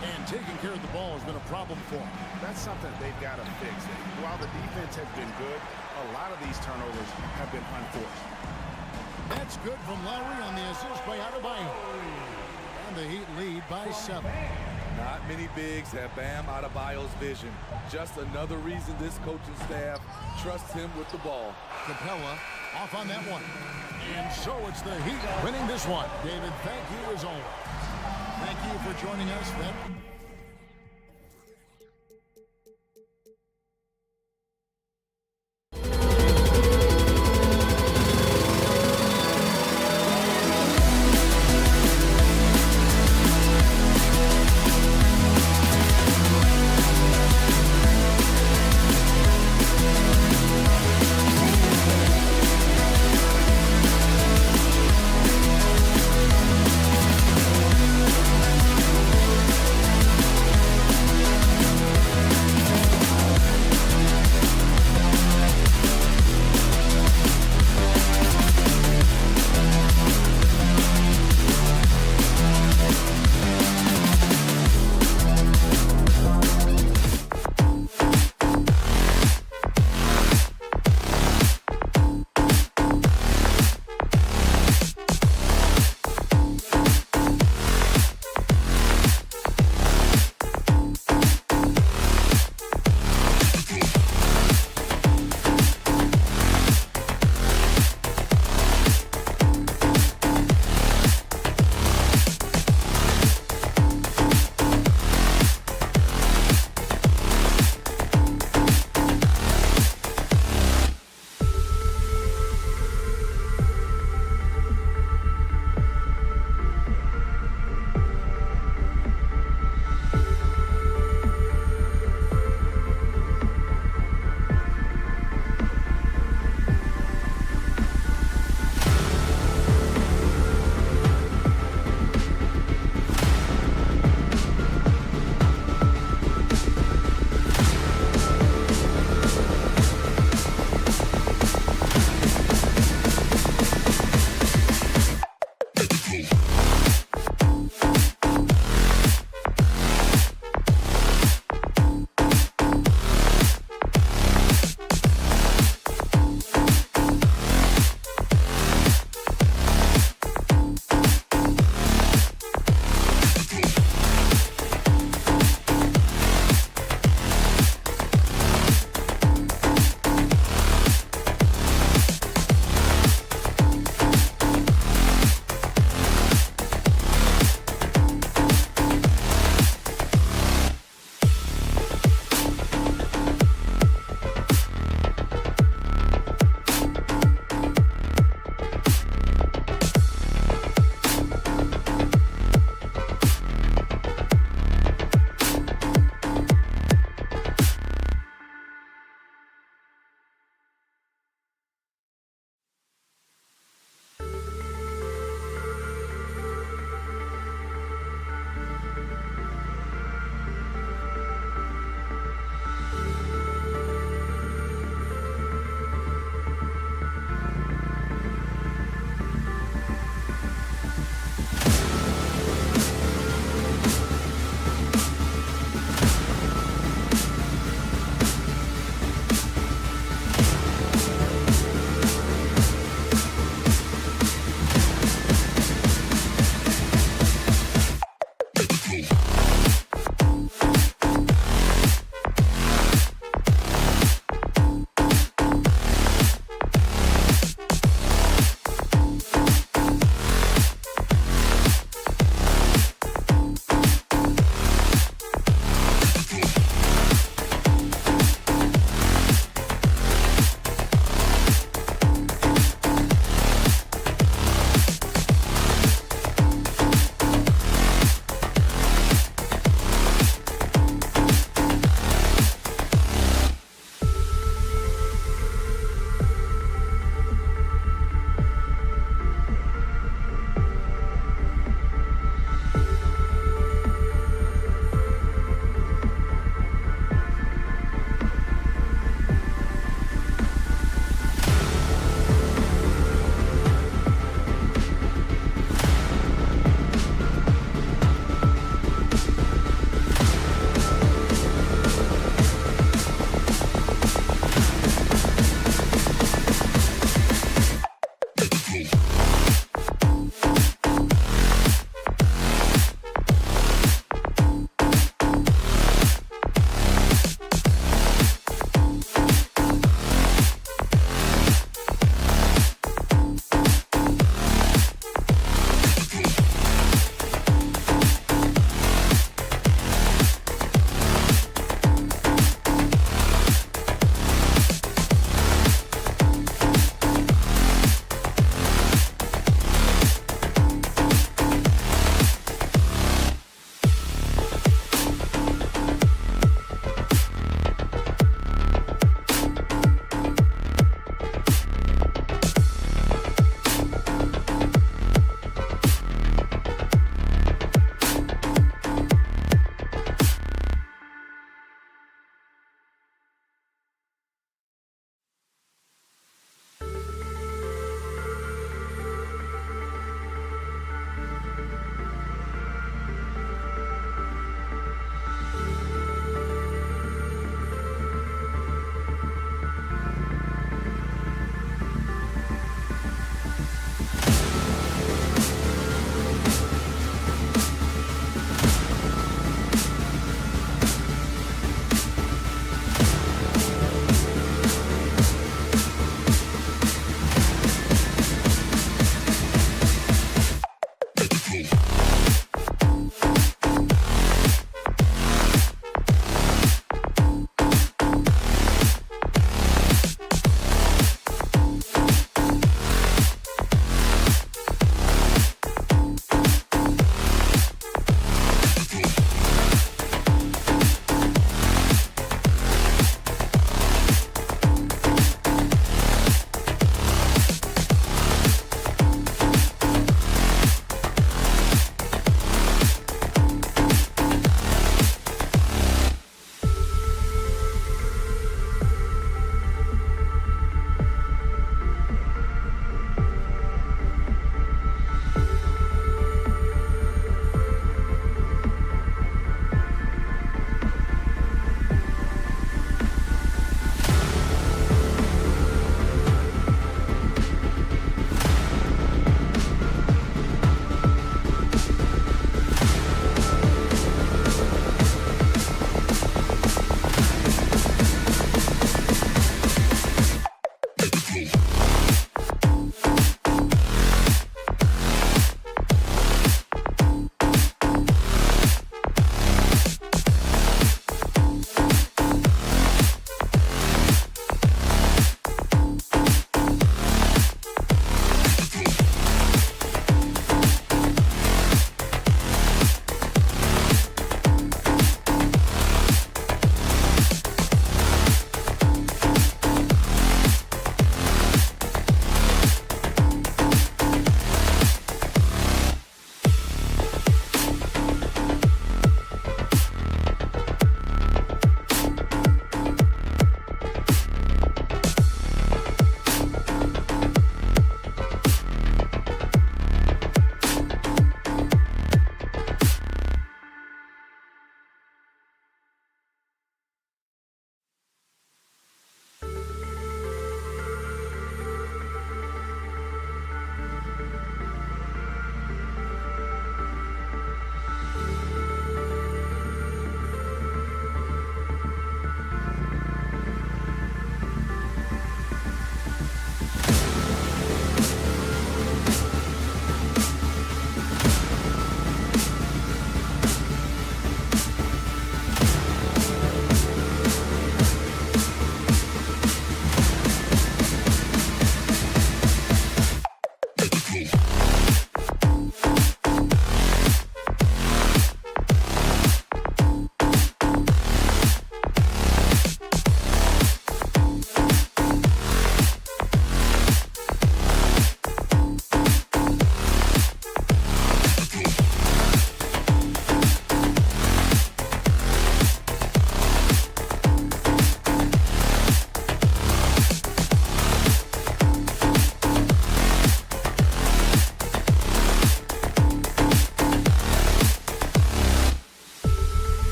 [SPEAKER 1] And taking care of the ball has been a problem for him.
[SPEAKER 4] That's something they've got to fix. While the defense has been good, a lot of these turnovers have been unforced.
[SPEAKER 1] That's good from Lowry on the assist by Adebayo. And the Heat lead by 7.
[SPEAKER 2] Not many bigs have Bam Adebayo's vision. Just another reason this coaching staff trusts him with the ball.
[SPEAKER 1] Capella off on that one. And so it's the Heat winning this one. David, thank you as always. Thank you for joining us.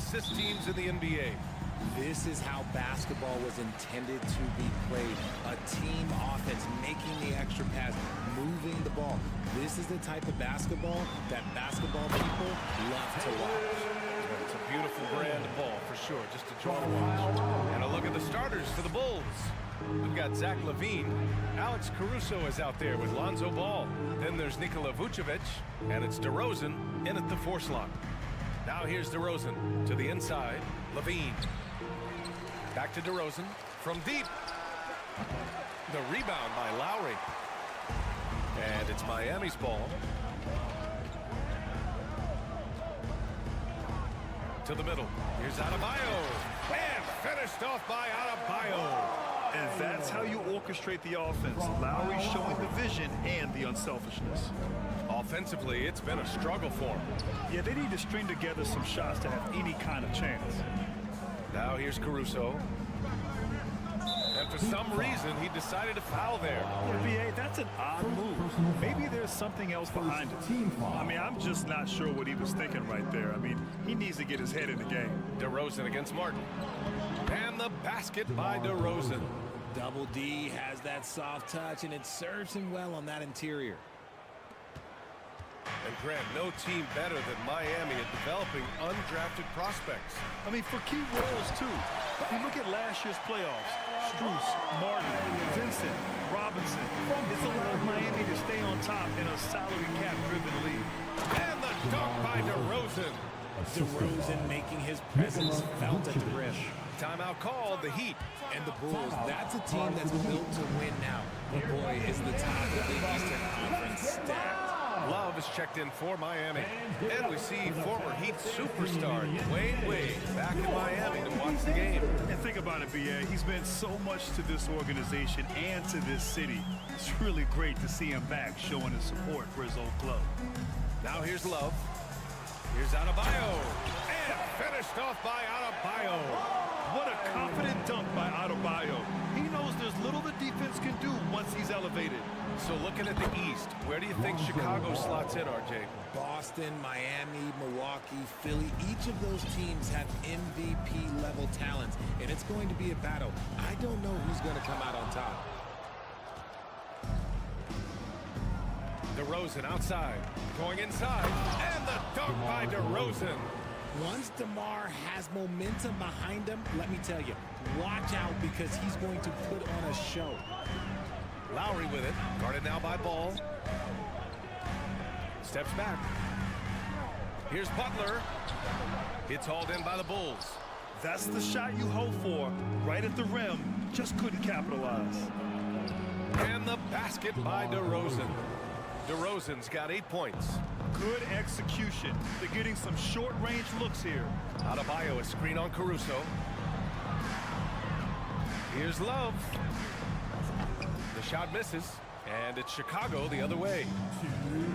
[SPEAKER 7] assist teams in the NBA.
[SPEAKER 10] This is how basketball was intended to be played. A team offense, making the extra pass, moving the ball. This is the type of basketball that basketball people love to watch.
[SPEAKER 7] It's a beautiful brand of ball, for sure, just a joy to watch. And a look at the starters for the Bulls. We've got Zach LaVine. Alex Caruso is out there with Lonzo Ball. Then there's Nikola Vucevic, and it's DeRozan in at the 4 slot. Now here's DeRozan to the inside. LaVine. Back to DeRozan from deep. The rebound by Lowry. And it's Miami's ball. To the middle. Here's Adebayo. And finished off by Adebayo.
[SPEAKER 8] And that's how you orchestrate the offense. Lowry showing the vision and the unselfishness.
[SPEAKER 7] Offensively, it's been a struggle for him.
[SPEAKER 8] Yeah, they need to string together some shots to have any kind of chance.
[SPEAKER 7] Now here's Caruso. And for some reason, he decided to foul there.
[SPEAKER 8] NBA, that's an odd move. Maybe there's something else behind it. I mean, I'm just not sure what he was thinking right there. I mean, he needs to get his head in the game.
[SPEAKER 7] DeRozan against Martin. And the basket by DeRozan.
[SPEAKER 10] Double D has that soft touch, and it serves him well on that interior.
[SPEAKER 7] And Grant, no team better than Miami at developing undrafted prospects.
[SPEAKER 8] I mean, for key roles, too. If you look at last year's playoffs, Strus, Martin, Vincent, Robinson, it's allowed Miami to stay on top in a salary cap-driven league.
[SPEAKER 7] And the dunk by DeRozan.
[SPEAKER 10] DeRozan making his presence felt at the rim.
[SPEAKER 7] Timeout called, the Heat.
[SPEAKER 10] And the Bulls, that's a team that's built to win now. But boy, is the top of the Eastern Conference stacked.
[SPEAKER 7] Love is checked in for Miami. And we see former Heat superstar Dwayne Wade back in Miami to watch the game.
[SPEAKER 8] And think about it, BA. He's meant so much to this organization and to this city. It's really great to see him back showing his support for his old club.
[SPEAKER 7] Now here's Love. Here's Adebayo. And finished off by Adebayo.
[SPEAKER 8] What a confident dunk by Adebayo. He knows there's little the defense can do once he's elevated.
[SPEAKER 7] So looking at the East, where do you think Chicago slots in, RJ?
[SPEAKER 10] Boston, Miami, Milwaukee, Philly, each of those teams have MVP-level talents, and it's going to be a battle. I don't know who's going to come out on top.
[SPEAKER 7] DeRozan outside, going inside, and the dunk by DeRozan.
[SPEAKER 10] Once DeMar has momentum behind him, let me tell you, watch out because he's going to put on a show.
[SPEAKER 7] Lowry with it, guarded now by Ball. Steps back. Here's Butler. It's hauled in by the Bulls.
[SPEAKER 8] That's the shot you hope for, right at the rim. Just couldn't capitalize.
[SPEAKER 7] And the basket by DeRozan. DeRozan's got 8 points.
[SPEAKER 8] Good execution. They're getting some short-range looks here.
[SPEAKER 7] Adebayo, a screen on Caruso. Here's Love. The shot misses, and it's Chicago the other way.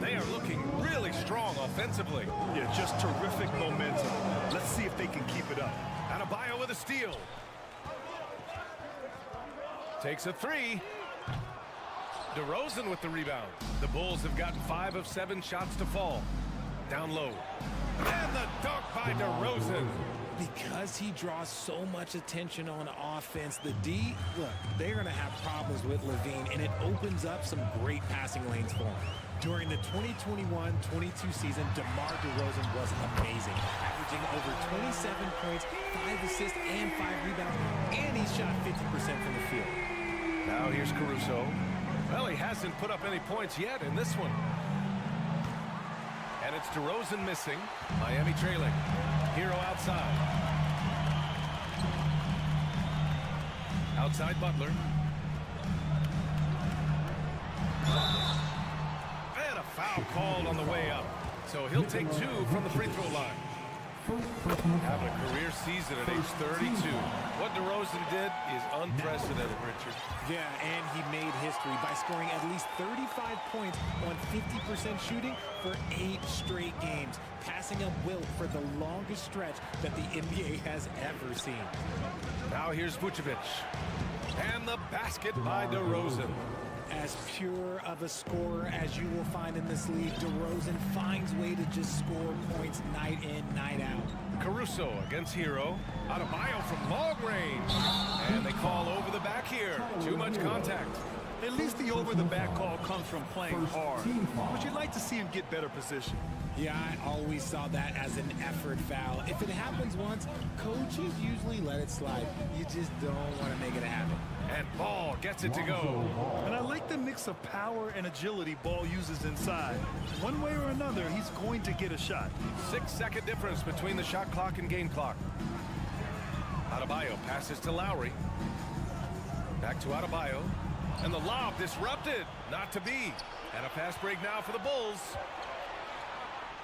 [SPEAKER 7] They are looking really strong offensively.
[SPEAKER 8] Yeah, just terrific momentum. Let's see if they can keep it up.
[SPEAKER 7] Adebayo with a steal. Takes a 3. DeRozan with the rebound. The Bulls have gotten 5 of 7 shots to fall. Down low. And the dunk by DeRozan.
[SPEAKER 10] Because he draws so much attention on offense, the D, look, they're going to have problems with LaVine, and it opens up some great passing lanes for him. During the 2021-22 season, DeMar DeRozan was amazing, averaging over 27 points, 5 assists, and 5 rebounds, and he shot 50% from the field.
[SPEAKER 7] Now here's Caruso. Well, he hasn't put up any points yet in this one. And it's DeRozan missing. Miami trailing. Hero outside. Outside Butler. And a foul called on the way up. So he'll take 2 from the free throw line. Having a career season at age 32. What DeRozan did is unprecedented, Richard.
[SPEAKER 10] Yeah, and he made history by scoring at least 35 points on 50% shooting for 8 straight games, passing up Wilt for the longest stretch that the NBA has ever seen.
[SPEAKER 7] Now here's Vucevic. And the basket by DeRozan.
[SPEAKER 10] As pure of a scorer as you will find in this league, DeRozan finds way to just score points night in, night out.
[SPEAKER 7] Caruso against Hero. Adebayo from long range. And they call over the back here. Too much contact.
[SPEAKER 8] At least the over-the-back call comes from playing hard. But you'd like to see him get better position.
[SPEAKER 10] Yeah, I always saw that as an effort foul. If it happens once, coaches usually let it slide. You just don't want to make it a habit.
[SPEAKER 7] And Ball gets it to go.
[SPEAKER 8] And I like the mix of power and agility Ball uses inside. One way or another, he's going to get a shot.
[SPEAKER 7] 6-second difference between the shot clock and game clock. Adebayo passes to Lowry. Back to Adebayo. And the lob disrupted. Not to be. And a fast break now for the Bulls.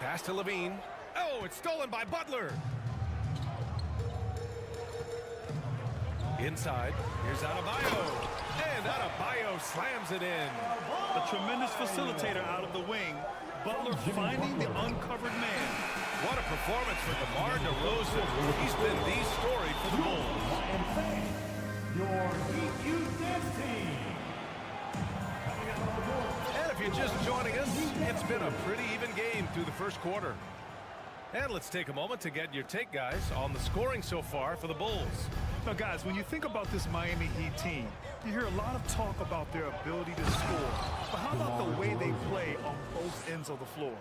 [SPEAKER 7] Pass to Levine. Oh, it's stolen by Butler. Inside. Here's Adebayo. And Adebayo slams it in.
[SPEAKER 8] A tremendous facilitator out of the wing. Butler finding the uncovered man.
[SPEAKER 7] What a performance for DeMar DeRozan. He's been the story for the Bulls.
[SPEAKER 3] Your Heat Youth Dance Team.
[SPEAKER 7] And if you're just joining us, it's been a pretty even game through the first quarter. And let's take a moment to get your take, guys, on the scoring so far for the Bulls.
[SPEAKER 8] Now, guys, when you think about this Miami Heat team, you hear a lot of talk about their ability to score. But how about the way they play on both ends of the floor?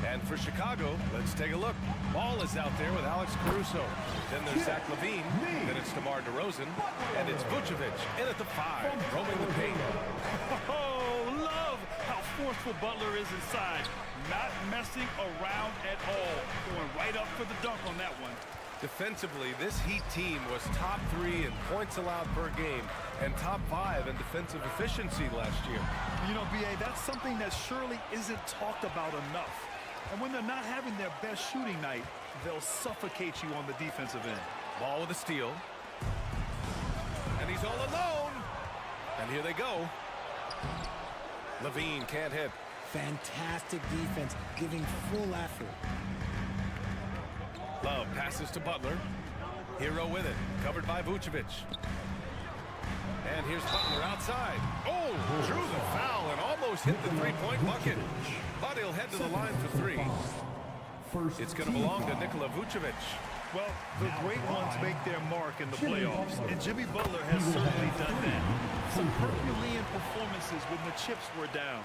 [SPEAKER 7] And for Chicago, let's take a look. Ball is out there with Alex Caruso. Then there's Zach LaVine. Then it's DeMar DeRozan. And it's Vucevic in at the 5, roaming the paint.
[SPEAKER 8] Oh, love how forceful Butler is inside. Not messing around at all. Going right up for the dunk on that one.
[SPEAKER 7] Defensively, this Heat team was top 3 in points allowed per game and top 5 in defensive efficiency last year.
[SPEAKER 8] You know, B.A., that's something that surely isn't talked about enough. And when they're not having their best shooting night, they'll suffocate you on the defensive end.
[SPEAKER 7] Ball with a steal. And he's all alone. And here they go. Levine can't hit.
[SPEAKER 10] Fantastic defense, giving full effort.
[SPEAKER 7] Love passes to Butler. Hero with it, covered by Vucevic. And here's Butler outside. Oh, drew the foul and almost hit the three-point bucket. But he'll head to the line for 3. It's going to belong to Nikola Vucevic.
[SPEAKER 8] Well, the great ones make their mark in the playoffs, and Jimmy Butler has certainly done that. Some Herculean performances when the chips were down.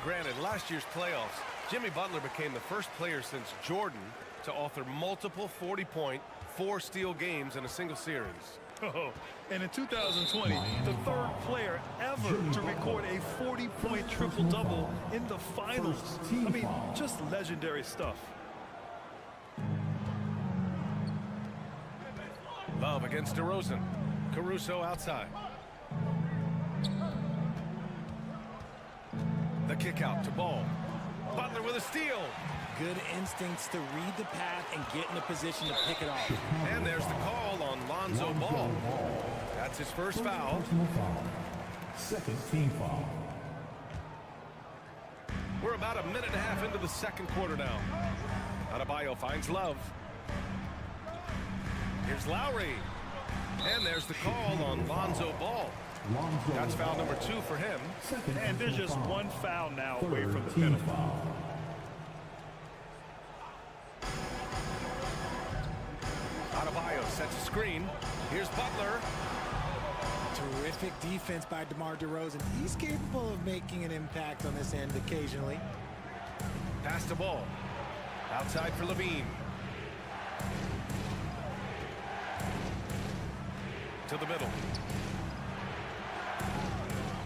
[SPEAKER 7] Granted, last year's playoffs, Jimmy Butler became the first player since Jordan to author multiple 40-point, 4-steal games in a single series.
[SPEAKER 8] Oh, and in 2020, the 3rd player ever to record a 40-point triple-double in the finals. I mean, just legendary stuff.
[SPEAKER 7] Love against DeRozan. Caruso outside. The kick out to Ball. Butler with a steal.
[SPEAKER 10] Good instincts to read the path and get in a position to pick it off.
[SPEAKER 7] And there's the call on Lonzo Ball. That's his first foul.
[SPEAKER 3] Second team foul.
[SPEAKER 7] We're about a minute and a half into the second quarter now. Adebayo finds Love. Here's Lowry. And there's the call on Lonzo Ball. That's foul number 2 for him.
[SPEAKER 8] And there's just one foul now away from the penalty.
[SPEAKER 7] Adebayo sets a screen. Here's Butler.
[SPEAKER 10] Terrific defense by DeMar DeRozan. He's capable of making an impact on this end occasionally.
[SPEAKER 7] Pass to Ball. Outside for Levine. To the middle.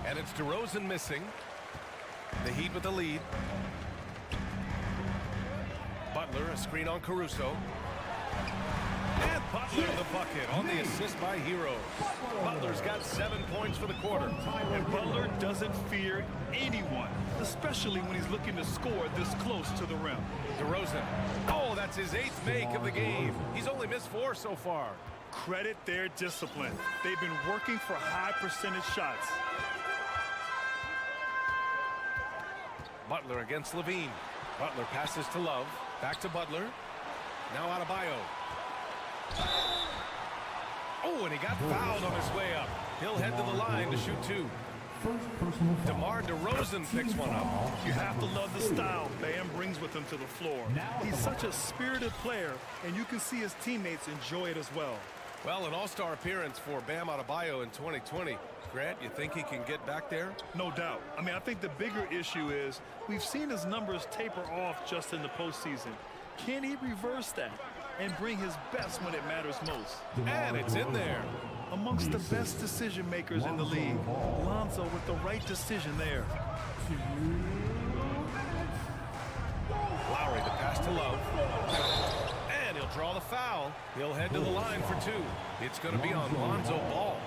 [SPEAKER 7] And it's DeRozan missing. The Heat with the lead. Butler, a screen on Caruso. And Butler in the bucket on the assist by Hero. Butler's got 7 points for the quarter.
[SPEAKER 8] And Butler doesn't fear anyone, especially when he's looking to score this close to the rim.
[SPEAKER 7] DeRozan. Oh, that's his 8th make of the game. He's only missed 4 so far.
[SPEAKER 8] Credit their discipline. They've been working for high percentage shots.
[SPEAKER 7] Butler against Levine. Butler passes to Love. Back to Butler. Now Adebayo. Oh, and he got fouled on his way up. He'll head to the line to shoot 2. DeMar DeRozan picks one up.
[SPEAKER 8] You have to love the style Bam brings with him to the floor. He's such a spirited player, and you can see his teammates enjoy it as well.
[SPEAKER 7] Well, an all-star appearance for Bam Adebayo in 2020. Grant, you think he can get back there?
[SPEAKER 8] No doubt. I mean, I think the bigger issue is we've seen his numbers taper off just in the postseason. Can he reverse that and bring his best when it matters most?
[SPEAKER 7] And it's in there.
[SPEAKER 8] Amongst the best decision makers in the league, Lonzo with the right decision there.
[SPEAKER 7] Lowry, the pass to Love. And he'll draw the foul. He'll head to the line for two. It's going to be on Lonzo Ball.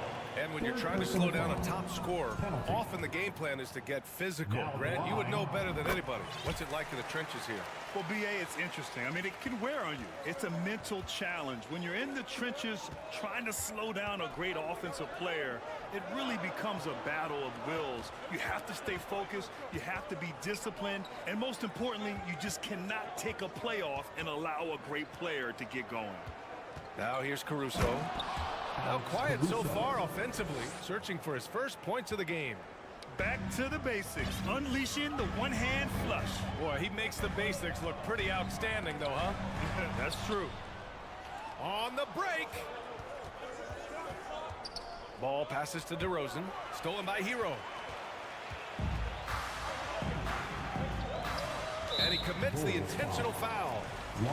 [SPEAKER 7] And when you're trying to slow down a top scorer, often the game plan is to get physical. Grant, you would know better than anybody. What's it like in the trenches here?
[SPEAKER 8] Well, BA, it's interesting. I mean, it can wear on you. It's a mental challenge. When you're in the trenches trying to slow down a great offensive player, it really becomes a battle of wills. You have to stay focused. You have to be disciplined. And most importantly, you just cannot take a play off and allow a great player to get going.
[SPEAKER 7] Now here's Caruso. Now quiet so far offensively, searching for his first points of the game.
[SPEAKER 8] Back to the basics, unleashing the one-hand flush.
[SPEAKER 7] Boy, he makes the basics look pretty outstanding, though, huh?
[SPEAKER 8] That's true.
[SPEAKER 7] On the break. Ball passes to DeRozan, stolen by Hero. And he commits the intentional foul.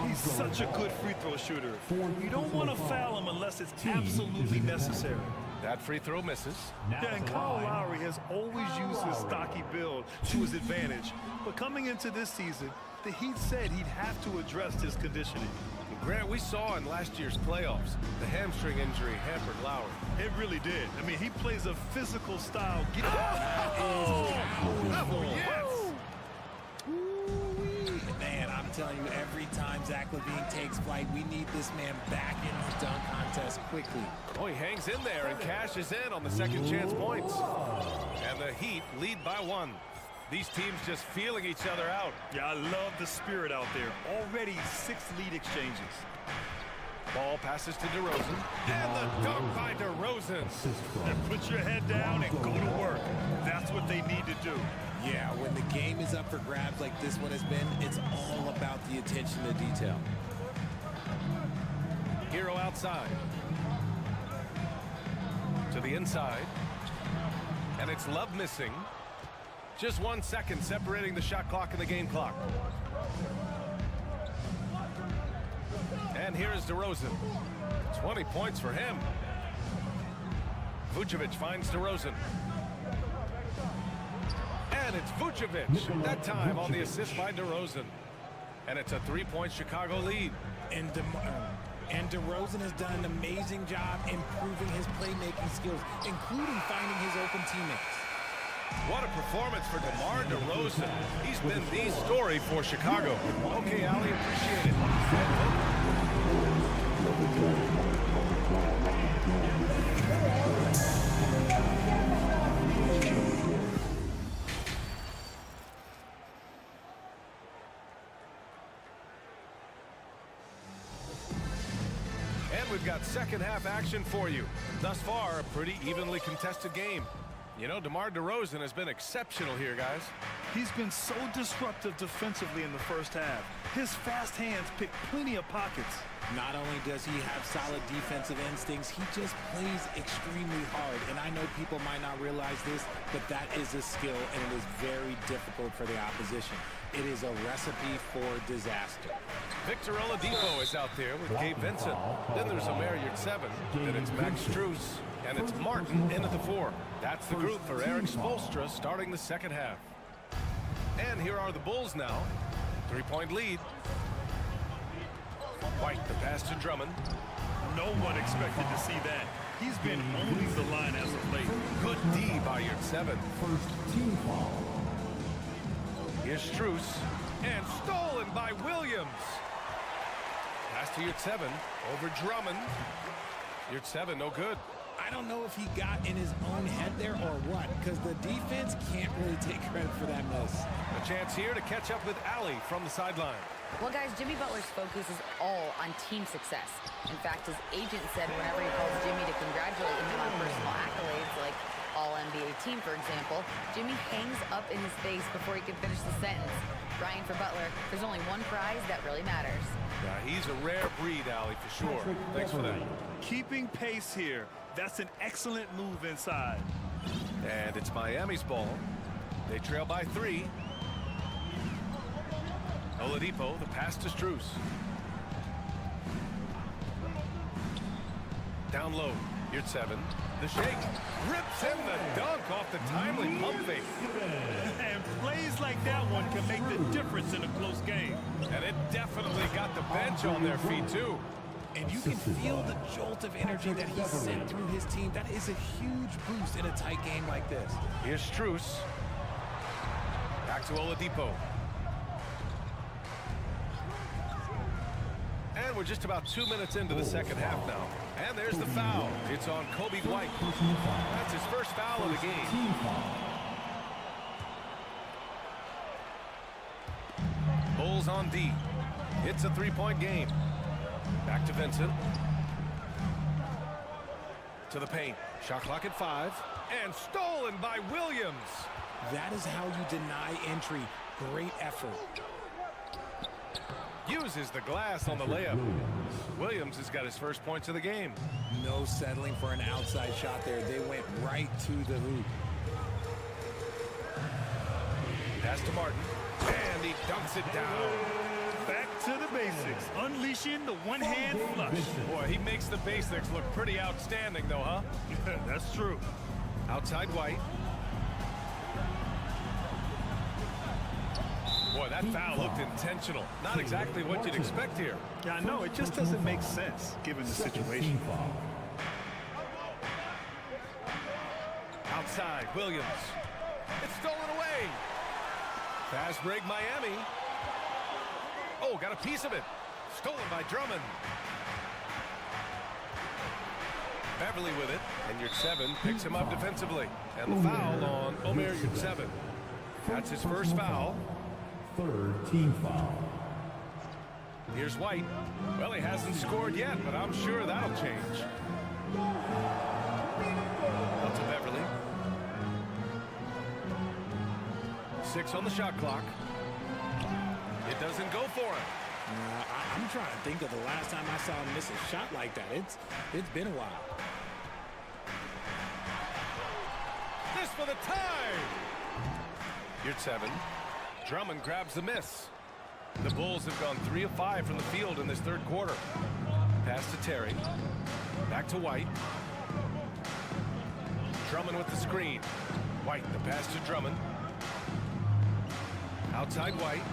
[SPEAKER 8] He's such a good free throw shooter. You don't want to foul him unless it's absolutely necessary.
[SPEAKER 7] That free throw misses.
[SPEAKER 8] Yeah, and Kyle Lowry has always used his stocky build to his advantage. But coming into this season, the Heat said he'd have to address his conditioning.
[SPEAKER 7] Grant, we saw in last year's playoffs, the hamstring injury hampered Lowry.
[SPEAKER 8] It really did. I mean, he plays a physical style.
[SPEAKER 7] Yes!
[SPEAKER 10] Man, I'm telling you, every time Zach LaVine takes flight, we need this man back in the dunk contest quickly.
[SPEAKER 7] Oh, he hangs in there and cashes in on the second chance points. And the Heat lead by one. These teams just feeling each other out.
[SPEAKER 8] Yeah, I love the spirit out there. Already 6 lead exchanges.
[SPEAKER 7] Ball passes to DeRozan. And the dunk by DeRozan.
[SPEAKER 8] And put your head down and go to work. That's what they need to do.
[SPEAKER 10] Yeah, when the game is up for grabs like this one has been, it's all about the attention to detail.
[SPEAKER 7] Hero outside. To the inside. And it's Love missing. Just 1 second separating the shot clock and the game clock. And here is DeRozan. 20 points for him. Vucevic finds DeRozan. And it's Vucevic, that time on the assist by DeRozan. And it's a 3-point Chicago lead.
[SPEAKER 10] And DeRozan has done an amazing job improving his playmaking skills, including finding his open teammates.
[SPEAKER 7] What a performance for DeMar DeRozan. He's been the story for Chicago. Okay, Ali, appreciate it. And we've got second half action for you. Thus far, a pretty evenly contested game. You know, DeMar DeRozan has been exceptional here, guys.
[SPEAKER 8] He's been so disruptive defensively in the first half. His fast hands pick plenty of pockets.
[SPEAKER 10] Not only does he have solid defensive instincts, he just plays extremely hard. And I know people might not realize this, but that is a skill, and it is very difficult for the opposition. It is a recipe for disaster.
[SPEAKER 7] Victor Oladipo is out there with Gabe Vincent. Then there's Omer Yurtseven. Then it's Max Strus. And it's Martin in at the 4. That's the group for Eric Spoelstra starting the second half. And here are the Bulls now. 3-point lead. White, the pass to Drummond.
[SPEAKER 8] No one expected to see that. He's been owning the line as of late.
[SPEAKER 7] Good D by Yurtseven.
[SPEAKER 3] First team foul.
[SPEAKER 7] Here's Strus. And stolen by Williams. Pass to Yurtseven. Over Drummond. Yurtseven, no good.
[SPEAKER 10] I don't know if he got in his own head there or what, because the defense can't really take credit for that miss.
[SPEAKER 7] A chance here to catch up with Ali from the sideline.
[SPEAKER 11] Well, guys, Jimmy Butler's focus is all on team success. In fact, his agent said whenever he calls Jimmy to congratulate him on personal accolades like All-NBA team, for example, Jimmy hangs up in his face before he can finish the sentence. Ryan, for Butler, there's only one prize that really matters.
[SPEAKER 7] Yeah, he's a rare breed, Allie, for sure. Thanks for that.
[SPEAKER 8] Keeping pace here. That's an excellent move inside.
[SPEAKER 7] And it's Miami's ball. They trail by 3. Oladipo, the pass to Strus. Down low, here's 7. The shake, rips in the dunk off the timely pump fake.
[SPEAKER 8] And plays like that one can make the difference in a close game.
[SPEAKER 7] And it definitely got the bench on their feet, too.
[SPEAKER 10] And you can feel the jolt of energy that he sent through his team. That is a huge boost in a tight game like this.
[SPEAKER 7] Here's Strus. Back to Oladipo. And we're just about 2 minutes into the second half now. And there's the foul. It's on Kobe White. That's his first foul of the game. Bulls on D. It's a 3-point game. Back to Vincent. To the paint. Shot clock at 5. And stolen by Williams.
[SPEAKER 10] That is how you deny entry. Great effort.
[SPEAKER 7] Uses the glass on the layup. Williams has got his first points of the game.
[SPEAKER 10] No settling for an outside shot there. They went right to the hoop.
[SPEAKER 7] Pass to Martin. And he dunks it down.
[SPEAKER 8] Back to the basics. Unleashing the one-hand flush.
[SPEAKER 7] Boy, he makes the basics look pretty outstanding, though, huh?
[SPEAKER 8] That's true.
[SPEAKER 7] Outside White. Boy, that foul looked intentional. Not exactly what you'd expect here.
[SPEAKER 8] Yeah, I know. It just doesn't make sense, given the situation.
[SPEAKER 7] Outside, Williams. It's stolen away. Fast break, Miami. Oh, got a piece of it. Stolen by Drummond. Beverly with it. And Yurtseven picks him up defensively. And the foul on Omer Yurtseven. That's his first foul.
[SPEAKER 3] Third team foul.
[SPEAKER 7] Here's White. Well, he hasn't scored yet, but I'm sure that'll change. Up to Beverly. 6 on the shot clock. It doesn't go for him.
[SPEAKER 10] I'm trying to think of the last time I saw him miss a shot like that. It's been a while.
[SPEAKER 7] This for the tie. Yurtseven. Drummond grabs the miss. The Bulls have gone 3 of 5 from the field in this third quarter. Pass to Terry. Back to White. Drummond with the screen. White, the pass to Drummond. Outside White.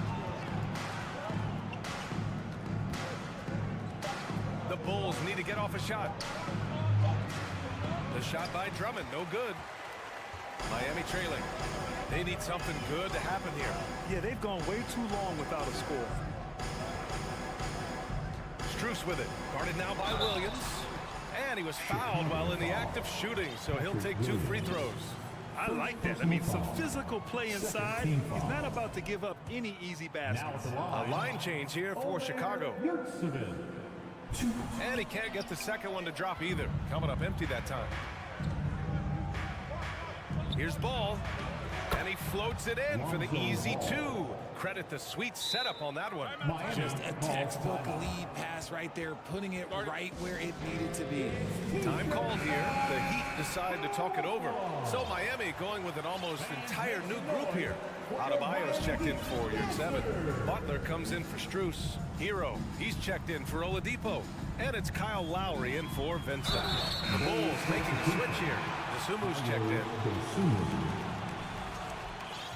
[SPEAKER 7] The Bulls need to get off a shot. The shot by Drummond, no good. Miami trailing. They need something good to happen here.
[SPEAKER 8] Yeah, they've gone way too long without a score.
[SPEAKER 7] Strus with it. Guarded now by Williams. And he was fouled while in the act of shooting, so he'll take 2 free throws.
[SPEAKER 8] I like that. I mean, some physical play inside. He's not about to give up any easy baskets.
[SPEAKER 7] A line change here for Chicago. And he can't get the second one to drop either. Coming up empty that time. Here's Ball. And he floats it in for the easy 2. Credit the sweet setup on that one.
[SPEAKER 10] Just a textbook lead pass right there, putting it right where it needed to be.
[SPEAKER 7] Time called here. The Heat decide to talk it over. So Miami going with an almost entire new group here. Adebayo's checked in for Yurtseven. Butler comes in for Strus. Hero, he's checked in for Oladipo. And it's Kyle Lowry in for Vincent. The Bulls making a switch here. Desumu's checked in.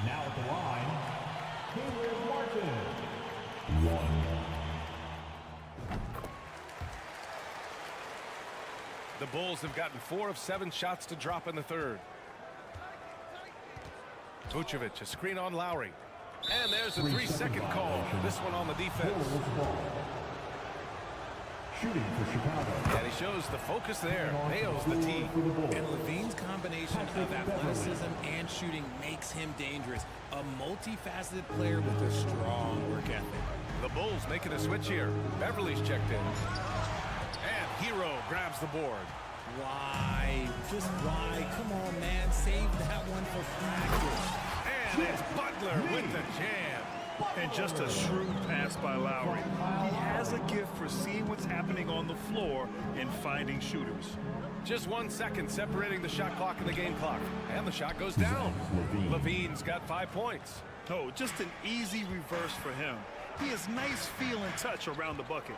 [SPEAKER 3] Now at the line, Martin. 1.
[SPEAKER 7] The Bulls have gotten 4 of 7 shots to drop in the third. Vucevic, a screen on Lowry. And there's a 3-second call. This one on the defense.
[SPEAKER 3] Shooting for Chicago.
[SPEAKER 7] And he shows the focus there. Nails the tee.
[SPEAKER 10] And Levine's combination of athleticism and shooting makes him dangerous. A multifaceted player with a strong work ethic.
[SPEAKER 7] The Bulls making a switch here. Beverly's checked in. And Hero grabs the board.
[SPEAKER 10] Why just why? Come on, man. Save that one for practice.
[SPEAKER 7] And it's Butler with the jam.
[SPEAKER 8] And just a shrewd pass by Lowry. He has a gift for seeing what's happening on the floor and finding shooters.
[SPEAKER 7] Just 1 second separating the shot clock and the game clock. And the shot goes down. Levine's got 5 points.
[SPEAKER 8] Oh, just an easy reverse for him. He has nice feel and touch around the bucket.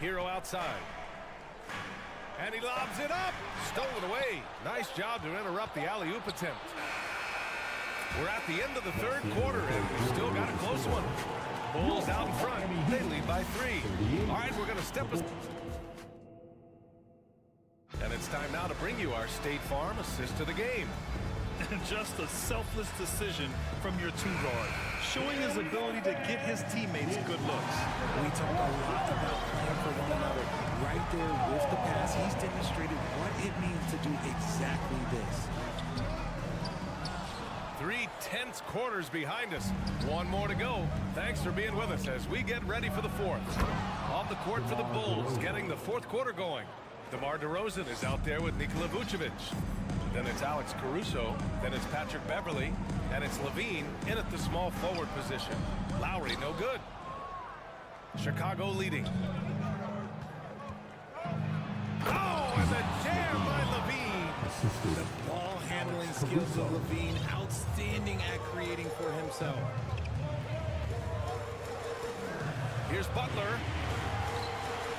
[SPEAKER 7] Hero outside. And he lobs it up. Stolen away. Nice job to interrupt the alley-oop attempt. We're at the end of the third quarter, and we've still got a close one. Bulls out in front. They lead by 3. All right, we're going to step us. And it's time now to bring you our State Farm assist of the game.
[SPEAKER 8] Just a selfless decision from your two-guard, showing his ability to get his teammates good looks.
[SPEAKER 10] We talk a lot about playing for one another. Right there with the pass, he's demonstrated what it means to do exactly this.
[SPEAKER 7] 3 tense quarters behind us. 1 more to go. Thanks for being with us as we get ready for the 4th. On the court for the Bulls, getting the 4th quarter going. DeMar DeRozan is out there with Nikola Vucevic. Then it's Alex Caruso. Then it's Patrick Beverly. And it's Levine in at the small forward position. Lowry, no good. Chicago leading. Oh, and the jam by Levine.
[SPEAKER 10] The ball handling skills of Levine, outstanding at creating for himself.
[SPEAKER 7] Here's Butler.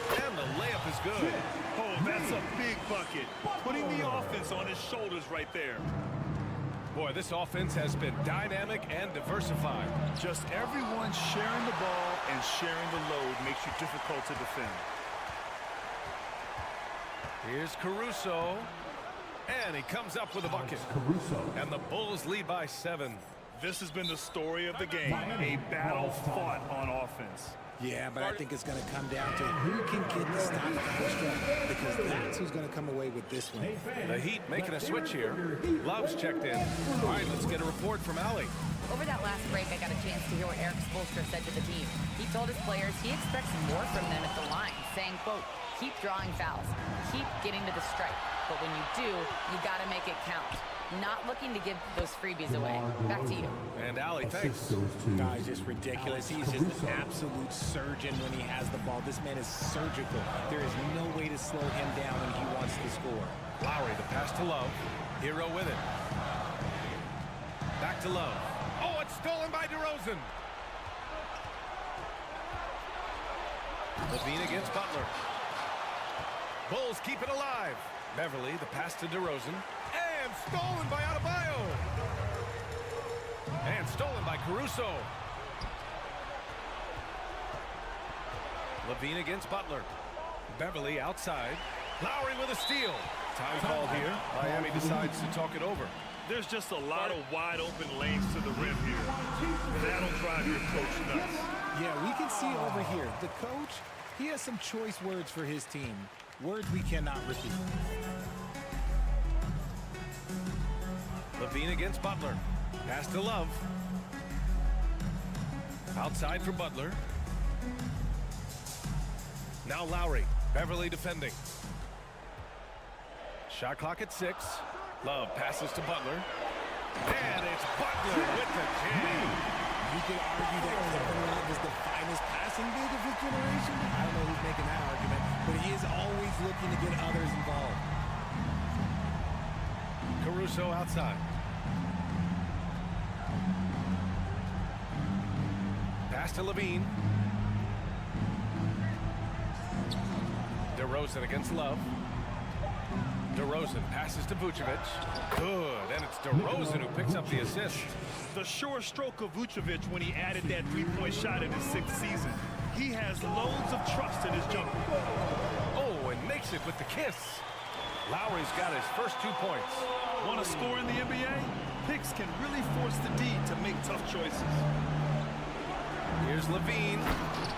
[SPEAKER 7] And the layup is good.
[SPEAKER 8] Oh, that's a big bucket. Putting the offense on his shoulders right there.
[SPEAKER 7] Boy, this offense has been dynamic and diversified.
[SPEAKER 8] Just everyone sharing the ball and sharing the load makes you difficult to defend.
[SPEAKER 7] Here's Caruso. And he comes up with a bucket. And the Bulls lead by 7.
[SPEAKER 8] This has been the story of the game. A battle fought on offense.
[SPEAKER 10] Yeah, but I think it's going to come down to who can get the stop construct, because that's who's going to come away with this one.
[SPEAKER 7] The Heat making a switch here. Love's checked in. All right, let's get a report from Allie.
[SPEAKER 11] Over that last break, I got a chance to hear what Eric Spoelstra said to the team. He told his players he expects more from them at the line, saying, quote, keep drawing fouls, keep getting to the stripe, but when you do, you got to make it count. Not looking to give those freebies away. Back to you.
[SPEAKER 7] And Allie, thanks.
[SPEAKER 10] Guy's just ridiculous. He's just an absolute surgeon when he has the ball. This man is surgical. There is no way to slow him down when he wants to score.
[SPEAKER 7] Lowry, the pass to Love. Hero with it. Back to Love. Oh, it's stolen by DeRozan. Levine against Butler. Bulls keep it alive. Beverly, the pass to DeRozan. And stolen by Adebayo. And stolen by Caruso. Levine against Butler. Beverly outside. Lowry with a steal. Time called here. Miami decides to talk it over.
[SPEAKER 8] There's just a lot of wide open lanes to the rim here. That'll drive your coach nuts.
[SPEAKER 10] Yeah, we can see over here. The coach, he has some choice words for his team. Words we cannot repeat.
[SPEAKER 7] Levine against Butler. Pass to Love. Outside for Butler. Now Lowry. Beverly defending. Shot clock at 6. Love passes to Butler. And it's Butler with the jam.
[SPEAKER 10] You could argue that Kevin Love is the finest passing big of his generation. I don't know who's making that argument, but he is always looking to get others involved.
[SPEAKER 7] Caruso outside. Pass to Levine. DeRozan against Love. DeRozan passes to Vucevic. Good, and it's DeRozan who picks up the assist.
[SPEAKER 8] The sure stroke of Vucevic when he added that three-point shot in his 6th season. He has loads of trust in his jumper.
[SPEAKER 7] Oh, and makes it with the kiss. Lowry's got his first 2 points.
[SPEAKER 8] Want to score in the NBA? Picks can really force the D to make tough choices.
[SPEAKER 7] Here's Levine.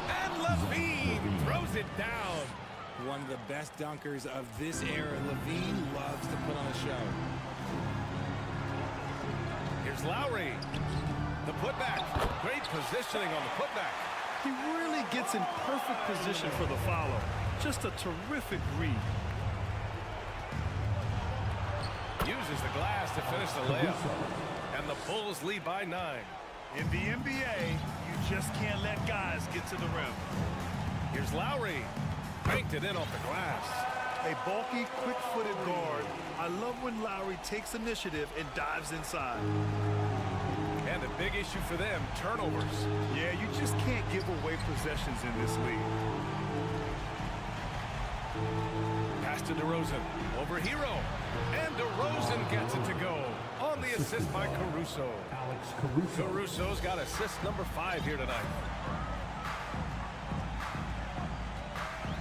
[SPEAKER 7] And Levine throws it down.
[SPEAKER 10] One of the best dunkers of this era. Levine loves to put on a show.
[SPEAKER 7] Here's Lowry. The putback. Great positioning on the putback.
[SPEAKER 8] He really gets in perfect position for the follow. Just a terrific read.
[SPEAKER 7] Uses the glass to finish the layup. And the Bulls lead by 9.
[SPEAKER 8] In the NBA, you just can't let guys get to the rim.
[SPEAKER 7] Here's Lowry. Banked it in off the glass.
[SPEAKER 8] A bulky, quick-footed guard. I love when Lowry takes initiative and dives inside.
[SPEAKER 7] And a big issue for them, turnovers.
[SPEAKER 8] Yeah, you just can't give away possessions in this league.
[SPEAKER 7] Pass to DeRozan. Over Hero. And DeRozan gets it to go. On the assist by Caruso. Caruso's got assist number 5 here tonight.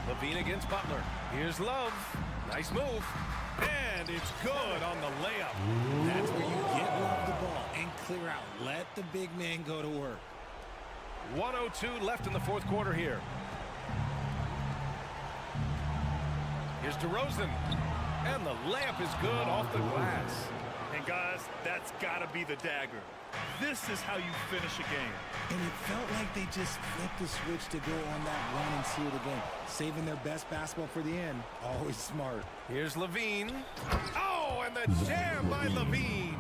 [SPEAKER 7] Levine against Butler. Here's Love. Nice move. And it's good on the layup.
[SPEAKER 10] That's where you get Love the ball and clear out. Let the big man go to work.
[SPEAKER 7] 1:02 left in the fourth quarter here. Here's DeRozan. And the layup is good off the glass.
[SPEAKER 8] And guys, that's got to be the dagger. This is how you finish a game.
[SPEAKER 10] And it felt like they just flipped the switch to go on that run and seal the game. Saving their best basketball for the end. Always smart.
[SPEAKER 7] Here's Levine. Oh, and the jam by Levine.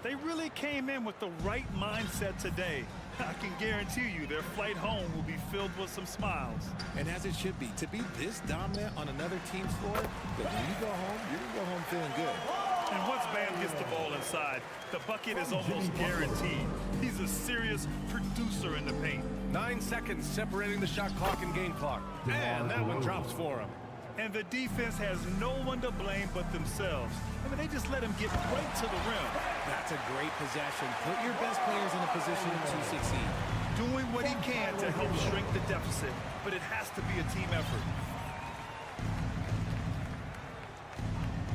[SPEAKER 8] They really came in with the right mindset today. I can guarantee you their flight home will be filled with some smiles.
[SPEAKER 10] And as it should be, to be this dominant on another team's floor, but when you go home, you're going to go home feeling good.
[SPEAKER 8] And once Bam gets the ball inside, the bucket is almost guaranteed. He's a serious producer in the paint.
[SPEAKER 7] 9 seconds separating the shot clock and game clock. And that one drops for him.
[SPEAKER 8] And the defense has no one to blame but themselves. I mean, they just let him get right to the rim.
[SPEAKER 10] That's a great possession. Put your best players in a position to succeed.
[SPEAKER 8] Doing what he can to help shrink the deficit, but it has to be a team effort.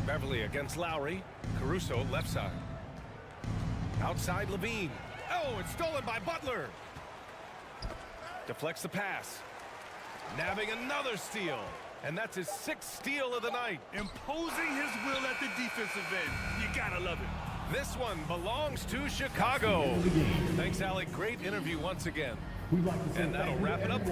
[SPEAKER 7] Beverly against Lowry. Caruso left side. Outside Levine. Oh, it's stolen by Butler. Deflects the pass. Nabbing another steal. And that's his 6th steal of the night.
[SPEAKER 8] Imposing his will at the defensive end. You gotta love it.
[SPEAKER 7] This one belongs to Chicago. Thanks, Alec. Great interview once again. And that'll wrap it up.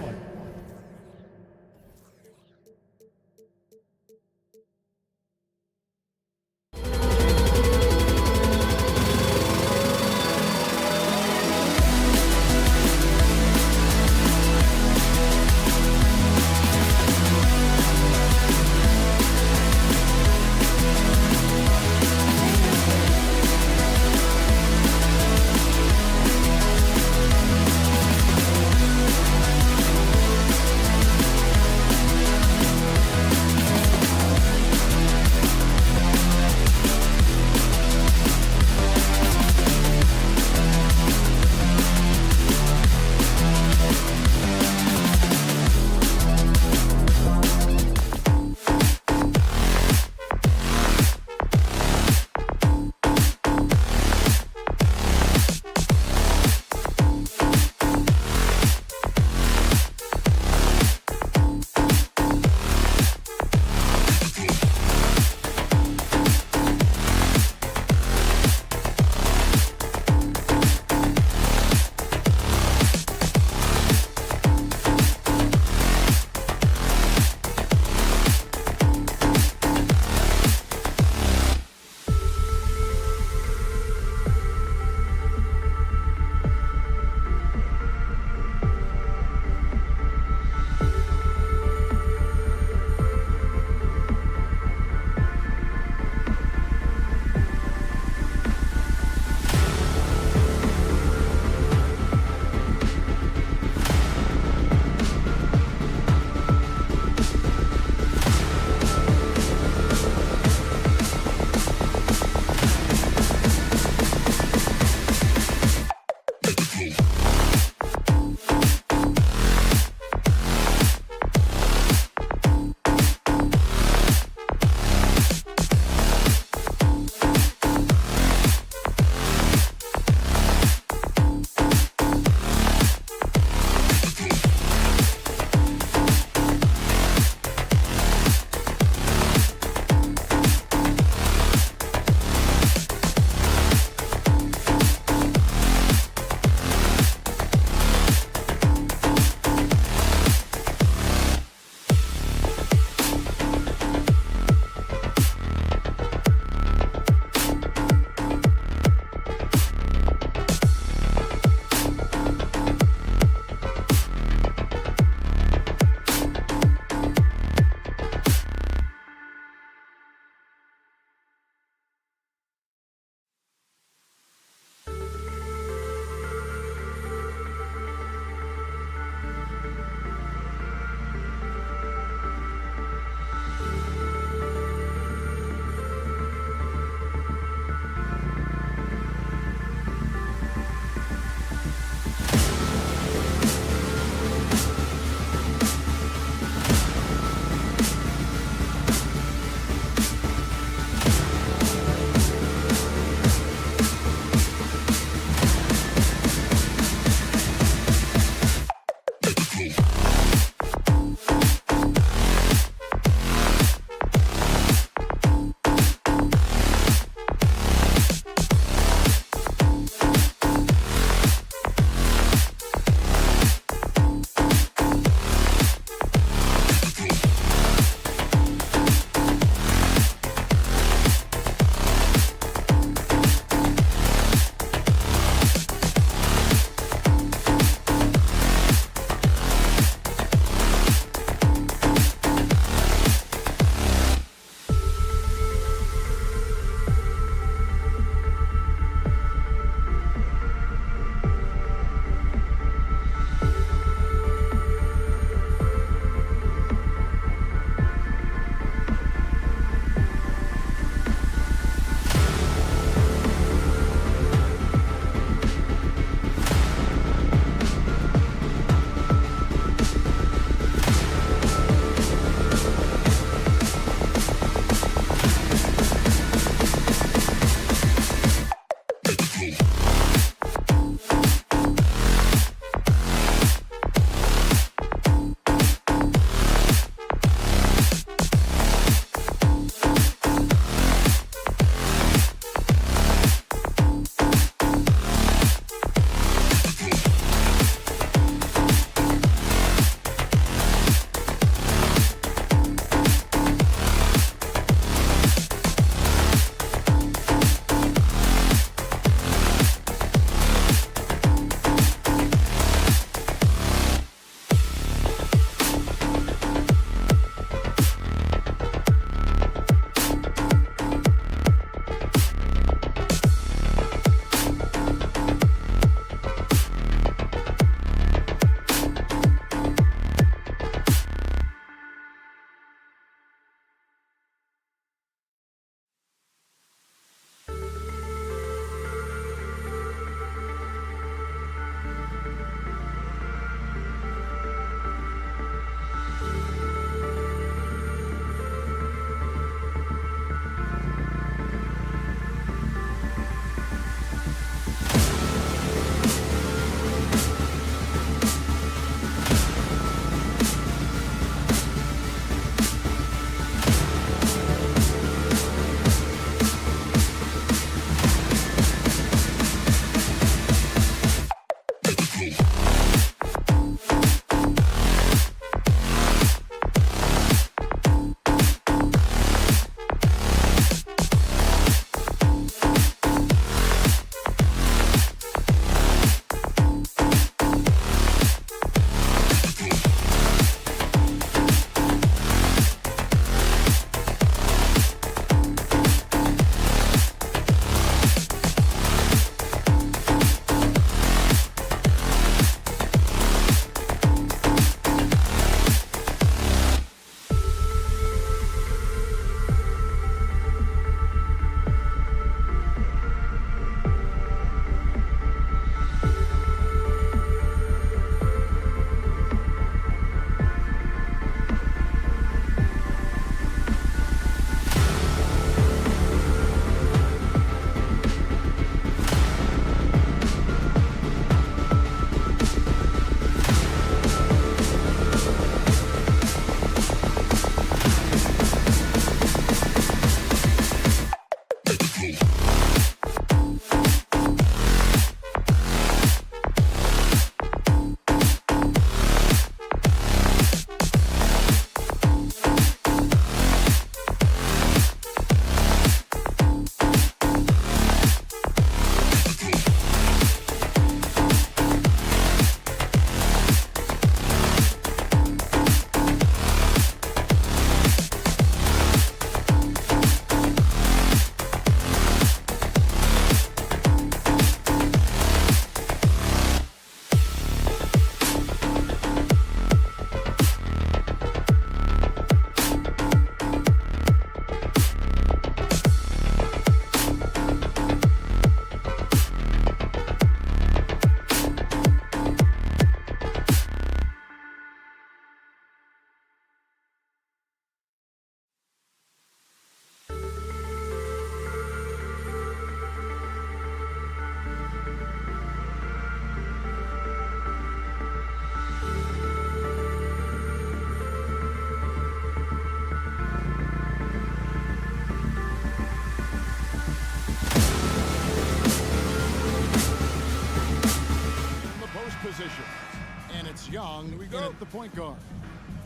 [SPEAKER 1] Young in at the point guard.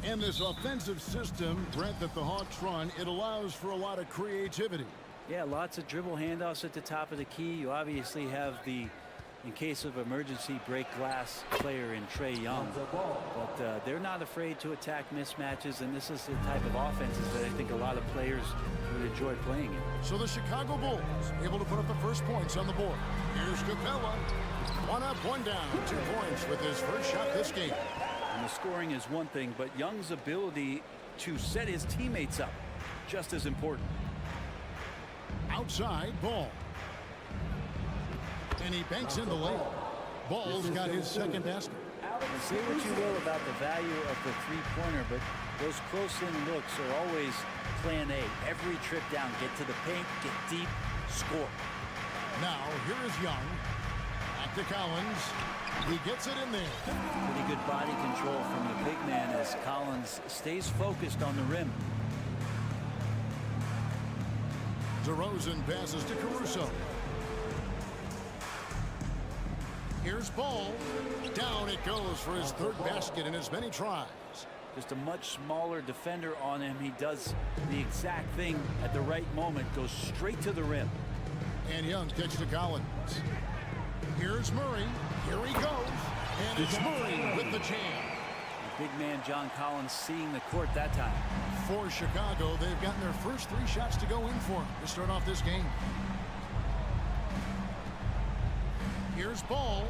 [SPEAKER 1] And this offensive system, Brent, that the Hawks run, it allows for a lot of creativity.
[SPEAKER 5] Yeah, lots of dribble handoffs at the top of the key. You obviously have the, in case of emergency, break glass player in Trae Young. But they're not afraid to attack mismatches, and this is the type of offenses that I think a lot of players would enjoy playing in.
[SPEAKER 1] So the Chicago Bulls able to put up the first points on the board. Here's Capella. 1 up, 1 down. 2 points with his first shot this game.
[SPEAKER 5] And the scoring is one thing, but Young's ability to set his teammates up, just as important.
[SPEAKER 1] Outside, Ball. And he banks in the lane. Ball's got his second basket.
[SPEAKER 5] And say what you will about the value of the three-pointer, but those close-in looks are always plan A. Every trip down, get to the paint, get deep, score.
[SPEAKER 1] Now, here is Young. Back to Collins. He gets it in there.
[SPEAKER 5] Pretty good body control from the big man as Collins stays focused on the rim.
[SPEAKER 1] DeRozan passes to Caruso. Here's Ball. Down it goes for his third basket in as many tries.
[SPEAKER 5] Just a much smaller defender on him. He does the exact thing at the right moment. Goes straight to the rim.
[SPEAKER 1] And Young kicks to Collins. Here's Murray. Here he goes. And it's Murray with the jam.
[SPEAKER 5] The big man John Collins seeing the court that time.
[SPEAKER 1] For Chicago, they've gotten their first 3 shots to go in for him to start off this game. Here's Ball.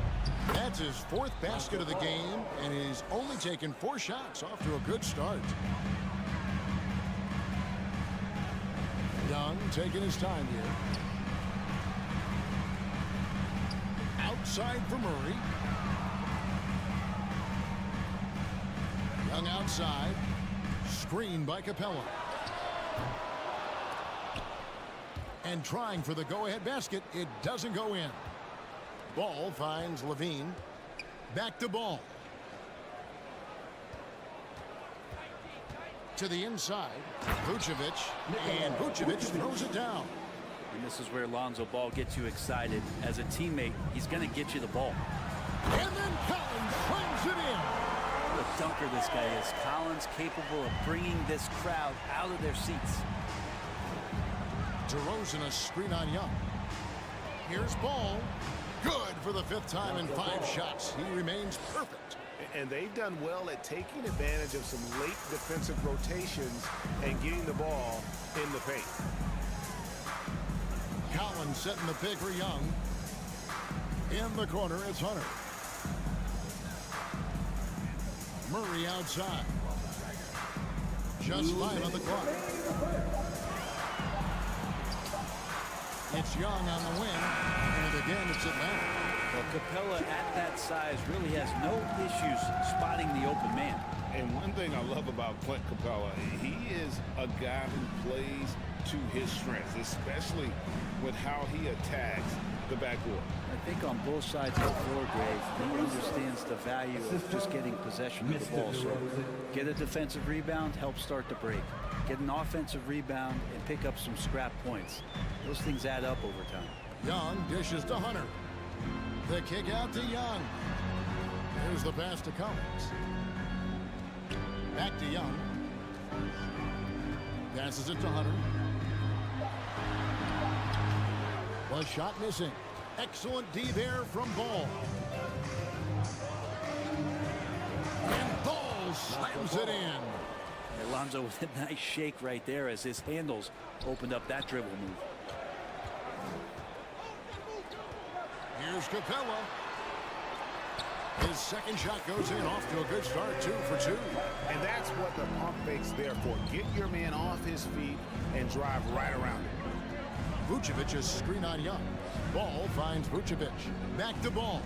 [SPEAKER 1] That's his 4th basket of the game, and he's only taken 4 shots. Off to a good start. Young taking his time here. Outside for Murray. Young outside. Screen by Capella. And trying for the go-ahead basket. It doesn't go in. Ball finds Levine. Back to Ball. To the inside. Vucevic. And Vucevic throws it down.
[SPEAKER 5] And this is where Lonzo Ball gets you excited. As a teammate, he's going to get you the ball.
[SPEAKER 1] And then Collins slams it in.
[SPEAKER 5] What a dunker this guy is. Collins capable of bringing this crowd out of their seats.
[SPEAKER 1] DeRozan a screen on Young. Here's Ball. Good for the 5th time in 5 shots. He remains perfect.
[SPEAKER 4] And they've done well at taking advantage of some late defensive rotations and getting the ball in the paint.
[SPEAKER 1] Collins setting the pick for Young. In the corner, it's Hunter. Murray outside. Just 5 on the clock. It's Young on the wing. And again, it's Atlanta.
[SPEAKER 5] Well, Capella at that size really has no issues spotting the open man.
[SPEAKER 4] And one thing I love about Clint Capella, he is a guy who plays to his strengths, especially with how he attacks the backcourt.
[SPEAKER 5] I think on both sides of the floor, Grave, he understands the value of just getting possession of the ball. So get a defensive rebound, help start the break. Get an offensive rebound and pick up some scrap points. Those things add up over time.
[SPEAKER 1] Young dishes to Hunter. The kick out to Young. Here's the pass to Collins. Back to Young. Passes it to Hunter. One shot missing. Excellent D there from Ball. And Ball slams it in.
[SPEAKER 5] Alonzo with a nice shake right there as his handles opened up that dribble move.
[SPEAKER 1] Here's Capella. His second shot goes in, off to a good start, 2 for 2.
[SPEAKER 4] And that's what the pump fake's there for. Get your man off his feet and drive right around him.
[SPEAKER 1] Vucevic is screen on Young. Ball finds Vucevic. Back to Ball.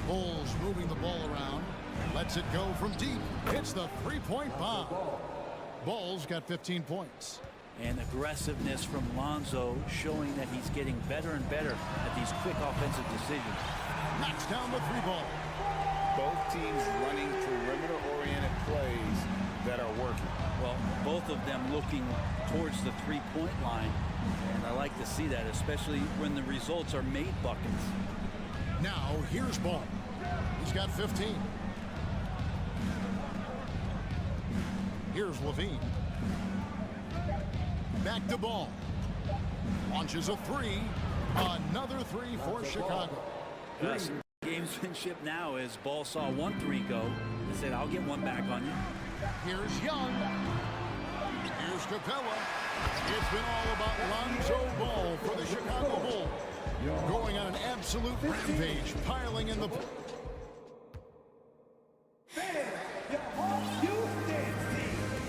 [SPEAKER 1] Bulls moving the ball around. Lets it go from deep. Hits the 3-point bomb. Ball's got 15 points.
[SPEAKER 5] And aggressiveness from Lonzo showing that he's getting better and better at these quick offensive decisions.
[SPEAKER 1] Knocks down the 3-ball.
[SPEAKER 4] Both teams running perimeter-oriented plays that are working.
[SPEAKER 5] Well, both of them looking towards the 3-point line. And I like to see that, especially when the results are made buckets.
[SPEAKER 1] Now, here's Ball. He's got 15. Here's Levine. Back to Ball. Launches a three. Another three for Chicago.
[SPEAKER 5] Some gamesmanship now as Ball saw 1-3 go and said, I'll get one back on you.
[SPEAKER 1] Here's Young. Here's Capella. It's been all about Lonzo Ball for the Chicago Bulls. Going on an absolute rampage, piling in the...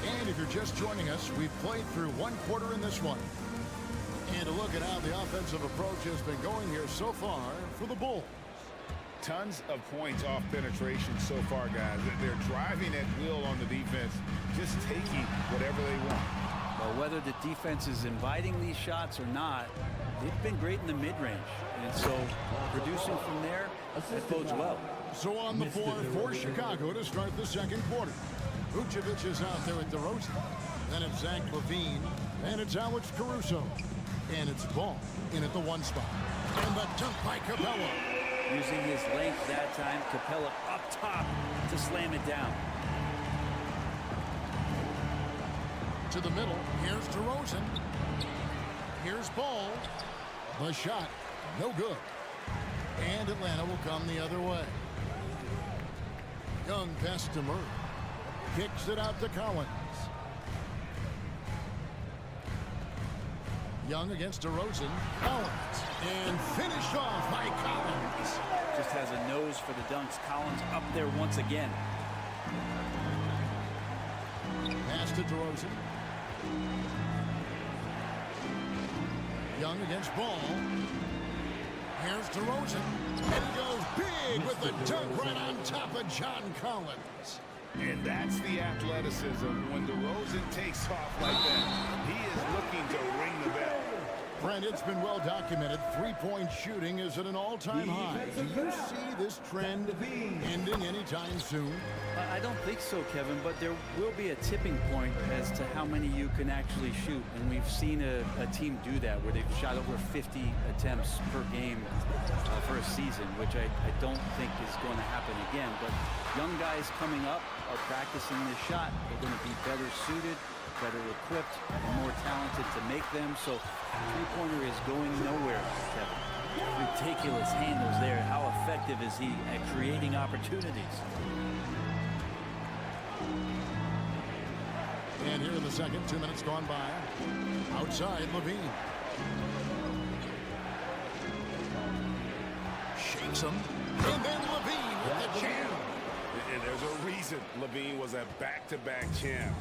[SPEAKER 1] And if you're just joining us, we've played through one quarter in this one. And a look at how the offensive approach has been going here so far for the Bulls.
[SPEAKER 4] Tons of points off penetration so far, guys. They're driving at will on the defense, just taking whatever they want.
[SPEAKER 5] Well, whether the defense is inviting these shots or not, they've been great in the mid-range. And so producing from there, that bodes well.
[SPEAKER 1] So on the floor for Chicago to start the second quarter. Vucevic is out there at DeRozan. Then it's Zach LaVine. And it's Alex Caruso. And it's Ball in at the one spot. And the dunk by Capella.
[SPEAKER 5] Using his length that time, Capella up top to slam it down.
[SPEAKER 1] To the middle, here's DeRozan. Here's Ball. The shot, no good. And Atlanta will come the other way. Young pass to Murray. Kicks it out to Collins. Young against DeRozan. Collins. And finished off by Collins.
[SPEAKER 5] Just has a nose for the dunks. Collins up there once again.
[SPEAKER 1] Pass to DeRozan. Young against Ball. Here's DeRozan. And he goes big with the dunk right on top of John Collins.
[SPEAKER 4] And that's the athleticism. When DeRozan takes off like that, he is looking to ring the bell.
[SPEAKER 1] Brent, it's been well documented. Three-point shooting is at an all-time high. Do you see this trend ending anytime soon?
[SPEAKER 5] I don't think so, Kevin, but there will be a tipping point as to how many you can actually shoot. And we've seen a team do that where they've shot over 50 attempts per game for a season, which I don't think is going to happen again. But young guys coming up are practicing this shot. They're going to be better suited, better equipped, and more talented to make them. So three-pointer is going nowhere, Kevin. Ridiculous handles there. How effective is he at creating opportunities?
[SPEAKER 1] And here in the second, 2 minutes gone by. Outside, Levine. Shakes him. And then Levine with the jam.
[SPEAKER 4] And there's a reason Levine was a back-to-back champ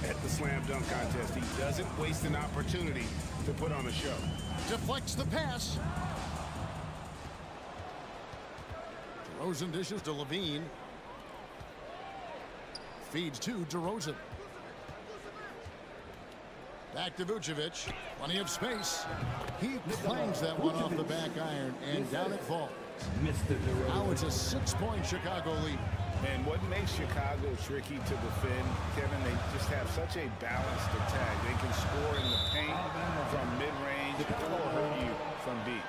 [SPEAKER 4] at the slam dunk contest. He doesn't waste an opportunity to put on a show.
[SPEAKER 1] Deflects the pass. DeRozan dishes to Levine. Feeds to DeRozan. Back to Vucevic. Plenty of space. He clangs that one off the back iron, and down it falls. Now it's a 6-point Chicago lead.
[SPEAKER 4] And what makes Chicago tricky to defend, Kevin, they just have such a balanced attack. They can score in the paint from mid-range or hurt you from deep.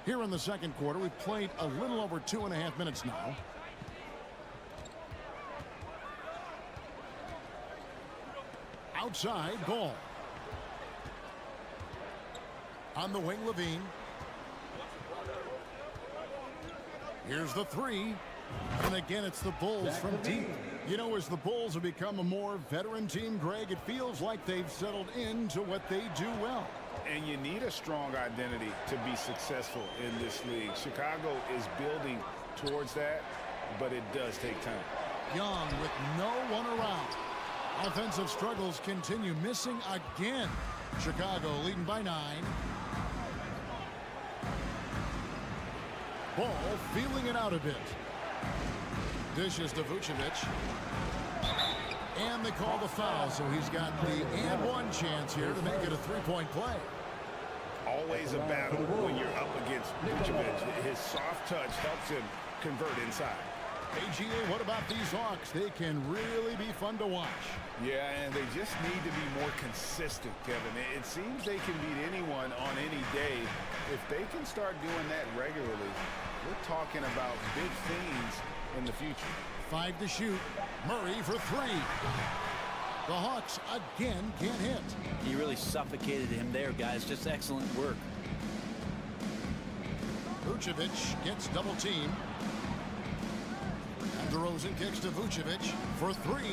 [SPEAKER 1] Here in the second quarter, we've played a little over 2.5 minutes now. Outside, Ball. On the wing, Levine. Here's the three. And again, it's the Bulls from deep. You know, as the Bulls have become a more veteran team, Greg, it feels like they've settled into what they do well.
[SPEAKER 4] And you need a strong identity to be successful in this league. Chicago is building towards that, but it does take time.
[SPEAKER 1] Young with no one around. Offensive struggles continue, missing again. Chicago leading by 9. Ball feeling it out a bit. Dishes to Vucevic. And they call the foul, so he's got the and one chance here to make it a 3-point play.
[SPEAKER 4] Always a battle when you're up against Vucevic. His soft touch helps him convert inside.
[SPEAKER 1] AGA, what about these Hawks? They can really be fun to watch.
[SPEAKER 4] Yeah, and they just need to be more consistent, Kevin. It seems they can beat anyone on any day. If they can start doing that regularly,
[SPEAKER 6] we're talking about big things in the future.
[SPEAKER 1] 5 to shoot. Murray for 3. The Hawks again can't hit.
[SPEAKER 12] He really suffocated him there, guys. Just excellent work.
[SPEAKER 1] Vucevic gets double teamed. And DeRozan kicks to Vucevic for 3.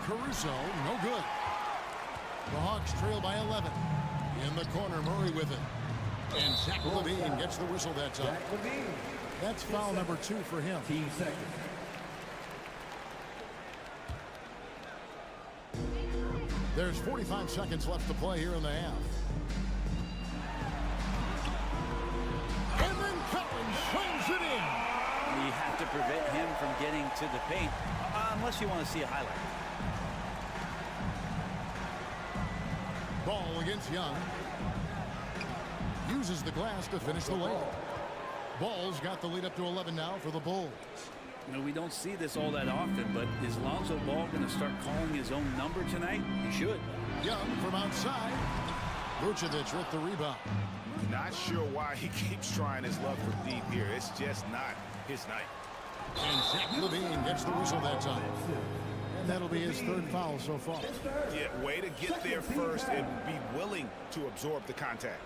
[SPEAKER 1] Caruso, no good. The Hawks trail by 11. In the corner, Murray with it. And Zach LaVine gets the whistle that time. That's foul number 2 for him.
[SPEAKER 3] 15 seconds.
[SPEAKER 1] There's 45 seconds left to play here in the half. And then Collins slams it in.
[SPEAKER 12] You have to prevent him from getting to the paint, unless you want to see a highlight.
[SPEAKER 1] Ball against Young. Uses the glass to finish the layup. Ball's got the lead up to 11 now for the Bulls.
[SPEAKER 12] You know, we don't see this all that often, but is Lonzo Ball going to start calling his own number tonight? He should.
[SPEAKER 1] Young from outside. Vucevic with the rebound.
[SPEAKER 6] Not sure why he keeps trying his luck for deep here. It's just not his night.
[SPEAKER 1] And Zach LaVine gets the whistle that time. And that'll be his 3rd foul so far.
[SPEAKER 6] Yeah, way to get there first and be willing to absorb the contact.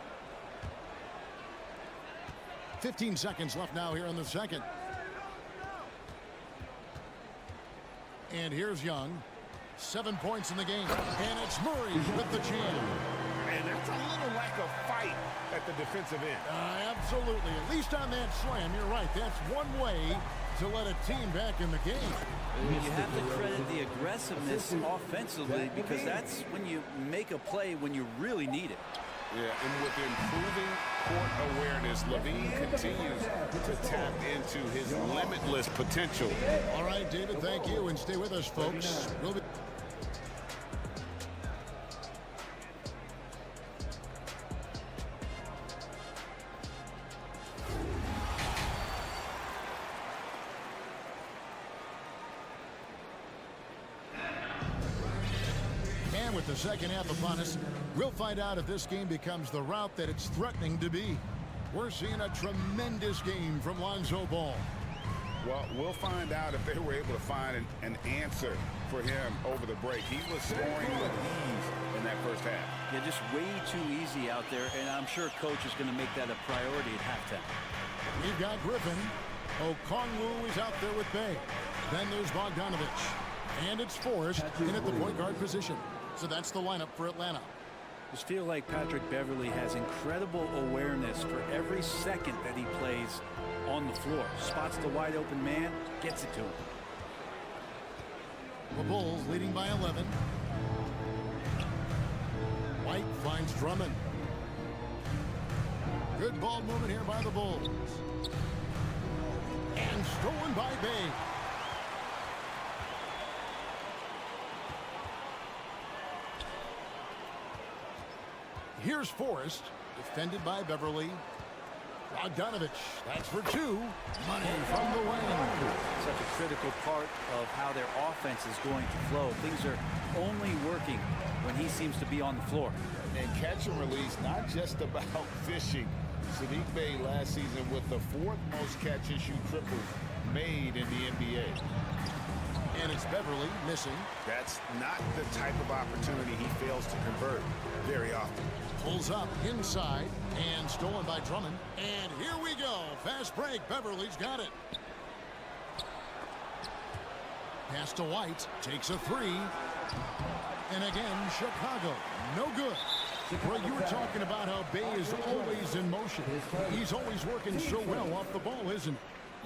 [SPEAKER 1] 15 seconds left now here in the second. And here's Young. 7 points in the game. And it's Murray with the jam.
[SPEAKER 6] And that's a little lack of fight at the defensive end.
[SPEAKER 1] Absolutely. At least on that slam, you're right. That's one way to let a team back in the game.
[SPEAKER 12] You have to credit the aggressiveness offensively, because that's when you make a play when you really need it.
[SPEAKER 6] Yeah, and with improving court awareness, LaVine continues to tap into his limitless potential.
[SPEAKER 1] All right, David, thank you. And stay with us, folks. We'll be with the second half upon us, we'll find out if this game becomes the route that it's threatening to be. We're seeing a tremendous game from Lonzo Ball.
[SPEAKER 6] Well, we'll find out if they were able to find an answer for him over the break. He was scoring with ease in that first half.
[SPEAKER 12] Yeah, just way too easy out there, and I'm sure coach is going to make that a priority at halftime.
[SPEAKER 1] We've got Griffin. Okongwu is out there with Bay. Then there's Bogdanovich. And it's Forrest in at the point guard position. So that's the lineup for Atlanta.
[SPEAKER 12] Just feel like Patrick Beverley has incredible awareness for every second that he plays on the floor. Spots the wide open man, gets it to him.
[SPEAKER 1] The Bulls leading by 11. White finds Drummond. Good ball movement here by the Bulls. And stolen by Bay. Here's Forrest, defended by Beverley. Bogdanovich, that's for 2. Money from the wing.
[SPEAKER 12] Such a critical part of how their offense is going to flow. Things are only working when he seems to be on the floor.
[SPEAKER 6] And catch and release, not just about fishing. Sadiq Bey last season with the 4th most catch and shoot triples made in the NBA.
[SPEAKER 1] And it's Beverley missing.
[SPEAKER 6] That's not the type of opportunity he fails to convert very often.
[SPEAKER 1] Pulls up inside and stolen by Drummond. And here we go. Fast break. Beverly's got it. Pass to White. Takes a 3. And again, Chicago. No good. Well, you were talking about how Bay is always in motion. He's always working so well off the ball, isn't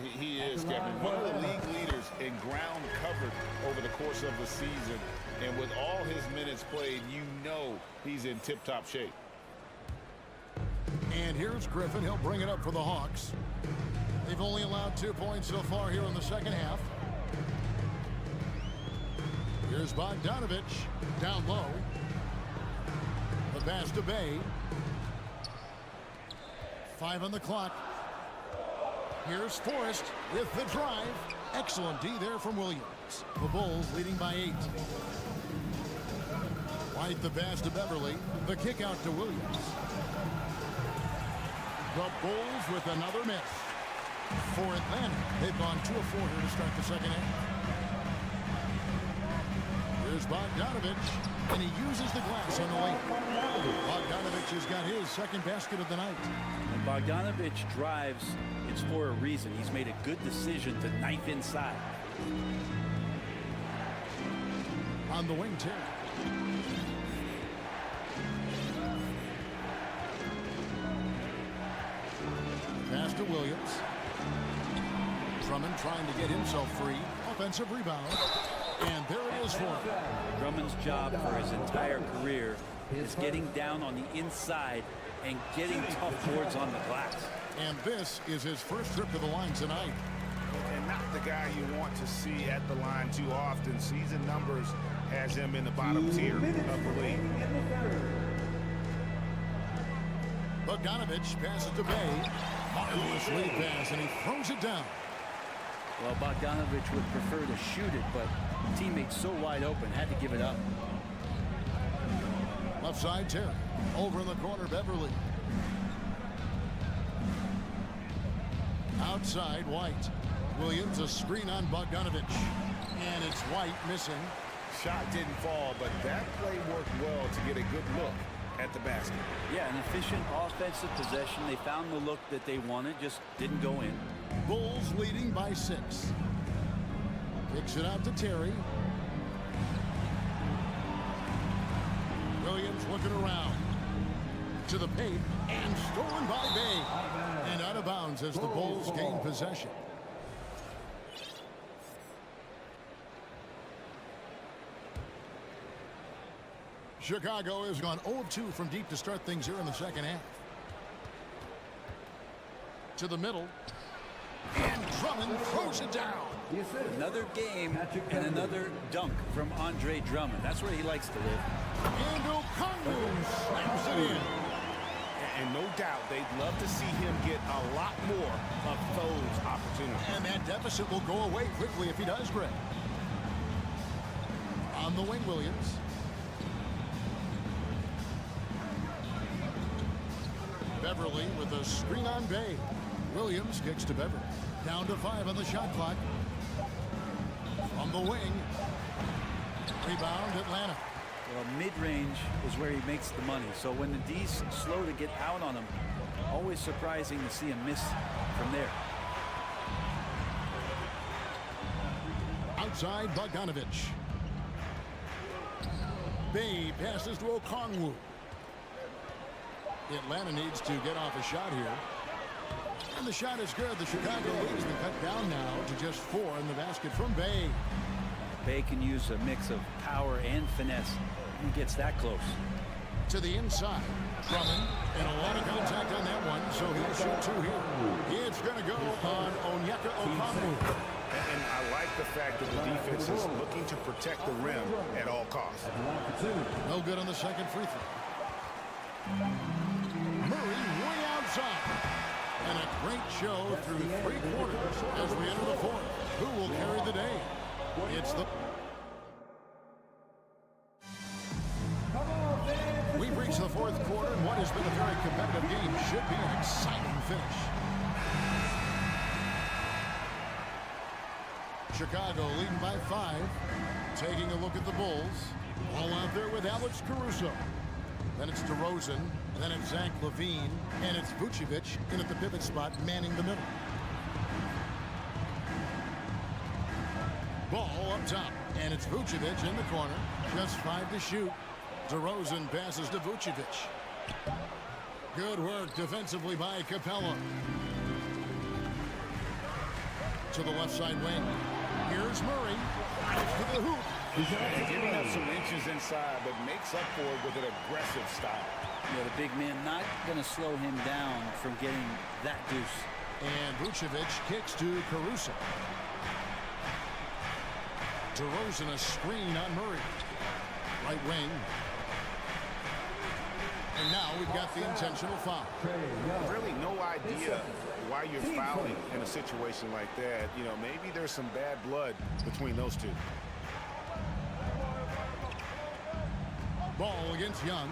[SPEAKER 1] he?
[SPEAKER 6] He is, Kevin. One of the league leaders in ground covered over the course of the season. And with all his minutes played, you know he's in tip-top shape.
[SPEAKER 1] And here's Griffin. He'll bring it up for the Hawks. They've only allowed 2 points so far here in the second half. Here's Bogdanovich down low. The pass to Bay. 5 on the clock. Here's Forrest with the drive. Excellent D there from Williams. The Bulls leading by 8. White the pass to Beverly. The kick out to Williams. The Bulls with another miss. For Atlanta, they've gone 2 of 4 here to start the second half. Here's Bogdanovich, and he uses the glass on the lane. Bogdanovich has got his second basket of the night.
[SPEAKER 12] When Bogdanovich drives, it's for a reason. He's made a good decision to knife inside.
[SPEAKER 1] On the wing, Terry. Pass to Williams. Drummond trying to get himself free. Offensive rebound. And there it is for him.
[SPEAKER 12] Drummond's job for his entire career is getting down on the inside and getting tough boards on the glass.
[SPEAKER 1] And this is his first trip to the line tonight.
[SPEAKER 6] And not the guy you want to see at the line too often. Season numbers has him in the bottom tier of the league.
[SPEAKER 1] Bogdanovich passes to Bay. Marvelous lead pass, and he throws it down.
[SPEAKER 12] Well, Bogdanovich would prefer to shoot it, but teammates so wide open, had to give it up.
[SPEAKER 1] Left side, Terry. Over in the corner, Beverly. Outside, White. Williams, a screen on Bogdanovich. And it's White missing.
[SPEAKER 6] Shot didn't fall, but that play worked well to get a good look at the basket.
[SPEAKER 12] Yeah, an efficient offensive possession. They found the look that they wanted, just didn't go in.
[SPEAKER 1] Bulls leading by 6. Kicks it out to Terry. Williams looking around. To the paint, and stolen by Bay. And out of bounds as the Bulls gain possession. Chicago has gone 0 of 2 from deep to start things here in the second half. To the middle. And Drummond throws it down.
[SPEAKER 12] Another game and another dunk from Andre Drummond. That's where he likes to live.
[SPEAKER 1] And Okongwu slams it in.
[SPEAKER 6] And no doubt they'd love to see him get a lot more of those opportunities.
[SPEAKER 1] And that deficit will go away quickly if he does, Greg. On the wing, Williams. Beverly with a screen on Bay. Williams kicks to Beverly. Down to 5 on the shot clock. From the wing. Rebound, Atlanta.
[SPEAKER 12] Well, mid-range is where he makes the money. So when the D's slow to get out on him, always surprising to see him miss from there.
[SPEAKER 1] Outside, Bogdanovich. Bay passes to Okongwu. Atlanta needs to get off a shot here. And the shot is good. The Chicago lead has been cut down now to just 4 in the basket from Bay.
[SPEAKER 12] Bay can use a mix of power and finesse. He gets that close.
[SPEAKER 1] To the inside. Drummond, and a lot of contact on that one, so he'll shoot 2 here. It's going to go on Onyeka Okongwu.
[SPEAKER 6] And I like the fact that the defense is looking to protect the rim at all costs.
[SPEAKER 1] No good on the second free throw. Murray way outside. And a great show through 3 quarters as we enter the 4th. Who will carry the day? It's the... We've reached the 4th quarter, and what has been a very competitive game should be an exciting finish. Chicago leading by 5. Taking a look at the Bulls. All out there with Alex Caruso. Then it's DeRozan, and then it's Zach LaVine, and it's Vucevic in at the pivot spot, manning the middle. Ball up top, and it's Vucevic in the corner. Just 5 to shoot. DeRozan passes to Vucevic. Good work defensively by Capella. To the left side wing. Here's Murray. To the hoop.
[SPEAKER 6] Giving up some inches inside, but makes up for it with an aggressive style.
[SPEAKER 12] Yeah, the big man not going to slow him down from getting that deuce.
[SPEAKER 1] And Vucevic kicks to Caruso. DeRozan a screen on Murray. Right wing. And now we've got the intentional foul.
[SPEAKER 6] Really no idea why you're fouling in a situation like that. You know, maybe there's some bad blood between those two.
[SPEAKER 1] Ball against Young.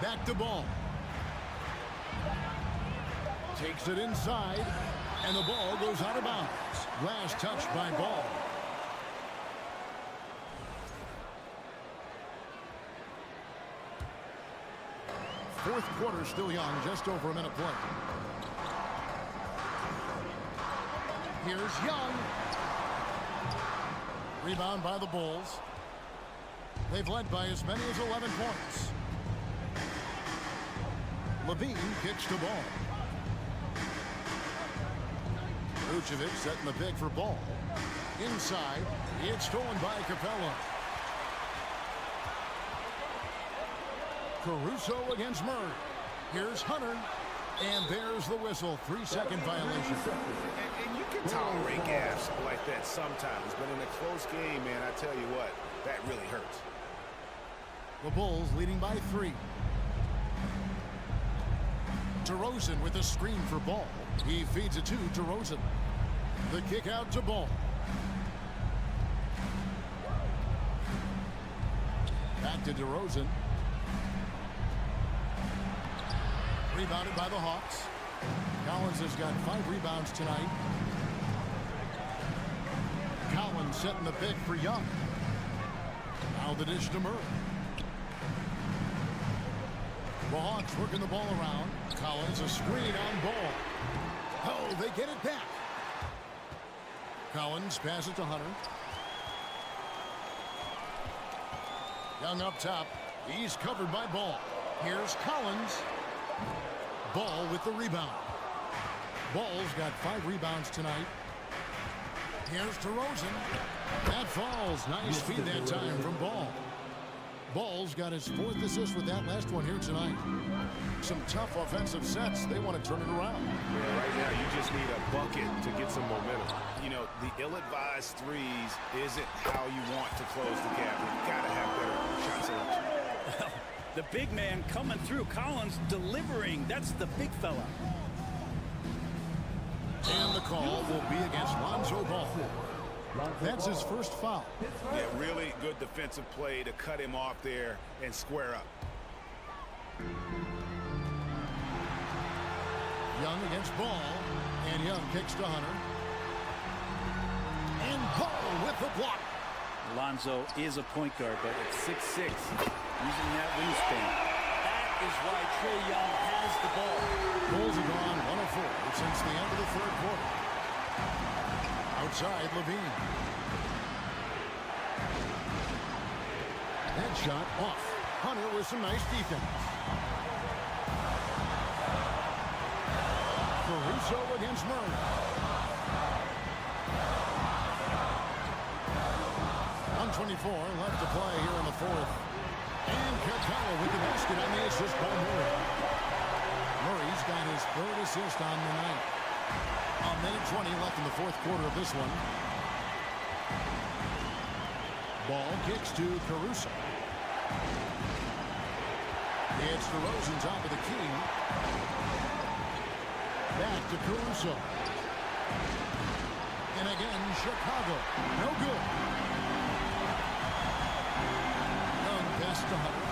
[SPEAKER 1] Back to Ball. Takes it inside, and the ball goes out of bounds. Last touch by Ball. Fourth quarter still young, just over a minute play. Here's Young. Rebound by the Bulls. They've led by as many as 11 points. Levine kicks the ball. Vucevic setting the pick for Ball. Inside, it's stolen by Capella. Caruso against Murray. Here's Hunter. And there's the whistle. 3-second violation.
[SPEAKER 6] And you can tolerate gaffes like that sometimes, but in a close game, man, I tell you what, that really hurts.
[SPEAKER 1] The Bulls leading by 3. DeRozan with a screen for Ball. He feeds it to DeRozan. The kick out to Ball. Back to DeRozan. Rebounded by the Hawks. Collins has got 5 rebounds tonight. Collins setting the pick for Young. Now the dish to Murray. The Hawks working the ball around. Collins a screen on Ball. Oh, they get it back. Collins passes it to Hunter. Young up top. He's covered by Ball. Here's Collins. Ball with the rebound. Ball's got 5 rebounds tonight. Here's DeRozan. That falls. Nice feed that time from Ball. Ball's got his 4th assist with that last one here tonight. Some tough offensive sets. They want to turn it around.
[SPEAKER 6] Yeah, right now you just need a bucket to get some momentum. You know, the ill-advised threes isn't how you want to close the gap. You've got to have better shot selection.
[SPEAKER 12] The big man coming through. Collins delivering. That's the big fella.
[SPEAKER 1] And the call will be against Lonzo Ball. That's his first foul.
[SPEAKER 6] Yeah, really good defensive play to cut him off there and square up.
[SPEAKER 1] Young against Ball. And Young kicks to Hunter. And Ball with the block.
[SPEAKER 12] Lonzo is a point guard, but at 6'6", using that wingspan. That is why Trae Young has the ball.
[SPEAKER 1] Bulls have gone 1 of 4 since the end of the 3rd quarter. Outside, Levine. That shot off. Hunter with some nice defense. Caruso against Murray. 124 left to play here in the 4th. And Capella with the basket on the assist by Murray. Murray's got his 3rd assist on the night. A minute 20 left in the 4th quarter of this one. Ball kicks to Caruso. It's DeRozan top of the key. Back to Caruso. And again, Chicago. No good. Young pass to Hunter.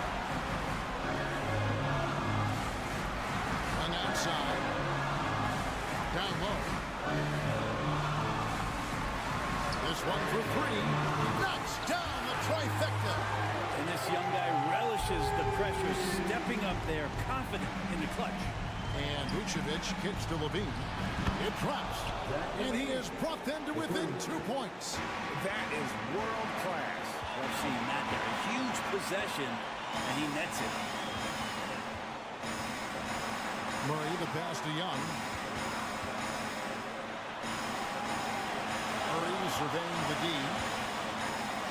[SPEAKER 1] Young outside. Down low. This one for 3. Knocks down the trifecta.
[SPEAKER 12] And this young guy relishes the pressure, stepping up there, confident in the clutch.
[SPEAKER 1] And Vucevic kicks to Levine. It drops. And he has brought them to within 2 points.
[SPEAKER 6] That is world class.
[SPEAKER 12] We've seen that there. A huge possession, and he nets it.
[SPEAKER 1] Murray the pass to Young. Murray surveying the D.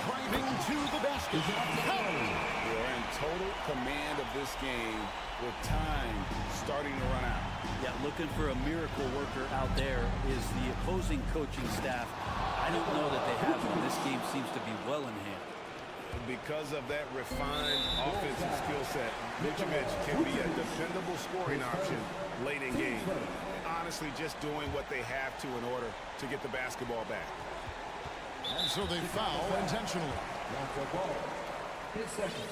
[SPEAKER 1] Driving to the basket.
[SPEAKER 6] They're in total command of this game with time starting to run out.
[SPEAKER 12] Yeah, looking for a miracle worker out there is the opposing coaching staff. I don't know that they have one. This game seems to be well in hand.
[SPEAKER 6] Because of that refined offensive skill set, Vucevic can be a dependable scoring option late in game. Honestly, just doing what they have to in order to get the basketball back.
[SPEAKER 1] And so they foul intentionally.
[SPEAKER 3] His second.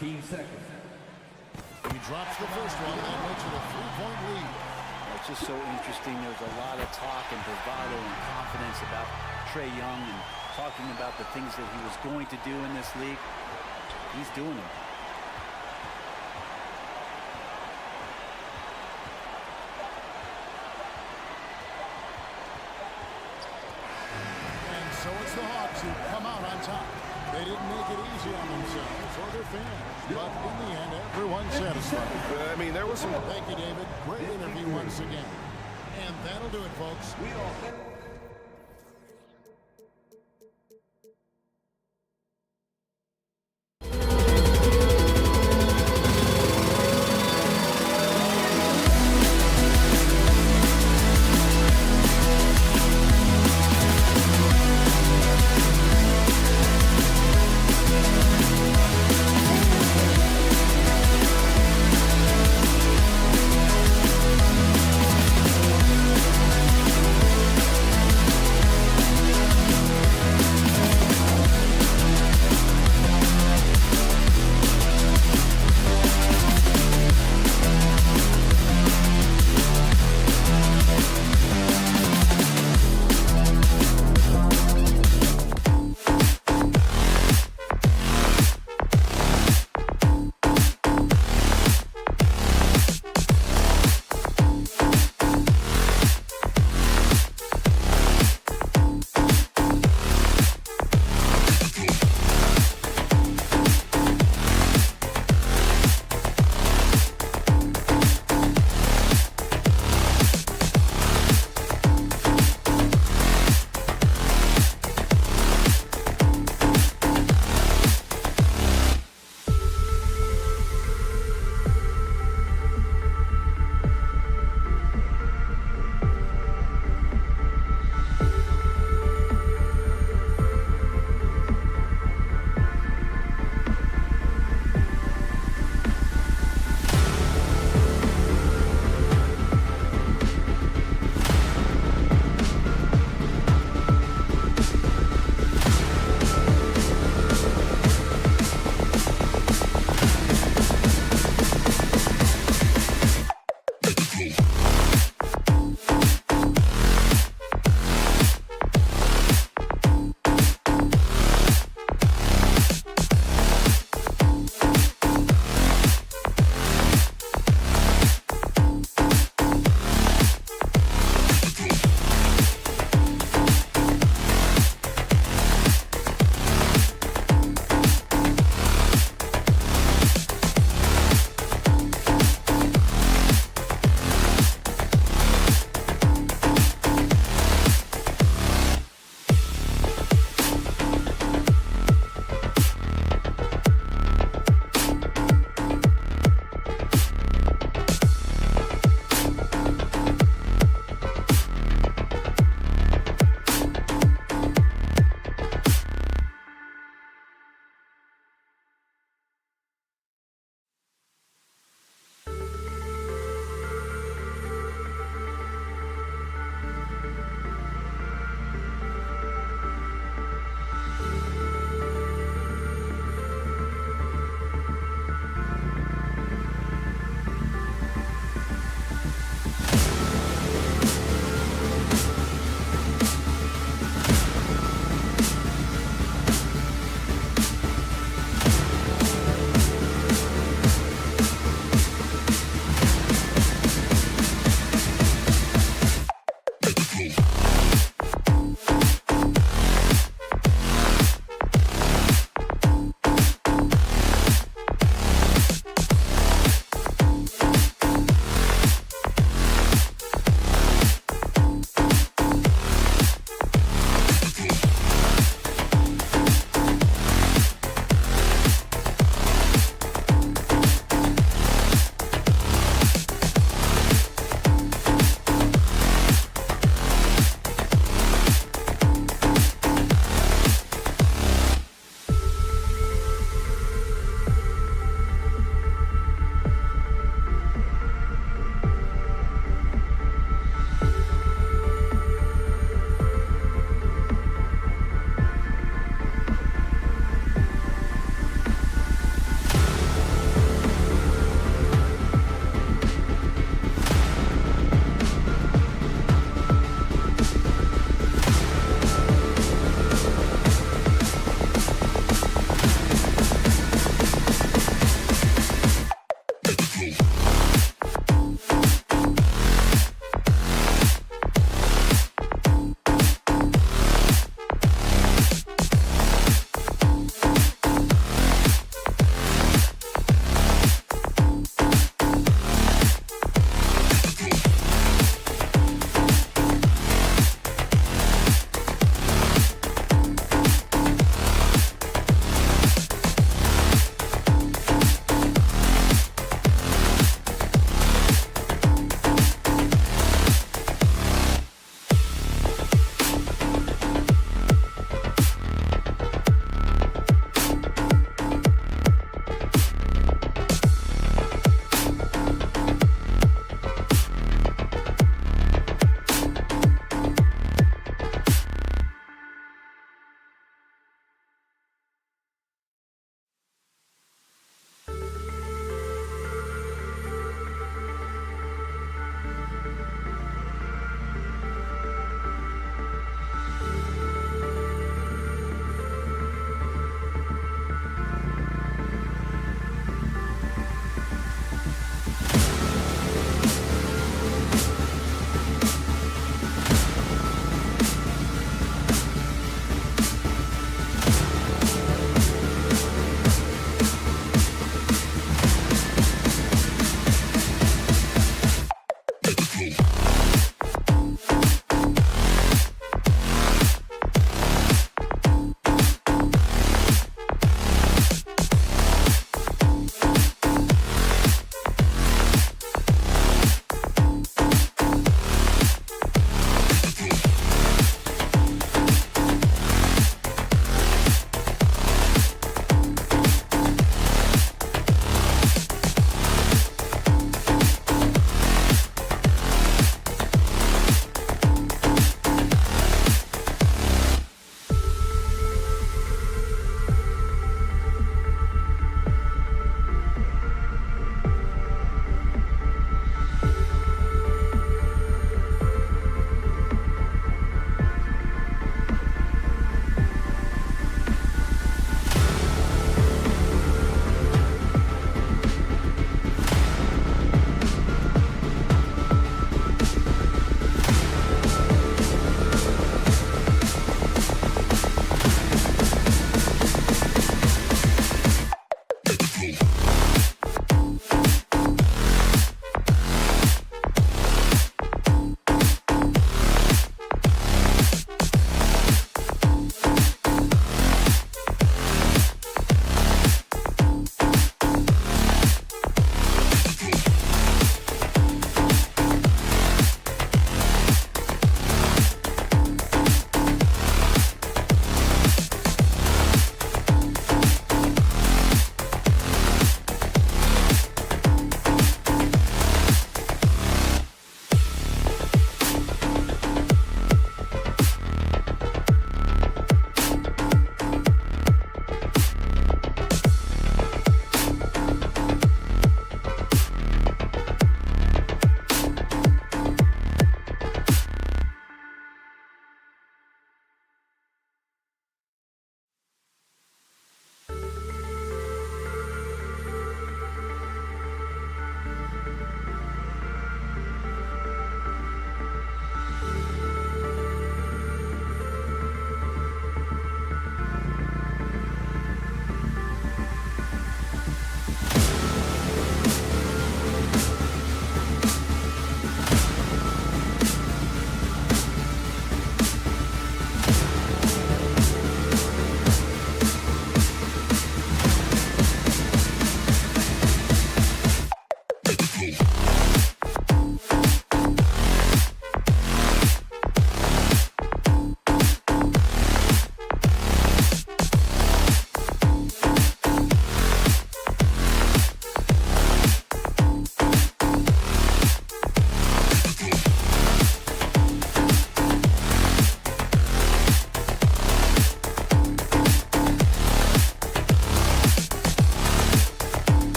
[SPEAKER 3] Team second.
[SPEAKER 1] He drops the first one. That makes it a 3-point lead.
[SPEAKER 12] Well, just so interesting. There's a lot of talk and bravado and confidence about Trae Young and talking about the things that he was going to do in this league. He's doing them.
[SPEAKER 1] And so it's the Hawks who come out on top. They didn't make it easy on themselves or their fans, but in the end, everyone's satisfied.
[SPEAKER 7] I mean, there was some...
[SPEAKER 1] Thank you, David. Great interview once again. And that'll do it, folks.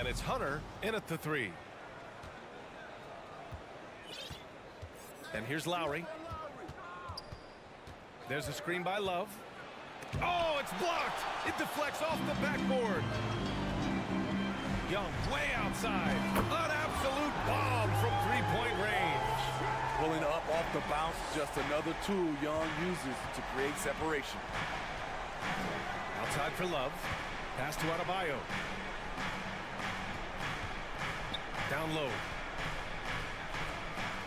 [SPEAKER 7] And it's Hunter in at the 3. And here's Lowry. There's a screen by Love. Oh, it's blocked. It deflects off the backboard. Young way outside. An absolute bomb from three-point range.
[SPEAKER 2] Pulling up off the bounce, just another tool Young uses to create separation.
[SPEAKER 7] Outside for Love. Pass to Adebayo. Down low.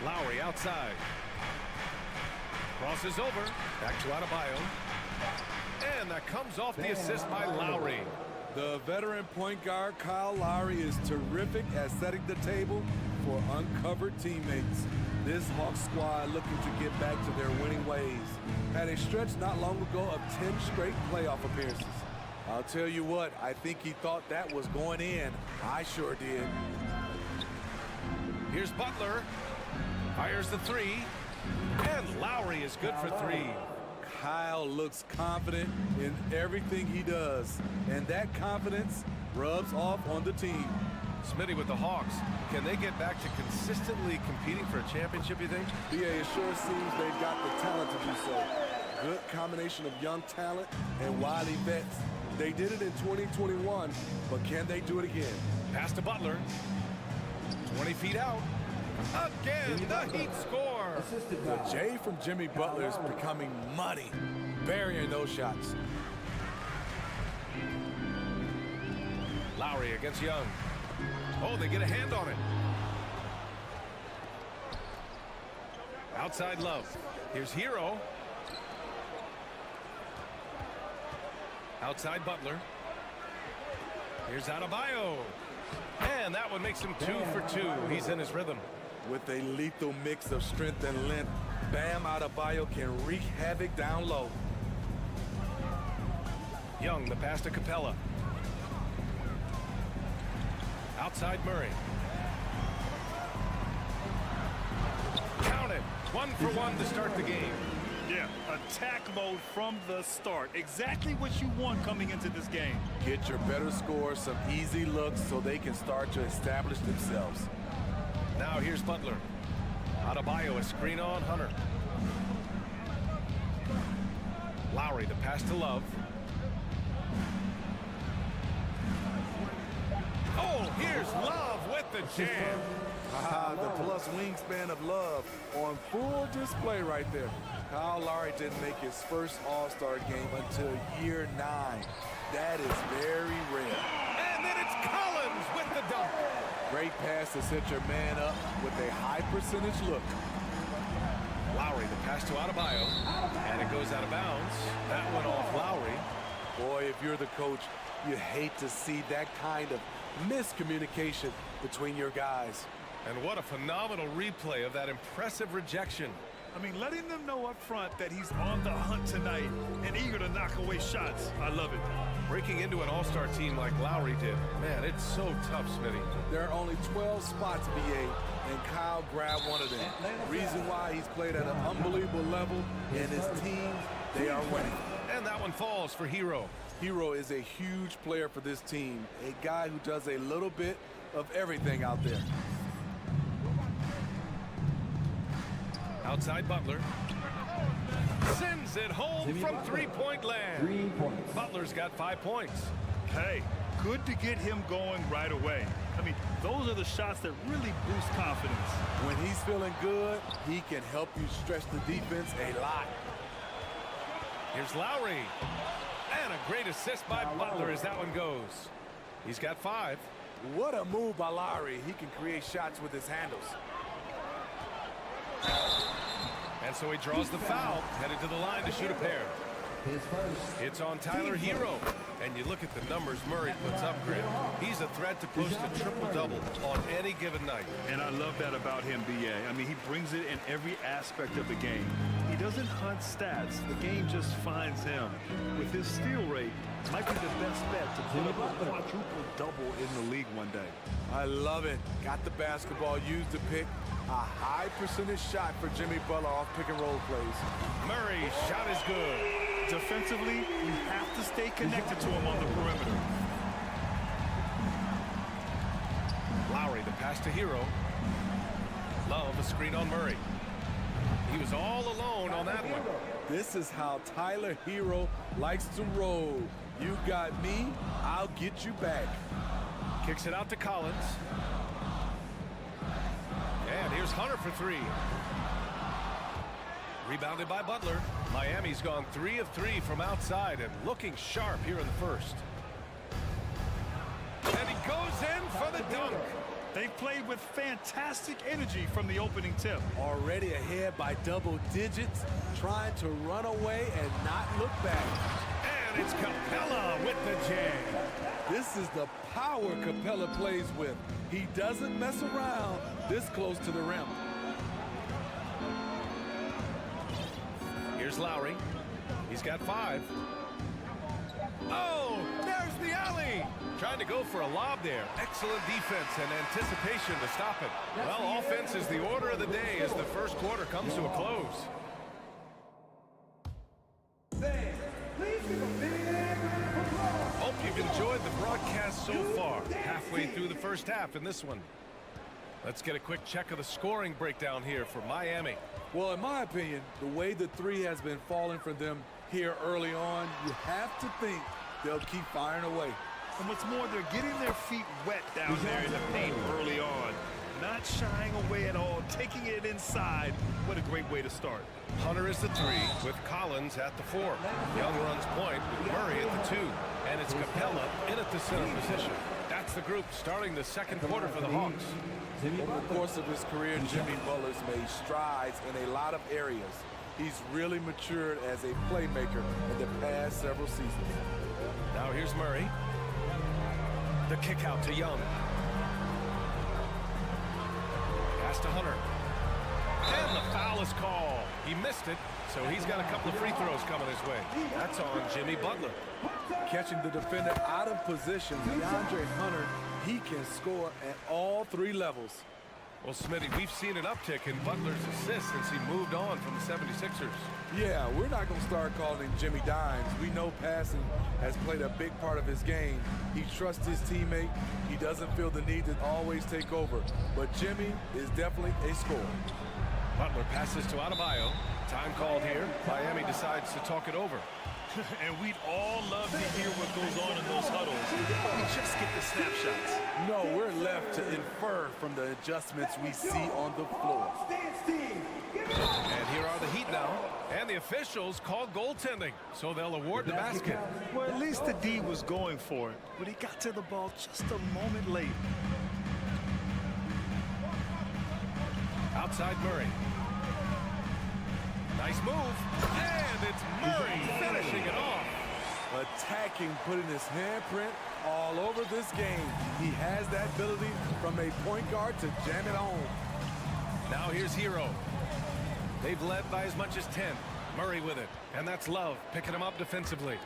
[SPEAKER 7] Lowry outside. Crosses over. Back to Adebayo. And that comes off the assist by Lowry.
[SPEAKER 2] The veteran point guard Kyle Lowry is terrific at setting the table for uncovered teammates. This Hawks squad looking to get back to their winning ways. Had a stretch not long ago of 10 straight playoff appearances. I'll tell you what, I think he thought that was going in. I sure did.
[SPEAKER 7] Here's Butler. Fires the 3. And Lowry is good for 3.
[SPEAKER 2] Kyle looks confident in everything he does, and that confidence rubs off on the team.
[SPEAKER 7] Smitty with the Hawks. Can they get back to consistently competing for a championship, you think?
[SPEAKER 2] Yeah, it sure seems they've got the talent to do so. Good combination of young talent and wily vets. They did it in 2021, but can they do it again?
[SPEAKER 7] Pass to Butler. 20 feet out. Again, the Heat score.
[SPEAKER 2] The J from Jimmy Butler is becoming money, burying those shots.
[SPEAKER 7] Lowry against Young. Oh, they get a hand on it. Outside Love. Here's Hero. Outside Butler. Here's Adebayo. And that one makes him 2 for 2. He's in his rhythm.
[SPEAKER 2] With a lethal mix of strength and length, Bam Adebayo can wreak havoc down low.
[SPEAKER 7] Young, the pass to Capella. Outside Murray. Count it. 1 for 1 to start the game.
[SPEAKER 8] Yeah, attack mode from the start. Exactly what you want coming into this game.
[SPEAKER 2] Get your better scores, some easy looks so they can start to establish themselves.
[SPEAKER 7] Now here's Butler. Adebayo, a screen on Hunter. Lowry, the pass to Love. Oh, here's Love with the jam.
[SPEAKER 2] The plus wingspan of Love on full display right there. Kyle Lowry didn't make his first All-Star game until year 9. That is very rare.
[SPEAKER 7] And then it's Collins with the dunk.
[SPEAKER 2] Great pass to set your man up with a high percentage look.
[SPEAKER 7] Lowry, the pass to Adebayo. And it goes out of bounds. That went off Lowry.
[SPEAKER 2] Boy, if you're the coach, you hate to see that kind of miscommunication between your guys.
[SPEAKER 7] And what a phenomenal replay of that impressive rejection.
[SPEAKER 8] I mean, letting them know up front that he's on the hunt tonight and eager to knock away shots. I love it.
[SPEAKER 7] Breaking into an all-star team like Lowry did. Man, it's so tough, Smitty.
[SPEAKER 2] There are only 12 spots, BA, and Kyle grabbed one of them. Reason why he's played at an unbelievable level, and his team, they are winning.
[SPEAKER 7] And that one falls for Hero.
[SPEAKER 2] Hero is a huge player for this team, a guy who does a little bit of everything out there.
[SPEAKER 7] Outside Butler. Sends it home from three-point land.
[SPEAKER 3] 3 points.
[SPEAKER 7] Butler's got 5 points.
[SPEAKER 8] Hey, good to get him going right away. I mean, those are the shots that really boost confidence.
[SPEAKER 2] When he's feeling good, he can help you stretch the defense a lot.
[SPEAKER 7] Here's Lowry. And a great assist by Butler as that one goes. He's got 5.
[SPEAKER 2] What a move by Lowry. He can create shots with his handles.
[SPEAKER 7] And so he draws the foul, headed to the line to shoot a pair. It's on Tyler Hero. And you look at the numbers Murray puts up, Grant. He's a threat to post a triple-double on any given night.
[SPEAKER 8] And I love that about him, B.A. I mean, he brings it in every aspect of the game. He doesn't hunt stats. The game just finds him. With his steal rate, might be the best bet to put up a quadruple-double in the league one day.
[SPEAKER 2] I love it. Got the basketball, used the pick. A high percentage shot for Jimmy Butler off pick-and-roll plays.
[SPEAKER 7] Murray's shot is good.
[SPEAKER 8] Defensively, you have to stay connected to him on the perimeter.
[SPEAKER 7] Pass to Hero. Love a screen on Murray. He was all alone on that one.
[SPEAKER 2] This is how Tyler Hero likes to roll. You got me, I'll get you back.
[SPEAKER 7] Kicks it out to Collins. And here's Hunter for three. Rebounded by Butler. Miami's gone 3 of 3 from outside and looking sharp here in the first. And he goes in for the dunk.
[SPEAKER 8] They've played with fantastic energy from the opening tip.
[SPEAKER 2] Already ahead by double digits, trying to run away and not look back.
[SPEAKER 7] And it's Capella with the jam.
[SPEAKER 2] This is the power Capella plays with. He doesn't mess around this close to the rim.
[SPEAKER 7] Here's Lowry. He's got 5. Oh, there's the alley. Trying to go for a lob there. Excellent defense and anticipation to stop it. Well, offense is the order of the day as the first quarter comes to a close. Hope you've enjoyed the broadcast so far. Halfway through the first half in this one. Let's get a quick check of the scoring breakdown here for Miami.
[SPEAKER 2] Well, in my opinion, the way the three has been falling for them here early on, you have to think they'll keep firing away.
[SPEAKER 8] And what's more, they're getting their feet wet down there in the paint early on. Not shying away at all, taking it inside. What a great way to start.
[SPEAKER 7] Hunter is the 3 with Collins at the 4. Young runs point with Murray at the 2. And it's Capella in at the center position. That's the group starting the second quarter for the Hawks.
[SPEAKER 2] Over the course of his career, Jimmy Butler's made strides in a lot of areas. He's really matured as a playmaker in the past several seasons.
[SPEAKER 7] Now here's Murray. The kick out to Young. Pass to Hunter. And the foul is called. He missed it, so he's got a couple of free throws coming his way. That's on Jimmy Butler.
[SPEAKER 2] Catching the defender out of position, DeAndre Hunter, he can score at all 3 levels.
[SPEAKER 7] Well, Smitty, we've seen an uptick in Butler's assists since he moved on from the 76ers.
[SPEAKER 2] Yeah, we're not going to start calling him Jimmy Dimes. We know passing has played a big part of his game. He trusts his teammate. He doesn't feel the need to always take over. But Jimmy is definitely a scorer.
[SPEAKER 7] Butler passes to Adebayo. Time called here. Miami decides to talk it over.
[SPEAKER 8] And we'd all love to hear what goes on in those huddles. We just get the snapshots.
[SPEAKER 2] No, we're left to infer from the adjustments we see on the floor.
[SPEAKER 7] And here are the Heat now. And the officials call goaltending, so they'll award the basket.
[SPEAKER 8] Well, at least the D was going for it, but he got to the ball just a moment late.
[SPEAKER 7] Outside Murray. Nice move. And it's Murray finishing it off.
[SPEAKER 2] Attacking, putting his handprint all over this game. He has that ability from a point guard to jam it home.
[SPEAKER 7] Now here's Hero. They've led by as much as 10. Murray with it. And that's Love picking him up defensively.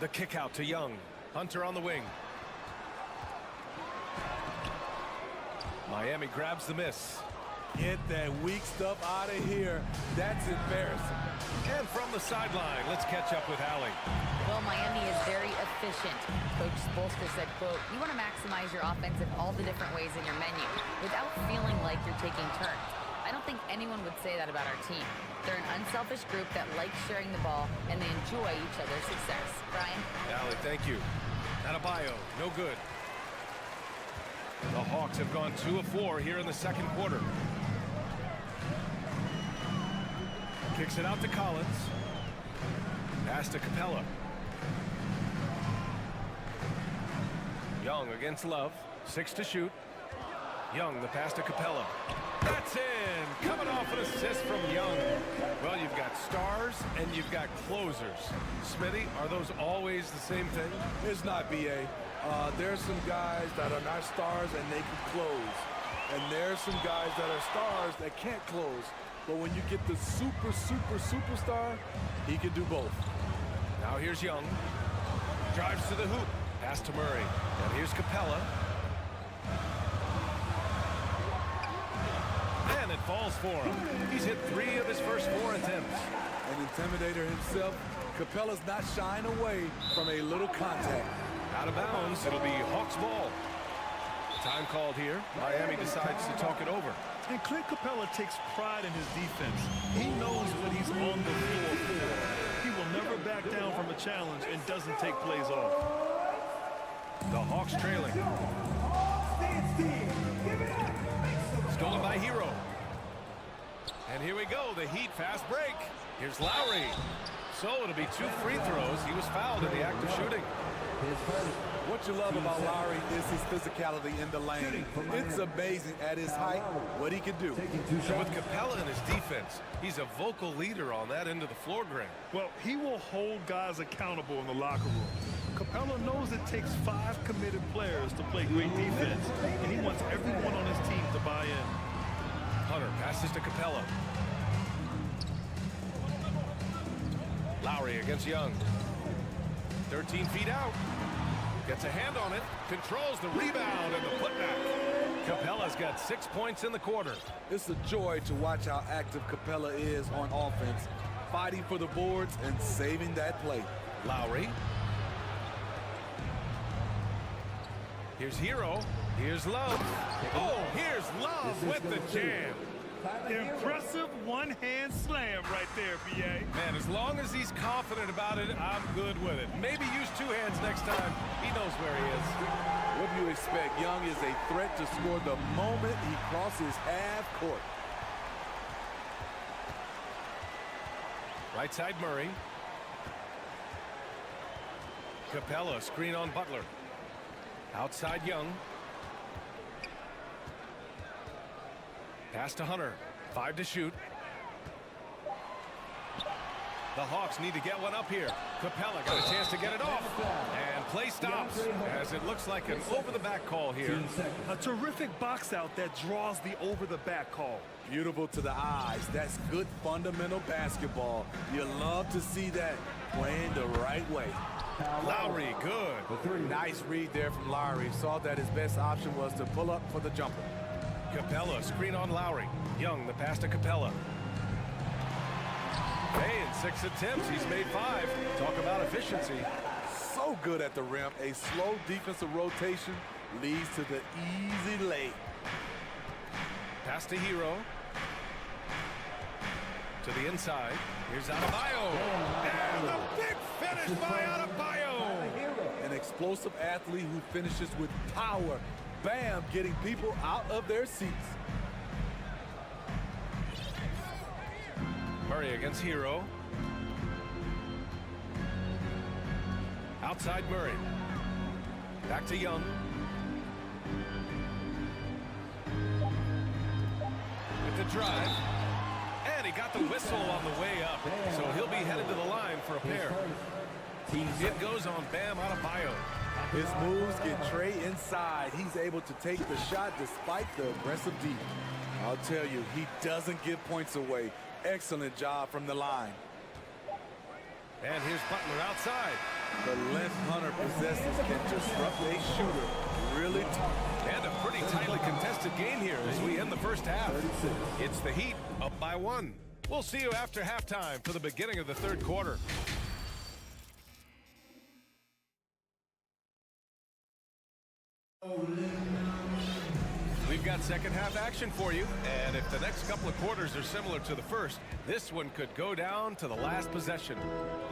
[SPEAKER 7] The kick out to Young. Hunter on the wing. Miami grabs the miss.
[SPEAKER 2] Get that weak stuff out of here. That's embarrassing.
[SPEAKER 7] And from the sideline, let's catch up with Allie.
[SPEAKER 11] Well, Miami is very efficient. Coach Spolstra said, quote, "You want to maximize your offense in all the different ways in your menu without feeling like you're taking turns." I don't think anyone would say that about our team. They're an unselfish group that likes sharing the ball, and they enjoy each other's success. Brian?
[SPEAKER 7] Allie, thank you. Adebayo, no good. The Hawks have gone 2 of 4 here in the second quarter. Kicks it out to Collins. Pass to Capella. Young against Love. 6 to shoot. Young, the pass to Capella. That's in. Coming off an assist from Young. Well, you've got stars and you've got closers. Smitty, are those always the same thing?
[SPEAKER 2] It's not, B.A. There's some guys that are not stars and they can close. And there's some guys that are stars that can't close. But when you get the superstar, he can do both.
[SPEAKER 7] Now here's Young. Drives to the hoop. Pass to Murray. And here's Capella. And it falls for him. He's hit 3 of his first 4 attempts.
[SPEAKER 2] An intimidator himself, Capella's not shying away from a little contact.
[SPEAKER 7] Out of bounds, it'll be Hawks ball. Time called here. Miami decides to talk it over.
[SPEAKER 8] And Clint Capella takes pride in his defense. He knows what he's on the floor for. He will never back down from a challenge and doesn't take plays off.
[SPEAKER 7] The Hawks trailing. Stolen by Hero. And here we go, the Heat fast break. Here's Lowry. So it'll be 2 free throws. He was fouled in the act of shooting.
[SPEAKER 2] What you love about Lowry is his physicality in the lane. It's amazing at his height what he can do.
[SPEAKER 7] And with Capella in his defense, he's a vocal leader on that end of the floor, Grant.
[SPEAKER 8] Well, he will hold guys accountable in the locker room. Capella knows it takes 5 committed players to play great defense, and he wants everyone on his team to buy in.
[SPEAKER 7] Hunter passes to Capella. Lowry against Young. 13 feet out. Gets a hand on it. Controls the rebound and the putback. Capella's got 6 points in the quarter.
[SPEAKER 2] It's a joy to watch how active Capella is on offense, fighting for the boards and saving that play.
[SPEAKER 7] Lowry. Here's Hero. Here's Love. Oh, here's Love with the jam.
[SPEAKER 8] Impressive one-hand slam right there, B.A.
[SPEAKER 7] Man, as long as he's confident about it, I'm good with it. Maybe use 2 hands next time. He knows where he is.
[SPEAKER 2] What do you expect? Young is a threat to score the moment he crosses half court.
[SPEAKER 7] Right side Murray. Capella, screen on Butler. Outside Young. Pass to Hunter. 5 to shoot. The Hawks need to get one up here. Capella got a chance to get it off. And play stops as it looks like an over-the-back call here.
[SPEAKER 8] A terrific box out that draws the over-the-back call.
[SPEAKER 2] Beautiful to the eyes. That's good fundamental basketball. You love to see that playing the right way.
[SPEAKER 7] Lowry, good.
[SPEAKER 2] Nice read there from Lowry. Saw that his best option was to pull up for the jumper.
[SPEAKER 7] Capella, screen on Lowry. Young, the pass to Capella. Hey, in 6 attempts, he's made 5. Talk about efficiency.
[SPEAKER 2] So good at the rim. A slow defensive rotation leads to the easy lay.
[SPEAKER 7] Pass to Hero. To the inside. Here's Adebayo. And the big finish by Adebayo.
[SPEAKER 2] An explosive athlete who finishes with power. Bam, getting people out of their seats.
[SPEAKER 7] Murray against Hero. Outside Murray. Back to Young. With the drive. And he got the whistle on the way up. So he'll be headed to the line for a pair. It goes on Bam Adebayo.
[SPEAKER 2] His moves get Trey inside. He's able to take the shot despite the aggressive D. I'll tell you, he doesn't give points away. Excellent job from the line.
[SPEAKER 7] And here's Butler outside.
[SPEAKER 2] The length Hunter possesses can disrupt a shooter really tough.
[SPEAKER 7] And a pretty tightly contested game here as we end the first half. It's the Heat up by 1. We'll see you after halftime for the beginning of the third quarter. We've got second half action for you, and if the next couple of quarters are similar to the first, this one could go down to the last possession.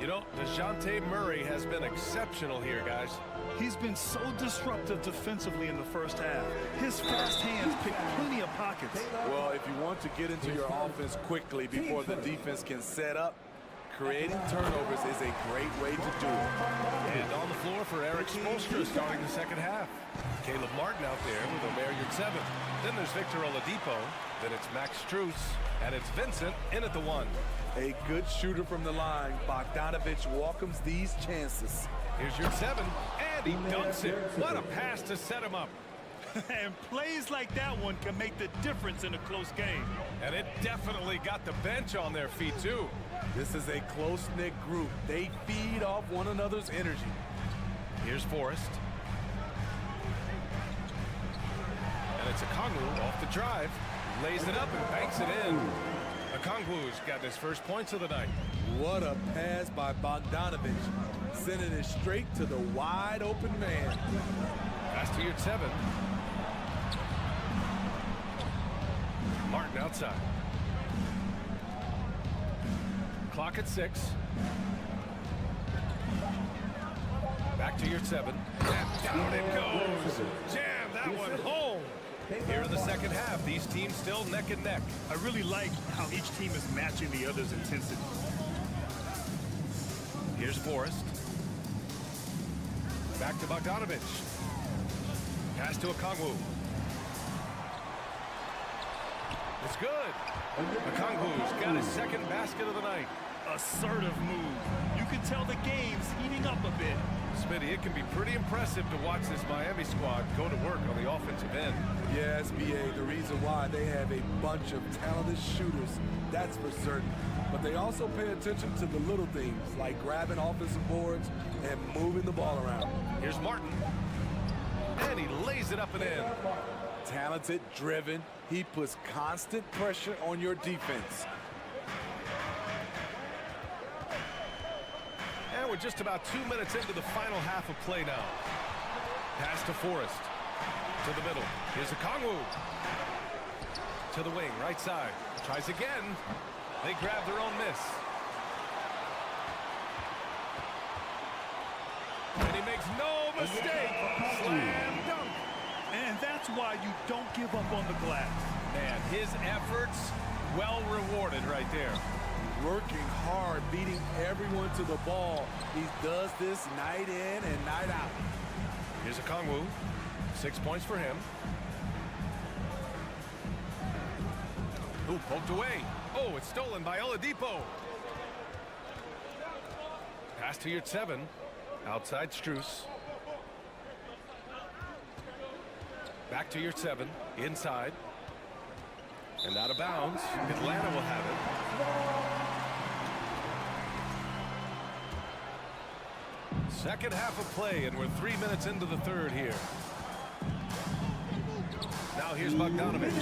[SPEAKER 7] You know, DeJounte Murray has been exceptional here, guys.
[SPEAKER 8] He's been so disruptive defensively in the first half. His fast hands pick plenty of pockets.
[SPEAKER 2] Well, if you want to get into your offense quickly before the defense can set up, creating turnovers is a great way to do it.
[SPEAKER 7] And on the floor for Eric Spoelstra starting the second half. Caleb Martin out there with a Marion 7. Then there's Victor Oladipo. Then it's Max Strus. And it's Vincent in at the 1.
[SPEAKER 2] A good shooter from the line. Bogdanovich welcomes these chances.
[SPEAKER 7] Here's your 7. And he dunks it. What a pass to set him up.
[SPEAKER 8] And plays like that one can make the difference in a close game.
[SPEAKER 7] And it definitely got the bench on their feet, too.
[SPEAKER 2] This is a close-knit group. They feed off one another's energy.
[SPEAKER 7] Here's Forrest. And it's Okongwu off the drive. Lays it up and banks it in. Okongwu's got his first points of the night.
[SPEAKER 2] What a pass by Bogdanovich. Sending it straight to the wide-open man.
[SPEAKER 7] Pass to your 7. outside. Clock at 6. Back to your 7. And down it goes. Jam that one home. Here in the second half, these teams still neck and neck.
[SPEAKER 8] I really like how each team is matching the other's intensity.
[SPEAKER 7] Here's Forrest. Back to Bogdanovich. Pass to Okongwu. It's good. Okongwu's got his second basket of the night.
[SPEAKER 8] Assertive move. You can tell the game's heating up a bit.
[SPEAKER 7] Smitty, it can be pretty impressive to watch this Miami squad go to work on the offensive end.
[SPEAKER 2] Yes, BA, the reason why they have a bunch of talented shooters, that's for certain. But they also pay attention to the little things, like grabbing offensive boards and moving the ball around.
[SPEAKER 7] Here's Martin. And he lays it up and in.
[SPEAKER 2] Talented, driven, he puts constant pressure on your defense.
[SPEAKER 7] And we're just about 2 minutes into the final half of play now. Pass to Forrest. To the middle. Here's Okongwu. To the wing, right side. Tries again. They grab their own miss. And he makes no mistake. Slam dunk.
[SPEAKER 8] And that's why you don't give up on the glass.
[SPEAKER 7] Man, his efforts well rewarded right there.
[SPEAKER 2] Working hard, beating everyone to the ball. He does this night in and night out.
[SPEAKER 7] Here's Okongwu. 6 points for him. Ooh, poked away. Oh, it's stolen by Oladipo. Pass to your 7. Outside Strus. Back to your 7. Inside. And out of bounds. Atlanta will have it. Second half of play, and we're 3 minutes into the third here. Now here's Bogdanovich.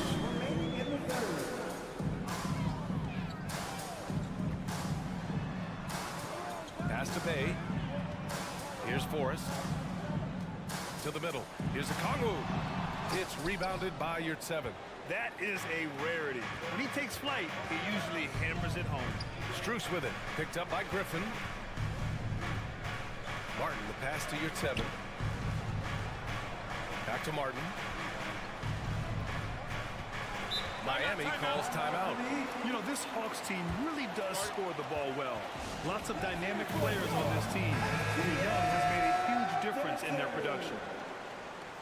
[SPEAKER 7] Pass to Bay. Here's Forrest. To the middle. Here's Okongwu. It's rebounded by your 7.
[SPEAKER 8] That is a rarity. When he takes flight, he usually hammers it home.
[SPEAKER 7] Strus with it. Picked up by Griffin. Martin, the pass to your 7. Back to Martin. Miami calls timeout.
[SPEAKER 8] You know, this Hawks team really does score the ball well. Lots of dynamic players on this team. Willie Young has made a huge difference in their production.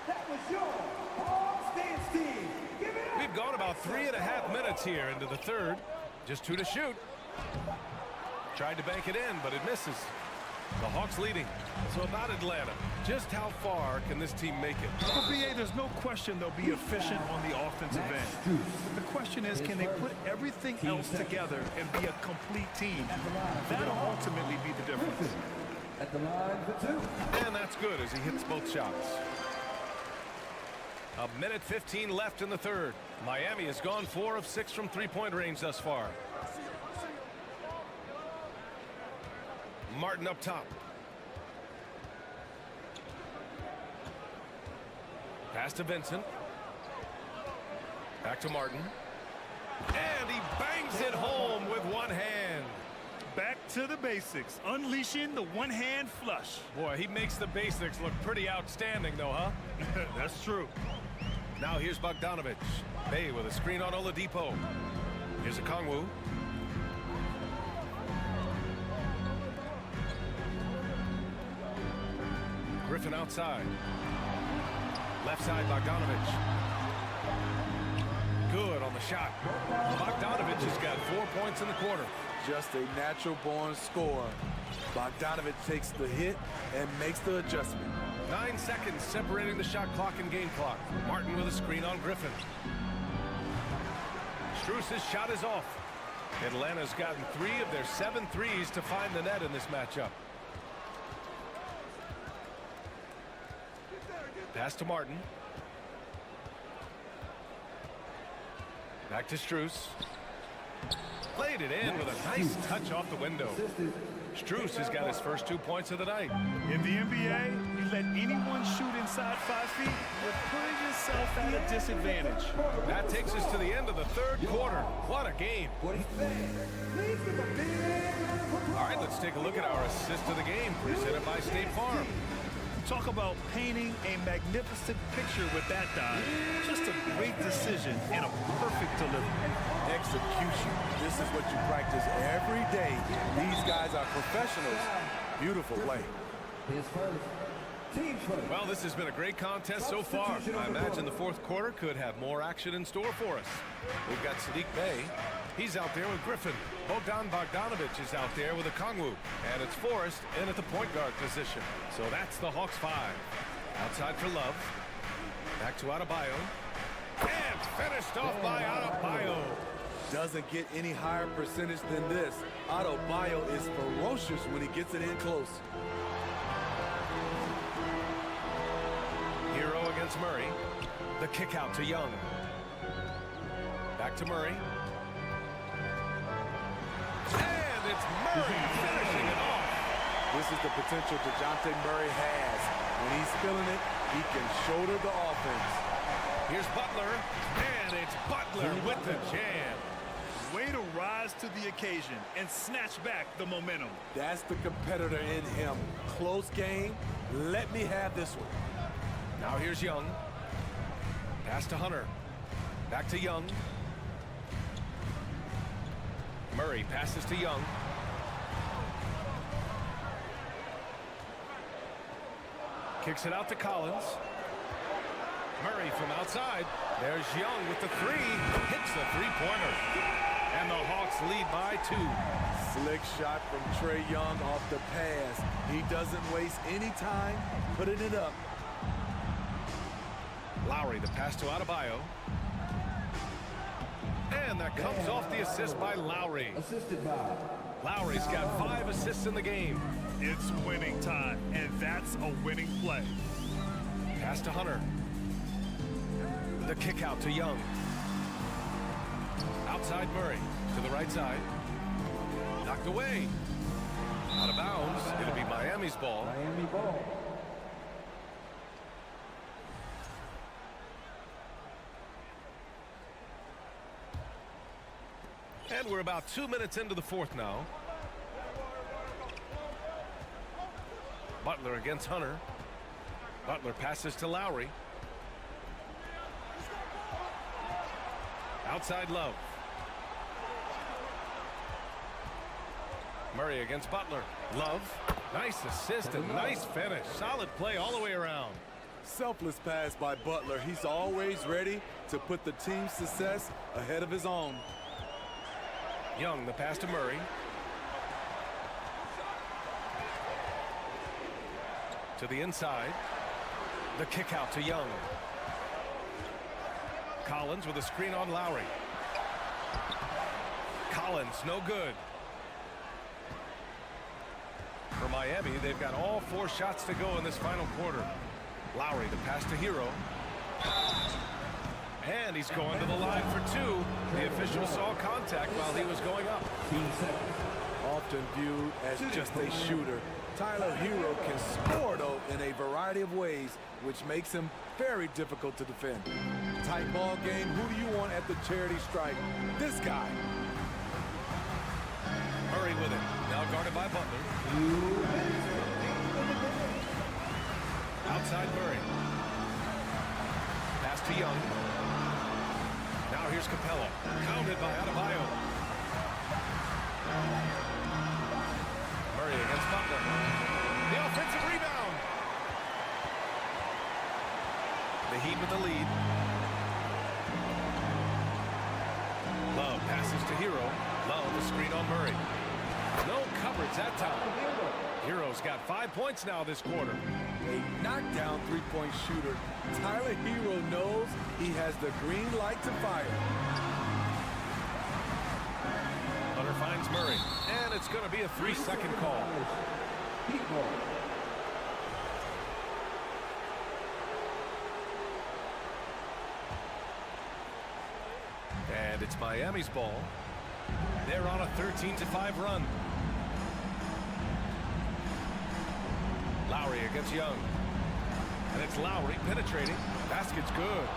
[SPEAKER 3] That was your Hawks dance team. Give it up.
[SPEAKER 7] We've gone about 3.5 minutes here into the third. Just 2 to shoot. Tried to bank it in, but it misses. The Hawks leading. So about Atlanta, just how far can this team make it?
[SPEAKER 8] For BA, there's no question they'll be efficient on the offensive end. But the question is, can they put everything else together and be a complete team? That'll ultimately be the difference.
[SPEAKER 3] At the line for 2.
[SPEAKER 7] And that's good as he hits both shots. 1:15 left in the third. Miami has gone 4 of 6 from three-point range thus far. Martin up top. Pass to Vincent. Back to Martin. And he bangs it home with one hand.
[SPEAKER 8] Back to the basics, unleashing the one-hand flush.
[SPEAKER 7] Boy, he makes the basics look pretty outstanding, though, huh?
[SPEAKER 8] That's true.
[SPEAKER 7] Now here's Bogdanovich. Bay with a screen on Oladipo. Here's Okongwu. Griffin outside. Left side, Bogdanovich. Good on the shot. Bogdanovich has got 4 points in the quarter.
[SPEAKER 2] Just a natural-born scorer. Bogdanovich takes the hit and makes the adjustment.
[SPEAKER 7] 9 seconds separating the shot clock and game clock. Martin with a screen on Griffin. Strus's shot is off. Atlanta's gotten 3 of their 7 threes to find the net in this matchup. Pass to Martin. Back to Strus. Played it in with a nice touch off the window. Strus has got his first 2 points of the night.
[SPEAKER 8] In the NBA, you let anyone shoot inside 5 feet, you're putting yourself at a disadvantage.
[SPEAKER 7] That takes us to the end of the third quarter. What a game. All right, let's take a look at our assist of the game, presented by State Farm.
[SPEAKER 8] Talk about painting a magnificent picture with that dive. Just a great decision and a perfect delivery.
[SPEAKER 2] Execution. This is what you practice every day. These guys are professionals. Beautiful play.
[SPEAKER 7] Well, this has been a great contest so far. I imagine the fourth quarter could have more action in store for us. We've got Sadiq Bey. He's out there with Griffin. Bogdan Bogdanovic is out there with a Kongwu. And it's Forrest in at the point guard position. So that's the Hawks 5. Outside for Love. Back to Adebayo. And finished off by Adebayo.
[SPEAKER 2] Doesn't get any higher percentage than this. Adebayo is ferocious when he gets it in close.
[SPEAKER 7] Hero against Murray. The kick out to Young. Back to Murray. And it's Murray finishing it off.
[SPEAKER 2] This is the potential DeJounte Murray has. When he's feeling it, he can shoulder the offense.
[SPEAKER 7] Here's Butler. And it's Butler with the jam.
[SPEAKER 8] Way to rise to the occasion and snatch back the momentum.
[SPEAKER 2] That's the competitor in him. Close game. Let me have this one.
[SPEAKER 7] Now here's Young. Pass to Hunter. Back to Young. Murray passes to Young. Kicks it out to Collins. Murray from outside. There's Young with the three. Hits the three-pointer. And the Hawks lead by 2.
[SPEAKER 2] Slick shot from Trae Young off the pass. He doesn't waste any time putting it up.
[SPEAKER 7] Lowry, the pass to Adebayo. And that comes off the assist by Lowry. Lowry's got 5 assists in the game.
[SPEAKER 8] It's winning time, and that's a winning play.
[SPEAKER 7] Pass to Hunter. The kick out to Young. Outside Murray to the right side. Knocked away. Out of bounds. It'll be Miami's ball. And we're about 2 minutes into the fourth now. Butler against Hunter. Butler passes to Lowry. Outside Love. Murray against Butler. Love. Nice assist and nice finish. Solid play all the way around.
[SPEAKER 2] Selfless pass by Butler. He's always ready to put the team's success ahead of his own.
[SPEAKER 7] Young, the pass to Murray. To the inside. The kick out to Young. Collins with a screen on Lowry. Collins, no good. For Miami, they've got all 4 shots to go in this final quarter. Lowry, the pass to Hero. And he's going to the line for 2. The official saw contact while he was going up.
[SPEAKER 2] Often viewed as just a shooter, Tyler Hero can score, though, in a variety of ways, which makes him very difficult to defend. Tight ball game. Who do you want at the charity stripe? This guy.
[SPEAKER 7] Murray with it. Now guarded by Butler. Outside Murray. Pass to Young. Now here's Capella. Counted by Adebayo. Murray against Butler. The offensive rebound. The Heat with the lead. Love passes to Hero. Love the screen on Murray. No coverage that time. Hero's got 5 points now this quarter.
[SPEAKER 2] A knockdown three-point shooter. Tyler Hero knows he has the green light to fire.
[SPEAKER 7] Hunter finds Murray, and it's going to be a 3-second call. And it's Miami's ball. They're on a 13-5 run. Lowry against Young. And it's Lowry penetrating. Basket's good.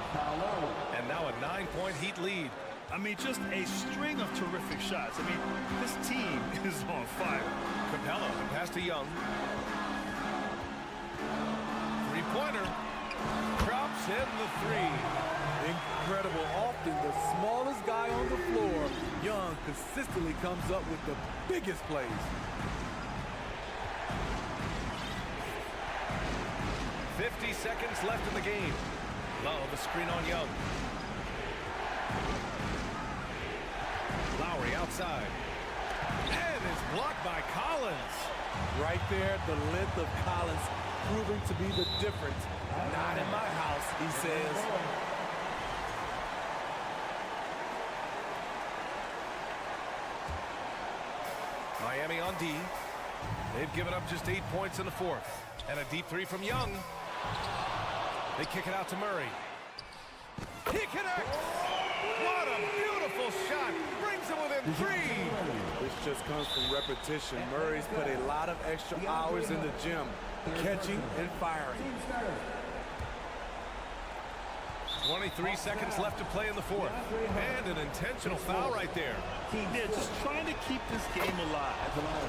[SPEAKER 7] And now a 9-point Heat lead.
[SPEAKER 8] I mean, just a string of terrific shots. I mean, this team is on fire.
[SPEAKER 7] Capella, pass to Young. Three-pointer. Drops in the three.
[SPEAKER 2] Incredible. Often the smallest guy on the floor, Young consistently comes up with the biggest plays.
[SPEAKER 7] .50 seconds left in the game. Love a screen on Young. Lowry outside. And is blocked by Collins.
[SPEAKER 2] Right there, the length of Collins proving to be the difference. Not in my house, he says.
[SPEAKER 7] Miami on D. They've given up just 8 points in the fourth. And a deep three from Young. They kick it out to Murray. He connects! What a beautiful shot! Brings him within 3!
[SPEAKER 2] This just comes from repetition. Murray's put a lot of extra hours in the gym, catching and firing.
[SPEAKER 7] 23 seconds left to play in the fourth. And an intentional foul right there.
[SPEAKER 8] Yeah, just trying to keep this game alive.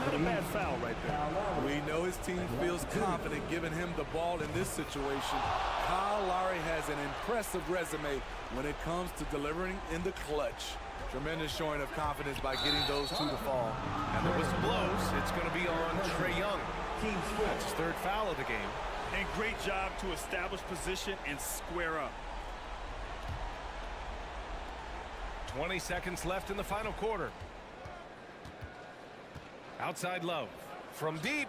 [SPEAKER 8] Not a bad foul right there.
[SPEAKER 2] We know his team feels confident giving him the ball in this situation. Kyle Lowry has an impressive resume when it comes to delivering in the clutch. Tremendous showing of confidence by getting those two to fall.
[SPEAKER 7] And the whistle blows. It's going to be on Trae Young. That's his third foul of the game.
[SPEAKER 8] And great job to establish position and square up.
[SPEAKER 7] 20 seconds left in the final quarter. Outside Love. From deep.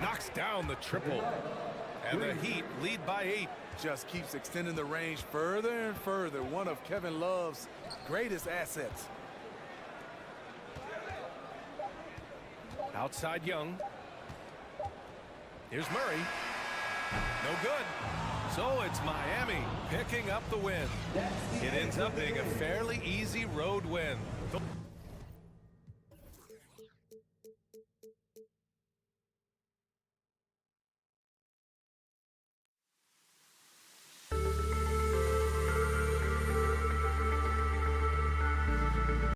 [SPEAKER 7] Knocks down the triple. And the Heat lead by 8.
[SPEAKER 2] Just keeps extending the range further and further. One of Kevin Love's greatest assets.
[SPEAKER 7] Outside Young. Here's Murray. No good. So it's Miami picking up the win. It ends up being a fairly easy road win.